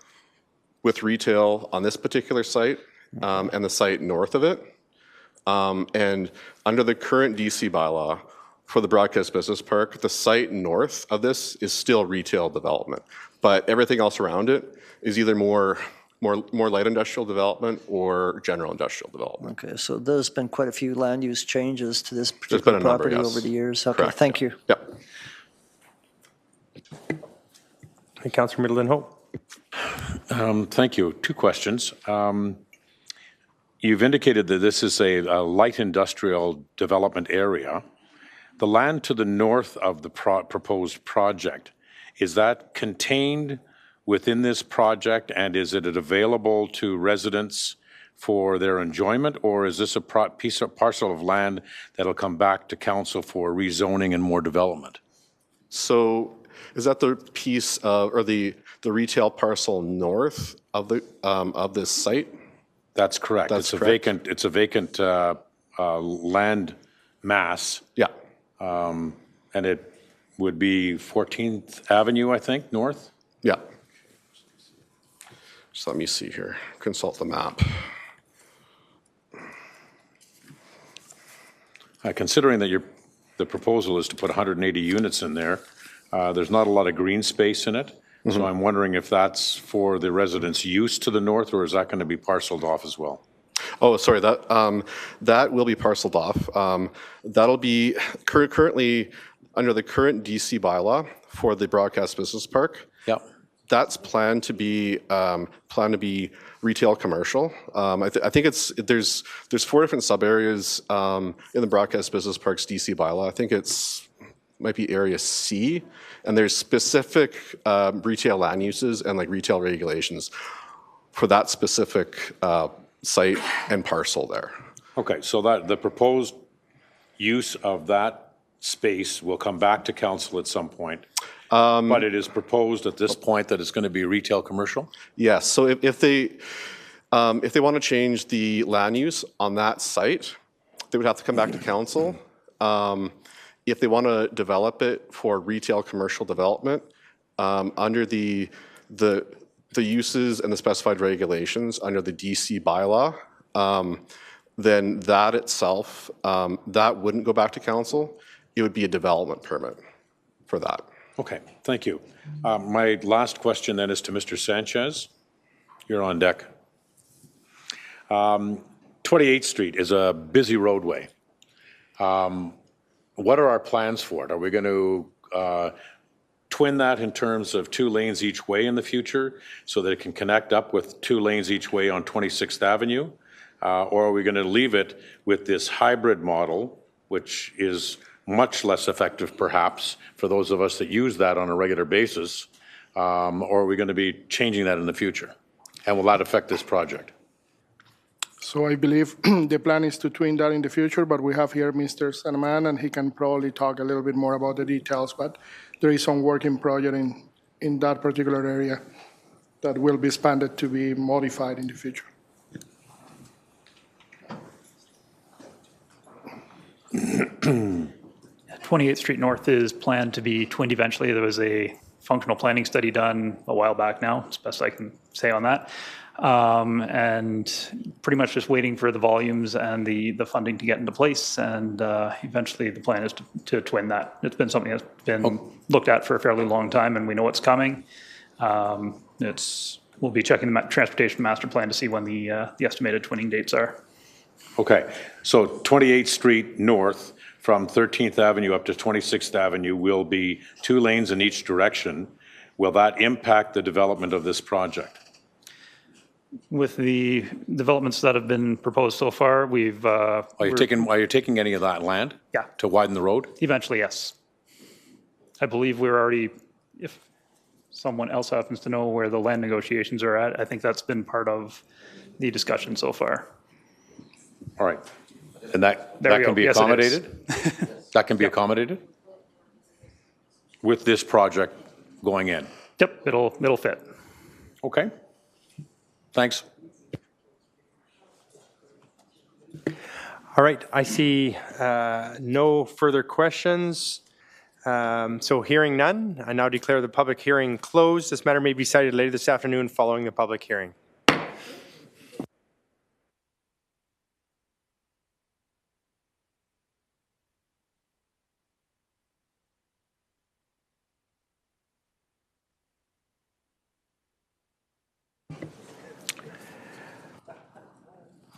with retail on this particular site and the site north of it. And under the current DC bylaw for the Broadcast Business Park, the site north of this is still retail development, but everything else around it is either more light industrial development or general industrial development. Okay, so there's been quite a few land use changes to this particular property over the years. Okay, Correct. thank you. Yep. Hey, Councillor Middleton-Hope. Thank you. 2 questions. You've indicated that this is a light industrial development area. The land to the north of the proposed project, is that contained within this project, and is it available to residents for their enjoyment, or is this a parcel of land that'll come back to council for rezoning and more development? So is that the piece of, or the retail parcel north of this site? That's correct. That's correct. It's a vacant land mass. Yeah. And it would be 14th Avenue, I think, north? Yeah. So let me see here, consult the map. Considering that the proposal is to put 180 units in there, there's not a lot of green space in it. So I'm wondering if that's for the residents' use to the north, or is that going to be parceled off as well? Oh, sorry, that will be parceled off. That'll be currently under the current DC bylaw for the Broadcast Business Park. Yeah. That's planned to be retail commercial. I think there's 4 different sub areas in the Broadcast Business Park's DC bylaw. I think might be area C, and there's specific retail land uses and like retail regulations for that specific site and parcel there. Okay, so that the proposed use of that space will come back to council at some point. But it is proposed at this point that it's going to be retail commercial? Yes, so if they want to change the land use on that site, they would have to come back to council. If they want to develop it for retail commercial development, under the uses and the specified regulations under the DC bylaw, then that itself, that wouldn't go back to council. It would be a development permit for that. Okay, thank you. My last question then is to Mr. Sanchez. You're on deck. 28th Street is a busy roadway. What are our plans for it? Are we going to twin that in terms of 2 lanes each way in the future so that it can connect up with 2 lanes each way on 26th Avenue? Or are we going to leave it with this hybrid model, which is much less effective perhaps for those of us that use that on a regular basis? Or are we going to be changing that in the future? And will that affect this project? So I believe the plan is to twin that in the future, but we have here Mr. Sanaman, and he can probably talk a little bit more about the details, but there is some work in project in that particular area that will be expanded to be modified in the future. Yeah, 28th Street North is planned to be twinned eventually. There was a functional planning study done a while back now, as best I can say on that. And pretty much just waiting for the volumes and the funding to get into place. And eventually the plan is to twin that. It's been something that's been looked at for a fairly long time, and we know it's coming. We'll be checking the transportation master plan to see when the estimated twinning dates are. Okay, so 28th Street North from 13th Avenue up to 26th Avenue will be 2 lanes in each direction. Will that impact the development of this project? With the developments that have been proposed so far, we've... Are you taking any of that land? Yeah. To widen the road? Eventually, yes. I believe we're already, if someone else happens to know where the land negotiations are at, I think that's been part of the discussion so far. All right. And that can be accommodated? That can be accommodated? With this project going in? Yep, it'll fit. Okay. Thanks. All right, I see no further questions. So hearing none, I now declare the public hearing closed. This matter may be cited later this afternoon following the public hearing.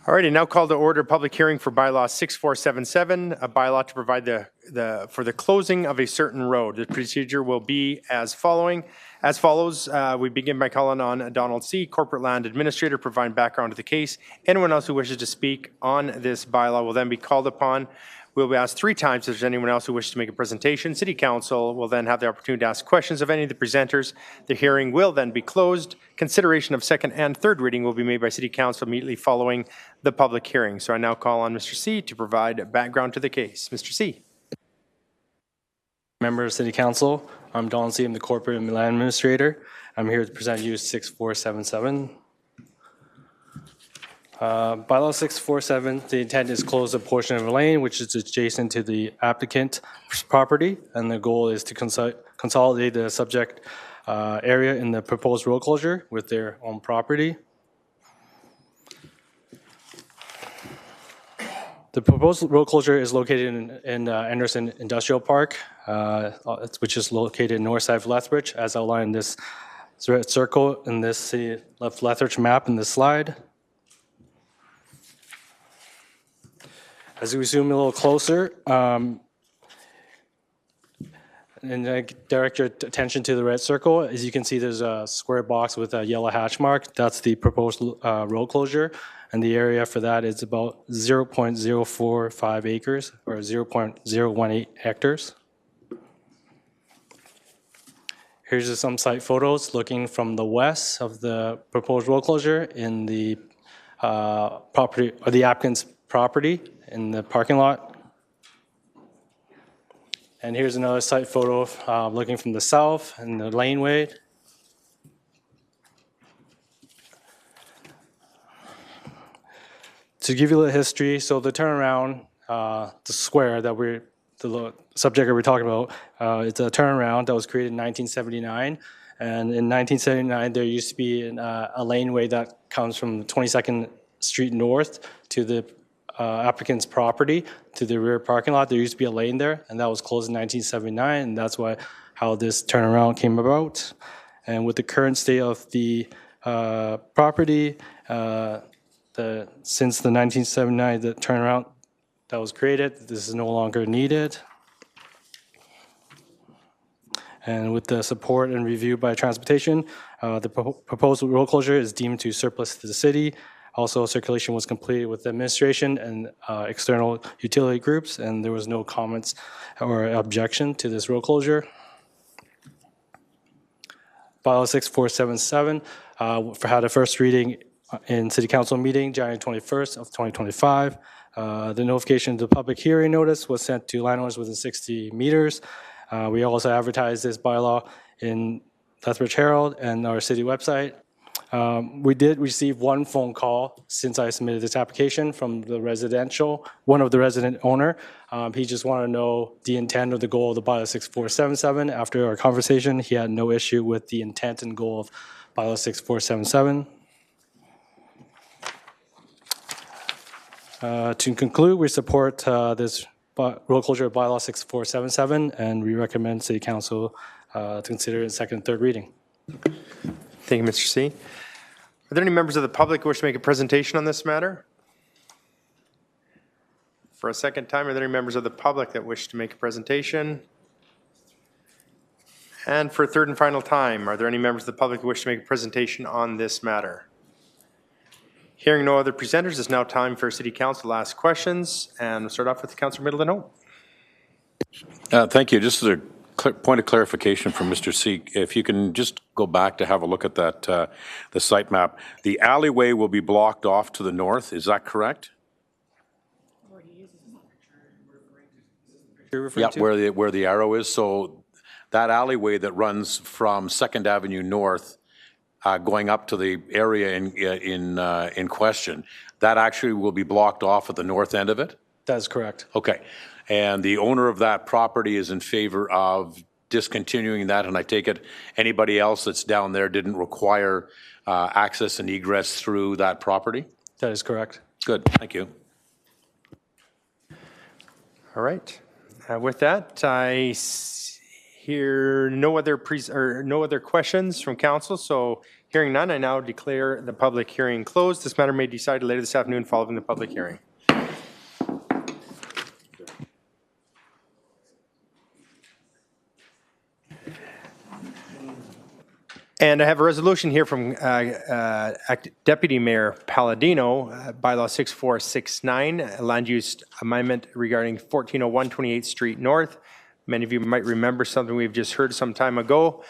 All right, I now call to order public hearing for bylaw 6477, a bylaw to provide for the closing of a certain road. The procedure will be as follows. We begin by calling on Donald C., Corporate Land Administrator, provide background to the case. Anyone else who wishes to speak on this bylaw will then be called upon. We'll be asked 3 times if there's anyone else who wishes to make a presentation. City Council will then have the opportunity to ask questions of any of the presenters. The hearing will then be closed. Consideration of second and third reading will be made by City Council immediately following the public hearing. So I now call on Mr. C. to provide background to the case. Mr. C. Member of City Council, I'm Donald C. I'm the Corporate and Land Administrator. I'm here to present you 6477. Bylaw 647, the intent is to close a portion of a lane which is adjacent to the applicant property, and the goal is to consolidate the subject area in the proposed road closure with their own property. The proposed road closure is located in Anderson Industrial Park, which is located in north side of Lethbridge, as outlined in this circle in this City of Lethbridge map in this slide. As we zoom a little closer, and I direct your attention to the red circle, as you can see there's a square box with a yellow hatch mark. That's the proposed road closure, and the area for that is about 0.045 acres, or 0.018 hectares. Here's some site photos looking from the west of the proposed road closure in the property, or the applicant's property in the parking lot. And here's another site photo looking from the south and the laneway. To give you a little history, so the turnaround, the square that the subject that we're talking about, it's a turnaround that was created in 1979. And in 1979, there used to be a laneway that comes from 22nd Street North to the applicant's property to the rear parking lot. There used to be a lane there, and that was closed in 1979, and that's how this turnaround came about. And with the current state of the property, the since the 1979 the turnaround that was created, this is no longer needed. And with the support and review by Transportation, the proposed road closure is deemed to surplus to the city. Also, circulation was completed with the administration and external utility groups, and there was no comments or objection to this road closure. Bylaw 6477 had a first reading in City Council meeting January 21st of 2025. The notification to the public hearing notice was sent to landowners within 60 meters. We also advertised this bylaw in Lethbridge Herald and our city website. We did receive one phone call since I submitted this application from one of the resident owner. He just wanted to know the intent or the goal of the bylaw 6477. After our conversation, he had no issue with the intent and goal of bylaw 6477. To conclude, we support this road closure of bylaw 6477, and we recommend City Council to consider it in second and third reading. Thank you, Mr. C. Are there any members of the public who wish to make a presentation on this matter? For a second time, are there any members of the public that wish to make a presentation? And for a third and final time, are there any members of the public who wish to make a presentation on this matter? Hearing no other presenters, it's now time for City Council to ask questions, and we'll start off with Councillor Middleton Hope. Thank you. Just as a point of clarification from Mr. C, if you can just go back to have a look at that, the site map. The alleyway will be blocked off to the north, is that correct? Yeah, where the arrow is. So that alleyway that runs from 2nd Avenue North going up to the area in question, that actually will be blocked off at the north end of it? That is correct. Okay. And the owner of that property is in favor of discontinuing that, and I take it anybody else that's down there didn't require access and egress through that property? That is correct. Good, thank you. All right. With that, I hear no other questions from council, so hearing none, I now declare the public hearing closed. This matter may be decided later this afternoon following the public hearing. And I have a resolution here from Deputy Mayor Palladino, Bylaw 6469, Land Use Amendment regarding 1401 28th Street North. Many of you might remember something we've just heard some time ago.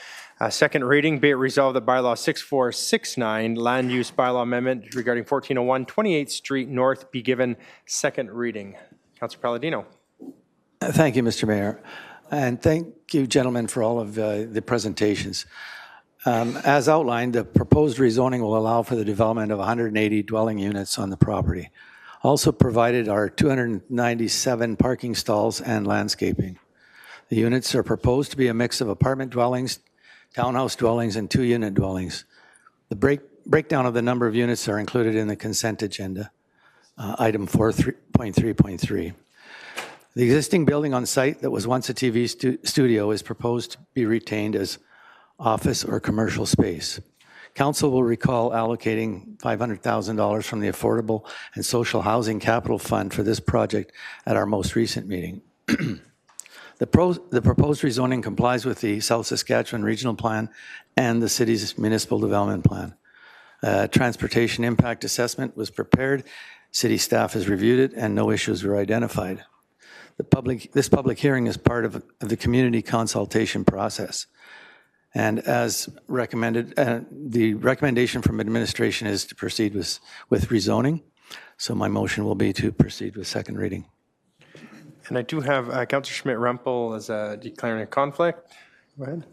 Second reading, be it resolved that Bylaw 6469, Land Use Bylaw Amendment regarding 1401 28th Street North be given second reading. Councillor Palladino. Thank you, Mr. Mayor. And thank you, gentlemen, for all of the presentations. As outlined, the proposed rezoning will allow for the development of 180 dwelling units on the property. Also provided are 297 parking stalls and landscaping. The units are proposed to be a mix of apartment dwellings, townhouse dwellings, and two-unit dwellings. The breakdown of the number of units are included in the consent agenda, item 4.3.3. The existing building on site that was once a TV studio is proposed to be retained as office or commercial space. Council will recall allocating $500,000 from the Affordable and Social Housing Capital Fund for this project at our most recent meeting. The proposed rezoning complies with the South Saskatchewan Regional Plan and the city's Municipal Development Plan. Transportation impact assessment was prepared, city staff has reviewed it, and no issues were identified. This public hearing is part of the community consultation process. And as recommended, the recommendation from administration is to proceed with rezoning. So my motion will be to proceed with second reading. And I do have Councillor Schmidt-Rempel as declaring a conflict. Go ahead.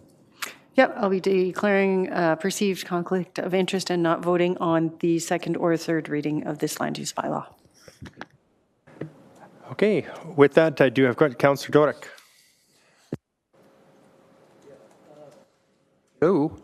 Yep, I'll be declaring perceived conflict of interest and not voting on the second or third reading of this land use bylaw. Okay, with that, I do have Councillor Dorick. Oh.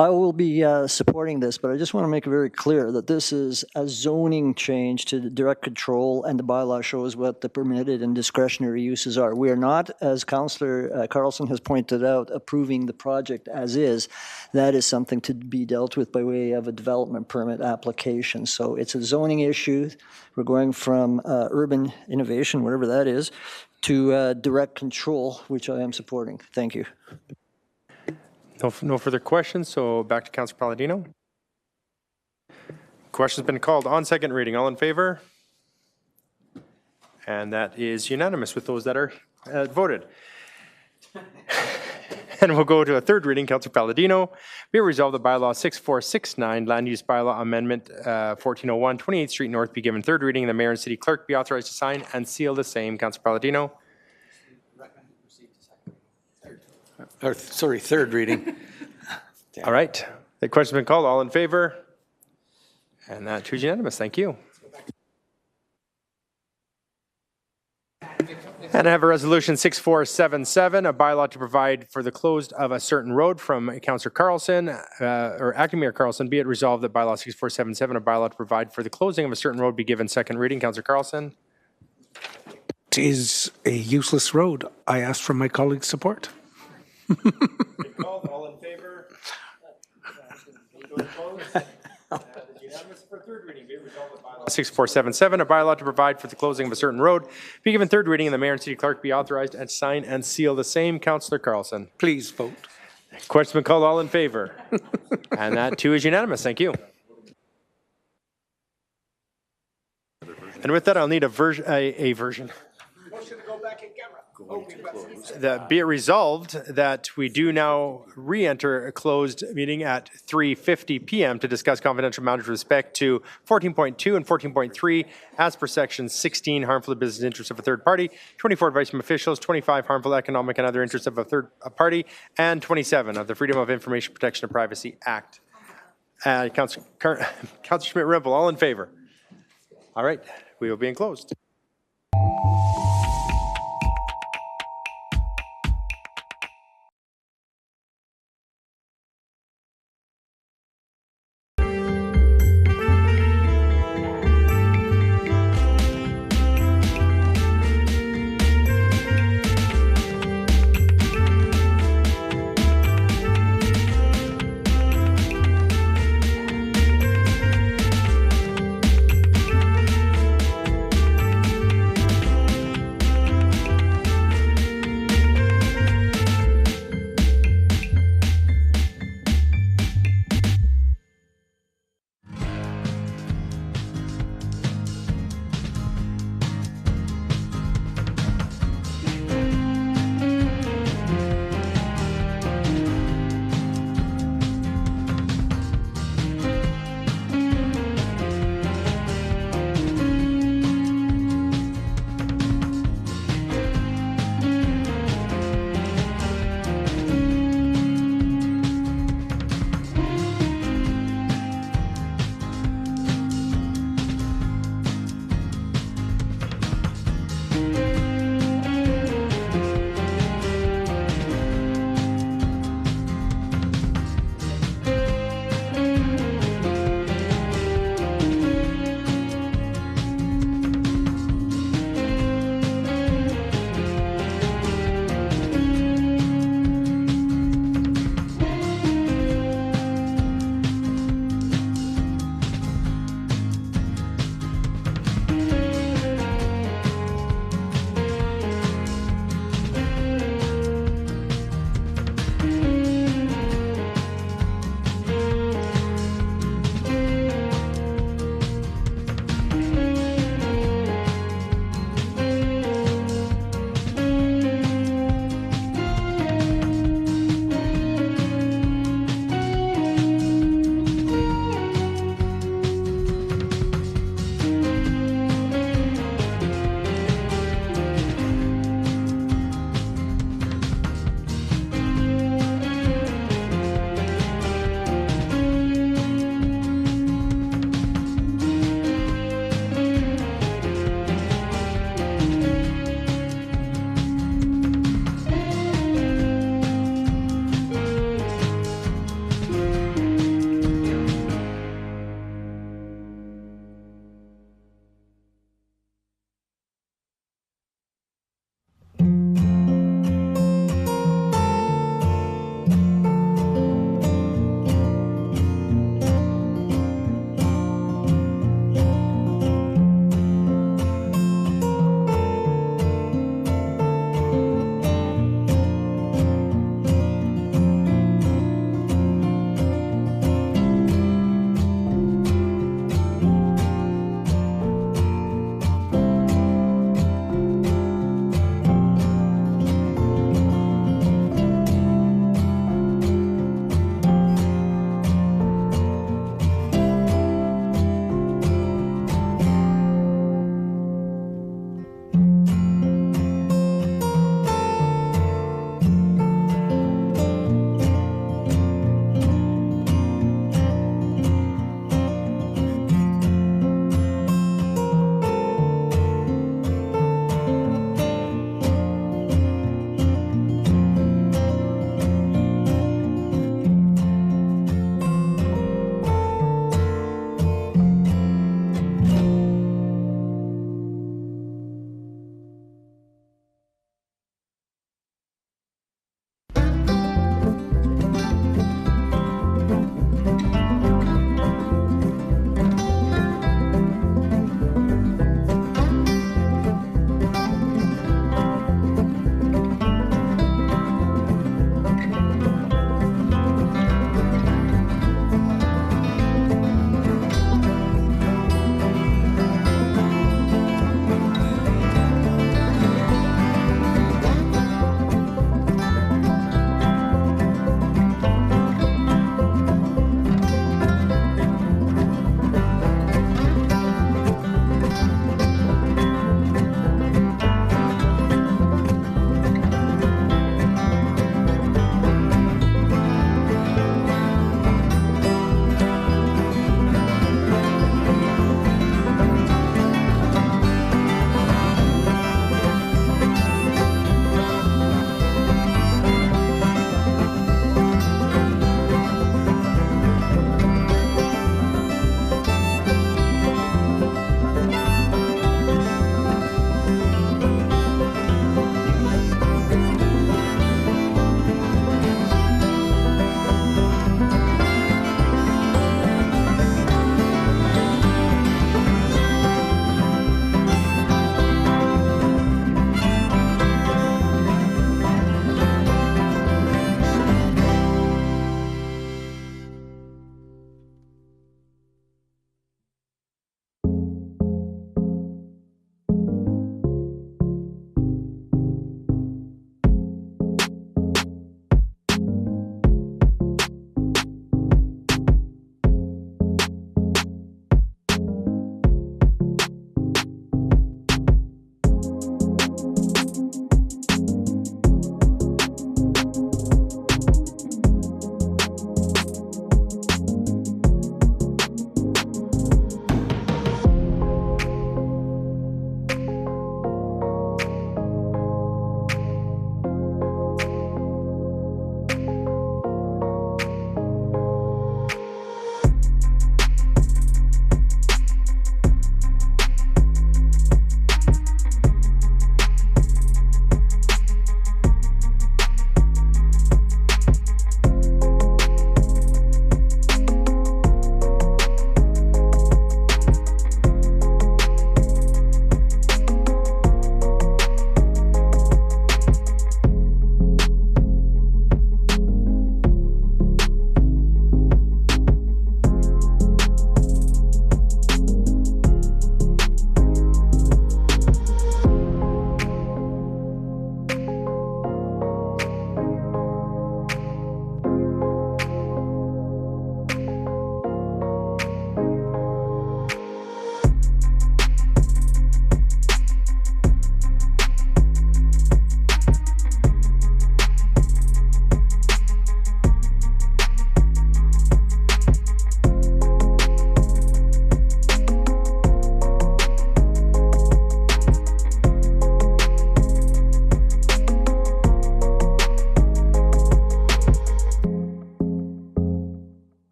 I will be supporting this, but I just want to make it very clear that this is a zoning change to the direct control, and the bylaw shows what the permitted and discretionary uses are. We are not, as Councillor Carlson has pointed out, approving the project as is. That is something to be dealt with by way of a development permit application. So it's a zoning issue. We're going from urban innovation, whatever that is, to direct control, which I am supporting. Thank you. No further questions, so back to Councillor Palladino. Question's been called on second reading. All in favor? And that is unanimous with those that are voted. And we'll go to a third reading. Councillor Palladino. Be it resolved that bylaw 6469, land use bylaw amendment 1401, 28th Street North be given third reading, and the mayor and city clerk be authorized to sign and seal the same. Councillor Palladino. Third reading. All right. The question's been called. All in favor? And that too is unanimous. Thank you. And I have a resolution 6477, a bylaw to provide for the closed of a certain road from Councillor Carlson, or Acting Mayor Carlson. Be it resolved that bylaw 6477, a bylaw to provide for the closing of a certain road be given second reading. Councillor Carlson. It is a useless road. I ask for my colleagues' support. All in favor? 6477, a bylaw to provide for the closing of a certain road be given third reading, and the mayor and city clerk be authorized to sign and seal the same. Councillor Carlson. Please vote. Question been called. All in favor? And that too is unanimous. Thank you. And with that, I'll need a version. Motion to go back in camera. Be it resolved that we do now re-enter a closed meeting at 3:50 p.m. to discuss confidential matters with respect to 14.2 and 14.3 as per section 16, harmful to business interests of a third party, 24, advice from officials, 25, harmful economic and other interests of a third party, and 27 of the Freedom of Information Protection and Privacy Act. Councillor Schmidt-Rempel, all in favor? All right, we will be enclosed.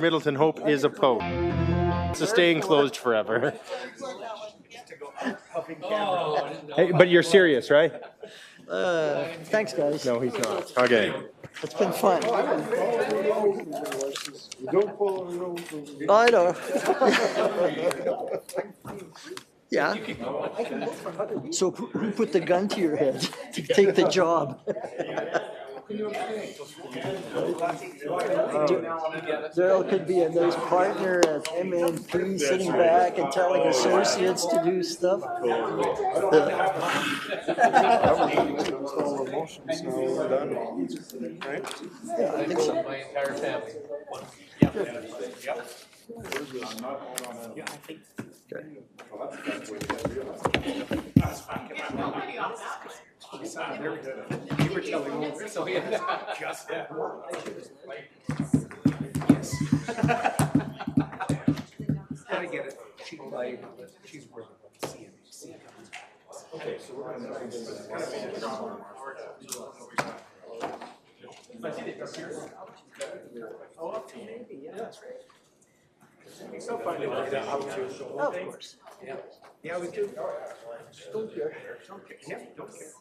Middleton Hope is opposed. So staying closed forever. Hey, but you're serious, right? Thanks, guys. No, he's not. Okay. It's been fun. I know. Yeah. So who put the gun to your head to take the job? Daryl could be a nice partner at MNP, sitting back and telling associates to do stuff. Yeah, I think so. My entire family. I get it. She's working with CNBC. Okay, so we're going Of course. Yeah, we do. Don't care. Yeah, don't care. Don't care.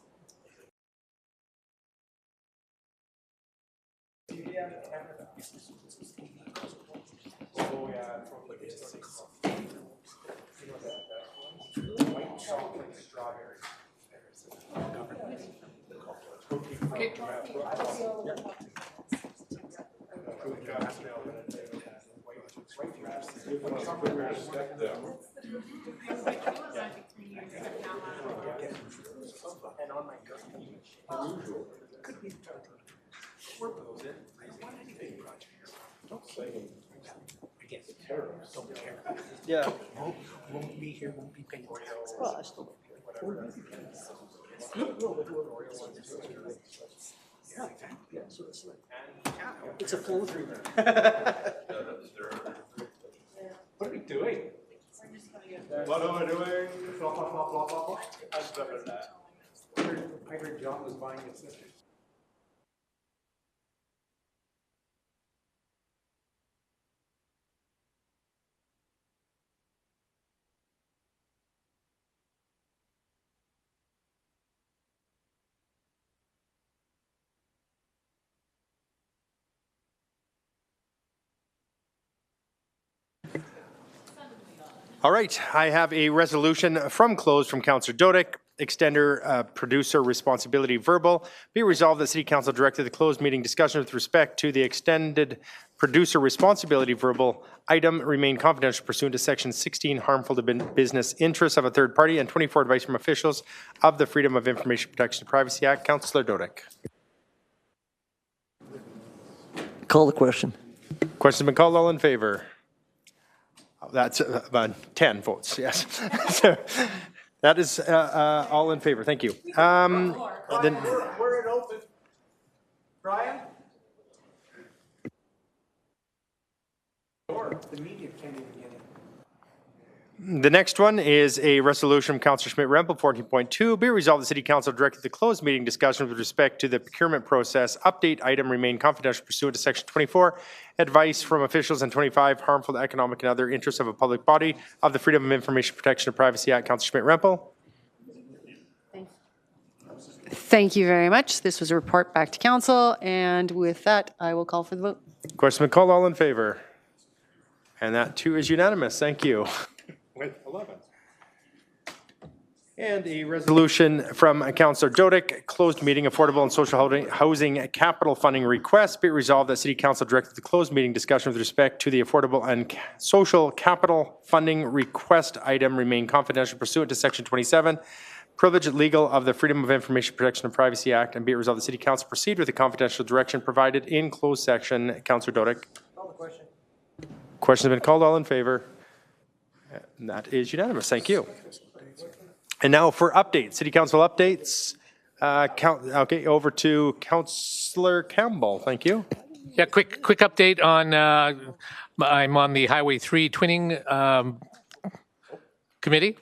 Yeah. Won't be here, won't be paying taxes. Well, I still don't care. Yeah, so it's like, it's a flow through there. What are we doing? What am I doing? Flop, flop, flop, flop, flop, flop. I heard John was buying his sister. All right, I have a resolution from closed from Councillor Dodick, extender producer responsibility verbal. Be resolved that City Council directed the closed meeting discussion with respect to the extended producer responsibility verbal item remain confidential pursuant to Section 16, harmful to business interests of a third party, and 24, advice from officials of the Freedom of Information Protection and Privacy Act. Councillor Dodick. Call the question. Question's been called. All in favor? That's about 10 votes, yes. So that is all in favor. Thank you. Then, Were it open? Brian? The media can't even get in. the next one is a resolution from Councillor Schmidt-Rempel, 14.2. Be resolved the City Council directed the closed meeting discussions with respect to the procurement process update item remain confidential pursuant to Section 24, advice from officials, and 25, harmful to economic and other interests of a public body of the Freedom of Information Protection and Privacy Act. Councillor Schmidt-Rempel. Thank you very much. This was a report back to council, and with that, I will call for the vote. Question been called. All in favor? And that too is unanimous. Thank you. With 11. And a resolution from Councillor Dodick, closed meeting, affordable and social housing capital funding request. Be it resolved that City Council directed the closed meeting discussion with respect to the affordable and social capital funding request item remain confidential pursuant to Section 27, privilege legal of the Freedom of Information Protection and Privacy Act, and be it resolved the City Council proceed with the confidential direction provided in closed section. Councillor Dodick. Call the question. Question has been called. All in favor? And that is unanimous. Thank you. And now for updates, City Council updates. Okay, over to Councillor Campbell. Thank you. Yeah, quick update on, I'm on the Highway 3 Twinning Committee.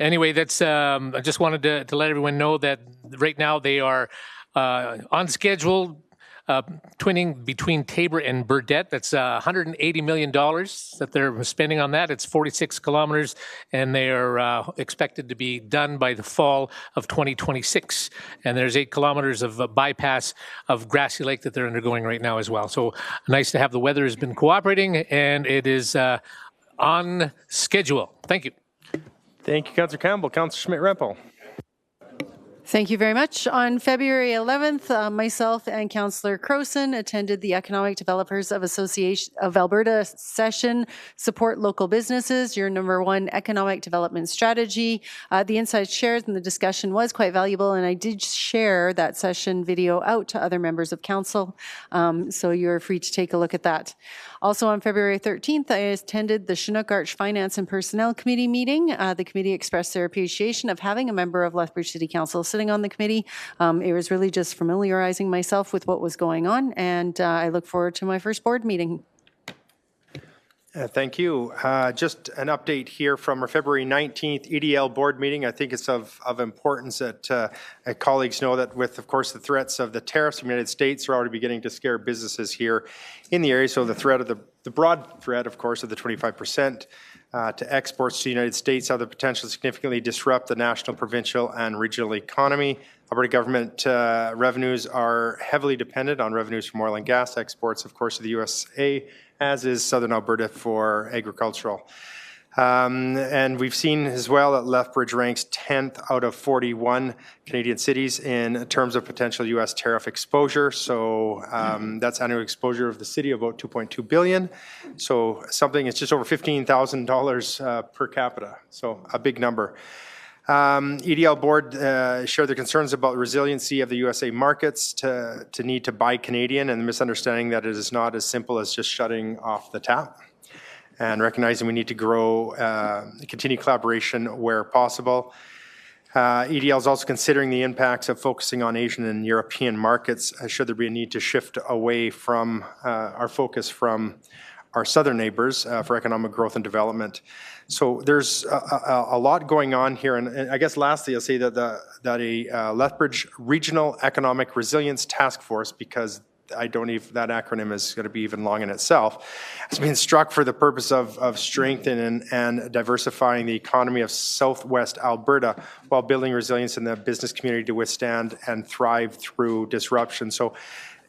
Anyway, that's, I just wanted to let everyone know that right now they are on schedule twinning between Tabor and Burdett. That's $180 million that they're spending on that. It's 46 kilometers, and they are expected to be done by the fall of 2026. And there's 8 kilometers of bypass of Grassy Lake that they're undergoing right now as well. So nice to have the weather has been cooperating, and it is on schedule. Thank you. Thank you, Councillor Campbell. Councillor Schmidt-Rempel. Thank you very much. On February 11th, myself and Councillor Crowson attended the Economic Developers of Association of Alberta session, Support Local Businesses, your #1 economic development strategy. The insights shared and the discussion was quite valuable, and I did share that session video out to other members of council, so you're free to take a look at that. Also on February 13th, I attended the Chinook Arch Finance and Personnel Committee meeting. The committee expressed their appreciation of having a member of Lethbridge City Council sitting on the committee. It was really just familiarizing myself with what was going on, and I look forward to my first board meeting. Thank you. Just an update here from our February 19th EDL board meeting. I think it's of importance that colleagues know that with, of course, the threats of the tariffs from the United States are already beginning to scare businesses here in the area. So the threat of the broad threat, of course, of the 25% to exports to the United States have the potential to significantly disrupt the national, provincial, and regional economy. Alberta government revenues are heavily dependent on revenues from oil and gas exports, of course, to the USA, as is Southern Alberta for agricultural. And we've seen as well that Lethbridge ranks 10th out of 41 Canadian cities in terms of potential U.S. tariff exposure. So that's annual exposure of the city of about $2.2 billion. So something, it's just over $15,000 per capita. So a big number. EDL board shared their concerns about the resiliency of the USA markets to need to buy Canadian, and the misunderstanding that it is not as simple as just shutting off the tap, and recognizing we need to grow, continue collaboration where possible. EDL is also considering the impacts of focusing on Asian and European markets, should there be a need to shift away from our focus from our southern neighbors for economic growth and development. So there's a lot going on here, and I guess lastly I'll say that a Lethbridge Regional Economic Resilience Task Force, because I don't even, that acronym is going to be even long in itself, has been struck for the purpose of strengthening and diversifying the economy of Southwest Alberta while building resilience in the business community to withstand and thrive through disruption. So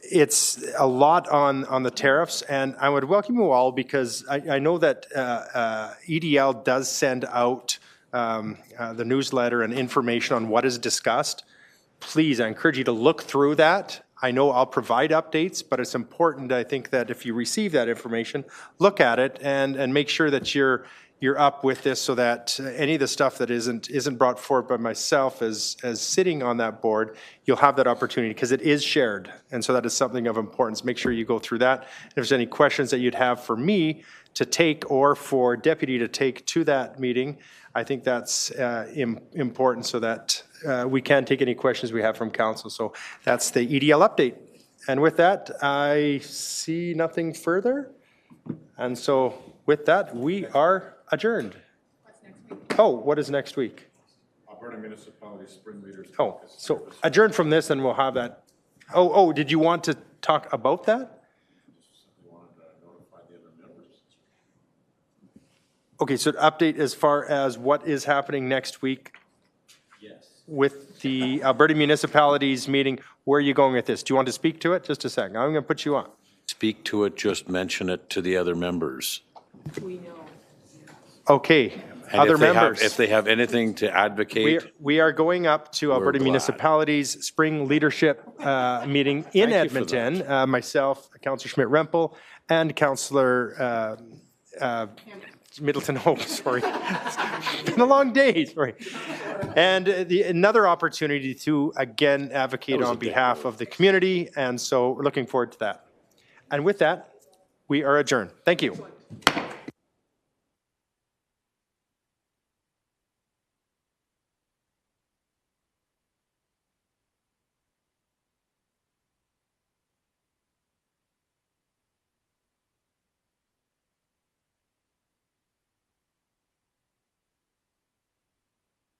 it's a lot on the tariffs, and I would welcome you all because I know that EDL does send out the newsletter and information on what is discussed. Please, I encourage you to look through that. I know I'll provide updates, but it's important, I think, that if you receive that information, look at it and make sure that you're up with this, so that any of the stuff that isn't brought forward by myself as sitting on that board, you'll have that opportunity because it is shared, and so that is something of importance. Make sure you go through that. If there's any questions that you'd have for me to take or for Deputy to take to that meeting, I think that's important so that we can take any questions we have from council. So that's the EDL update. And with that, I see nothing further. And so with that, we are adjourned. Oh, what is next week? Alberta Municipality Spring Leaders. Oh, so adjourn from this and we'll have that. Oh, did you want to talk about that? Okay, so update as far as what is happening next week? Yes. With the Alberta Municipalities meeting, where are you going with this? Do you want to speak to it? Just a second. I'm going to put you on. Speak to it, just mention it to the other members. We know. Okay, And other if they members. if they have anything to advocate, We are going up to Alberta glad. Municipalities Spring Leadership meeting in Edmonton. Myself, Councillor Schmidt-Rempel, and Councillor Middleton Hope, sorry. It's been a long day, sorry. And another opportunity to, again, advocate on behalf of the community, and so we're looking forward to that. And with that, we are adjourned. Thank you.